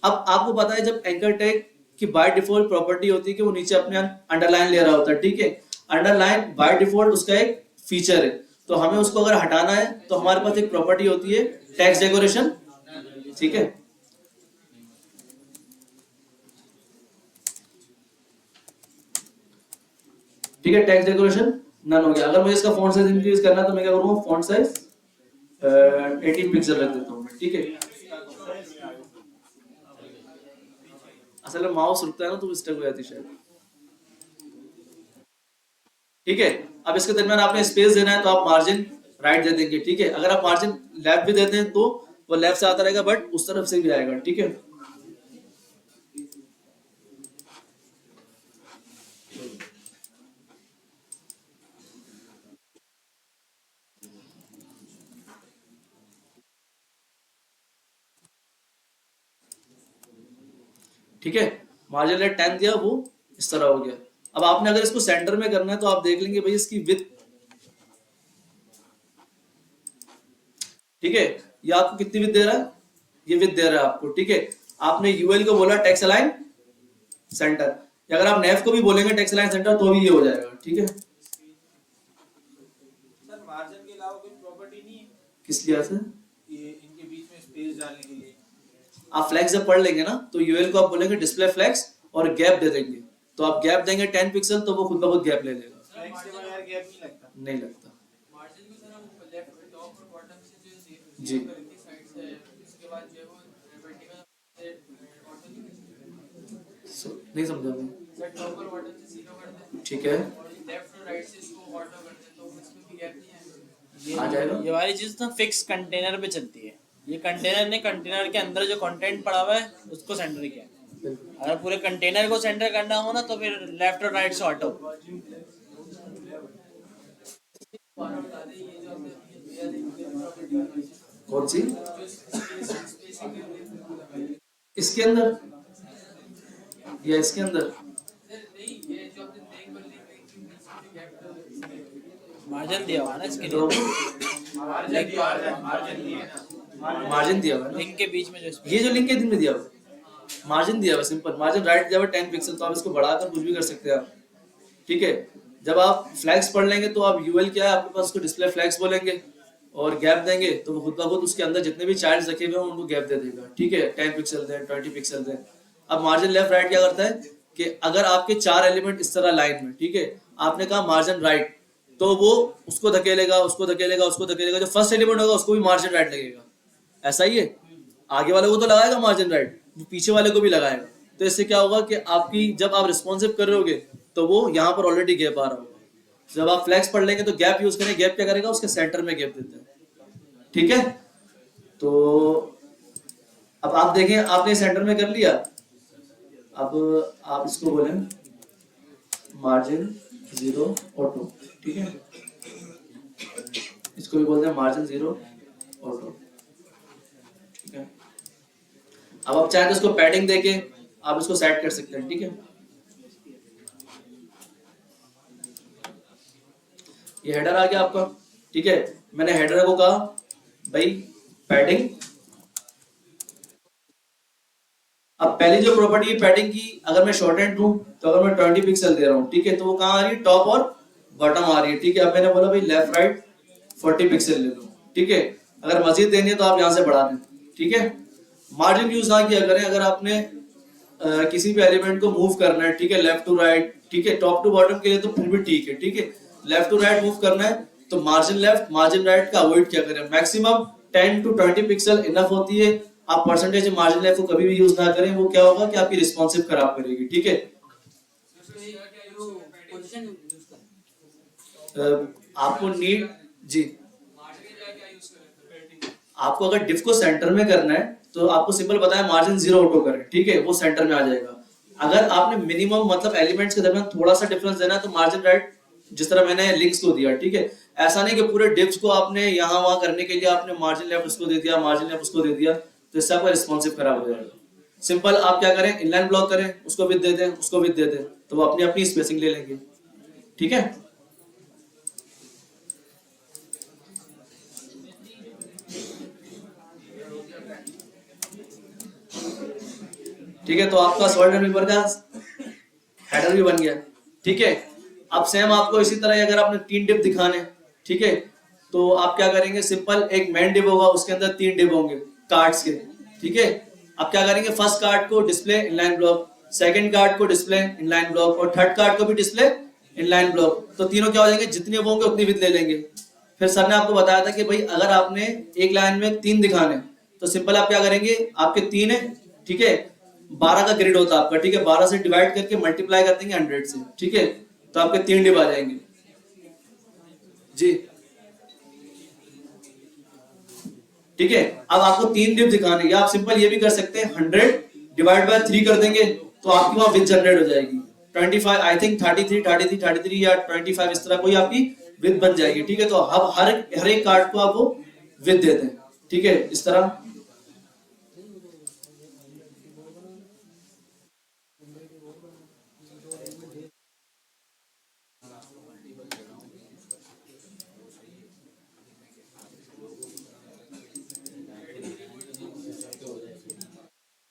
अब आपको पता है जब एंकर टैग की बाय डिफॉल्ट प्रॉपर्टी होती है कि वो नीचे अपने अंडरलाइन ले रहा होता है, ठीक है। अंडरलाइन बाय डिफॉल्ट उसका एक फीचर है, तो हमें उसको अगर हटाना है तो हमारे पास एक प्रॉपर्टी होती है टेक्स्ट डेकोरेशन, ठीक है। ठीक है, टेक्स्ट डेकोरेशन नन हो गया। अगर मुझे इसका फॉन्ट साइज इंक्रीज करना है तो मैं क्या करूंगा, फॉन्ट साइज 18 पिक्सल रख देता हूं, ठीक है। असल में माउस रुकता है ना तो स्टक हो जाती है शायद, ठीक है। अब इसके दरमियान आपने स्पेस देना है तो आप मार्जिन राइट दे देंगे, ठीक है। अगर आप मार्जिन लेफ्ट भी देते हैं तो वो लेफ्ट से आता रहेगा बट उस तरफ से भी आएगा, ठीक है। ठीक है, मार्जिन रेट 10 दिया, वो इस तरह हो गया। अब आपने अगर इसको सेंटर में करना है तो आप देख लेंगे भाई इसकी विड्थ, ठीक है, ये आपको कितनी विड्थ दे रहा है, ये विड्थ दे रहा है आपको, ठीक है। आपने यूएल को बोला टेक्स्ट अलाइन सेंटर, अगर आप नेव को भी बोलेंगे टेक्स्ट अलाइन सेंटर तो भी ये हो जाएगा, ठीक है। सर मार्जिन के अलावा कोई प्रॉपर्टी नहीं है किस लिहाज से, ये इनके बीच में स्पेस डालने के लिए? आप फ्लैक्स जब पढ़ लेंगे ना तो यूएल को आप बोलेंगे डिस्प्ले फ्लैक्स और गैप दे देंगे, तो आप गैप देंगे 10 पिक्सल तो वो खुद ब खुद गैप ले लेगा, फ्लैक्स के बगैर गैप नहीं लगता। नहीं लगता मार्जिन को सर हम लेफ्ट टॉप और बॉटम से जो जी। करेंगे साइड से, उसके बाद जो है वो वर्टिकल से ऑटो नहीं समझा मैं, सर टॉप और बॉटम से जीरो कर दें ठीक है, और लेफ्ट और राइट से इसको ऑटो कर दें तो इसमें भी गैप नहीं आएगा। आ जाएगा। ये वाली चीज ना फिक्स कंटेनर पे चलती है। ये कंटेनर ने कंटेनर के अंदर जो कंटेंट पड़ा हुआ है उसको सेंटर किया। अगर पूरे कंटेनर को सेंटर करना हो ना तो फिर लेफ्ट और राइट से ऑटो। कौन सी, इसके अंदर या इसके अंदर, मार्जिन दिया हुआ ना इसके लिए। तो मार्जिन दिया है, मार्जिन दिया है ना। मार्जिन दिया हुआ है ना, लिंक के बीच में जो ये जो लिंक है दिन में दिया हुआ है, मार्जिन दिया हुआ है, सिंपल मार्जिन राइट दिया हुआ 10 पिक्सल, तो आप इसको बढ़ाकर कुछ भी कर सकते हैं आप, ठीक है। जब आप फ्लैग्स पढ़ लेंगे तो आप यूएल क्या है आपके पास, उसको डिस्प्ले फ्लैग्स बोलेंगे और गैप देंगे तो वो खुद ब खुद उसके अंदर जितने भी चाइल्ड रखे हुए हैं उनको गैप दे देगा, ठीक है। 10 पिक्सल दें, 20 पिक्सल दें। अब मार्जिन लेफ्ट राइट क्या करता है कि अगर आपके 4 एलिमेंट इस तरह लाइन में, ठीक है, आपने कहा मार्जिन राइट, तो वो उसको धकेलेगा, उसको धकेलेगा, उसको धकेलेगा, जो फर्स्ट एलिमेंट होगा उसको भी मार्जिन राइट लगेगा, ऐसा ही है। आगे वाले को तो लगाएगा मार्जिन राइट, वो पीछे वाले को भी लगाएगा, तो इससे क्या होगा कि आपकी जब आप रिस्पॉन्सिव कर रहे होगे तो वो यहाँ पर ऑलरेडी गैप आ रहा होगा। जब आप फ्लैक्स पढ़ लेंगे तो गैप यूज करें, गैप क्या करेगा, उसके सेंटर में गैप देता है, ठीक है। तो अब आप देखें, आपने सेंटर में कर लिया, अब आप इसको बोलें मार्जिन 0 ऑटो, ठीक है, इसको भी बोलते हैं मार्जिन 0 ऑटो, ठीक है। अब आप चाहे तो इसको पैडिंग देके आप इसको सेट कर सकते हैं, ठीक है। ये हेडर आ गया आपका, ठीक है। मैंने हेडर को कहा भाई पैडिंग, अब पहली जो प्रॉपर्टी है पैडिंग की, अगर मैं शॉर्ट हैंड दूं तो अगर मैं 20 पिक्सल दे रहा हूं, ठीक है, तो वो कहां आ रही है, टॉप और बॉटम आ रही है, ठीक है। अब मैंने बोला भाई लेफ्ट राइट 40 पिक्सल ले लो, ठीक है। अगर मजीद देनी है तो आप यहां से बढ़ा दें, ठीक है। मार्जिन यूज ना किया करें अगर आपने किसी भी एलिमेंट को मूव करना है, ठीक है, लेफ्ट टू राइट, ठीक है, टॉप टू बॉटम के लिए तो फिर भी ठीक है, ठीक है। लेफ्ट टू राइट मूव करना है तो मार्जिन लेफ्ट मार्जिन राइट का अवॉइड क्या करें, मैक्सिमम 10 to 20 पिक्सल इनफ होती है। आप परसेंटेज मार्जिन लेफ्ट को कभी भी यूज ना करें, वो क्या होगा कि आपकी रिस्पॉन्सिव खराब करेगी, ठीक है। पोजीशन यूज करें, आपको नीड जी, आपको अगर डिफ को सेंटर में करना है तो आपको सिंपल बताया मार्जिन 0 ऑटो करें, ठीक है, वो सेंटर में आ जाएगा। अगर आपने मिनिमम मतलब एलिमेंट्स के दरमियान थोड़ा सा डिफरेंस देना है तो मार्जिन राइट, जिस तरह मैंने लिंक्स को दिया, ठीक है, ऐसा नहीं कि पूरे डिफ्स को आपने यहाँ वहां करने के लिए आपने मार्जिन लेफ्ट उसको दे दिया, मार्जिन लेफ्ट उसको दे दिया, तो इससे आपका रिस्पॉन्सिव खराब हो जाएगा। सिंपल आप क्या करें, इनलाइन ब्लॉक करें, उसको विड्थ दे दें, उसको विड्थ दे दें, तो वो अपनी अपनी स्पेसिंग ले लेंगे, ठीक है। ठीक है, तो आपका सॉल्ट एंड पेपर का हेडर भी बन गया, ठीक है। अब सेम आपको इसी तरह अगर आपने 3 डिप दिखाने, ठीक है, तो आप क्या करेंगे, सिंपल एक मेन डिप होगा, उसके अंदर 3 डिप होंगे कार्ड्स के, ठीक है। अब क्या करेंगे, फर्स्ट कार्ड को display inline block, second card को डिस्प्ले इनलाइन ब्लॉक और थर्ड कार्ड को भी डिस्प्ले इनलाइन ब्लॉक, तो तीनों क्या हो जाएंगे, जितने होंगे उतनी विड्थ ले लेंगे। फिर सर ने आपको बताया था कि भाई अगर आपने एक लाइन में 3 दिखाने तो सिंपल आप क्या करेंगे, आपके 3 है, ठीक है, 12 का ग्रिड होता है आपका, ठीक है, 12 से डिवाइड करके मल्टीप्लाई कर देंगे 100 से, ठीक है, तो आपके 3 डिप आ जाएंगे जी, ठीक है। अब आपको 3 डिप दिखाने, या आप सिंपल ये भी कर सकते हैं 100 डिवाइड बाय 3 कर देंगे तो आपकी वहां विड्थ जनरेट हो जाएगी 25, आई थिंक 33 या 25, इस तरह कोई आपकी विड्थ बन जाएगी, ठीक है। तो अब हर एक कार्ड को आप वो विड्थ देते हैं, ठीक है, इस तरह।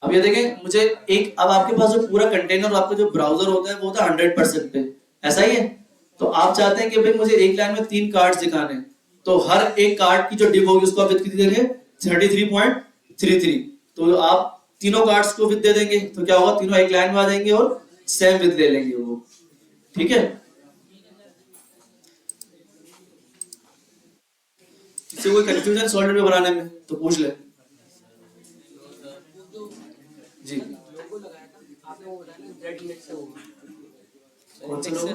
अब ये देखें, मुझे एक, अब आपके पास जो पूरा कंटेनर और आपका जो ब्राउजर होता है वो होता है 100% पे, ऐसा ही है। तो आप चाहते हैं कि भाई मुझे एक लाइन में 3 कार्ड्स दिखाने, तो हर एक कार्ड की जो डिप होगी उसको आप विड्थ कितनी देंगे, 33.33, तो आप तीनों कार्ड्स को विड्थ दे देंगे, तो क्या होगा, तीनों एक लाइन में आ जाएंगे और सेम विड्थ ले लेंगे वो, ठीक है। इससे कोई कंफ्यूजन सॉल्वर में बनाने में तो पूछ ले जी। लोगो लगाया था आपने, वो बताया ना जेड इंडेक्स से होगा, कौन से लोग,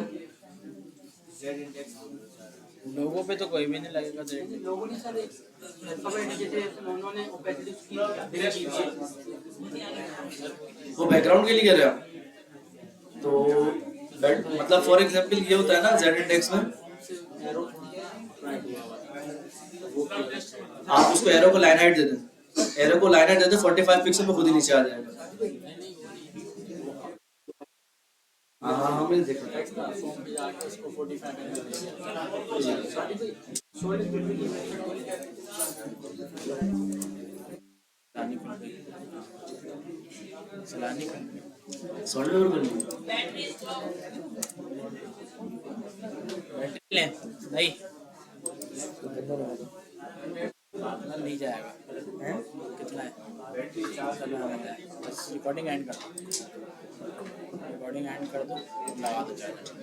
जेड इंडेक्स लोगों पे तो कोई भी नहीं लगेगा, लोगों ने सर अल्फाबेट जैसे उन्होंने ओपेसिटी की डिलीट की थी, वो बैकग्राउंड के लिए कह रहे हैं आप, तो मतलब फॉर एग्जांपल ये होता है ना जेड इंडेक्स में, आप उसको एरो को लाइन हाइट दे दें, एरो को लाइन हाइट दे दें 45 पिक्सल में खुद ही नीचे आ जाएगा। हाँ हमने देखा इसको 45 सोल्ड चलानी पड़ेगी। चलानी पड़ेगी। सॉल्ट और करनी ले भाई नहीं जाएगा हैं? कितना है चलो हमें बस रिकॉर्डिंग एंड कर दो, रिकॉर्डिंग एंड कर दो, लगा दो चार्जर।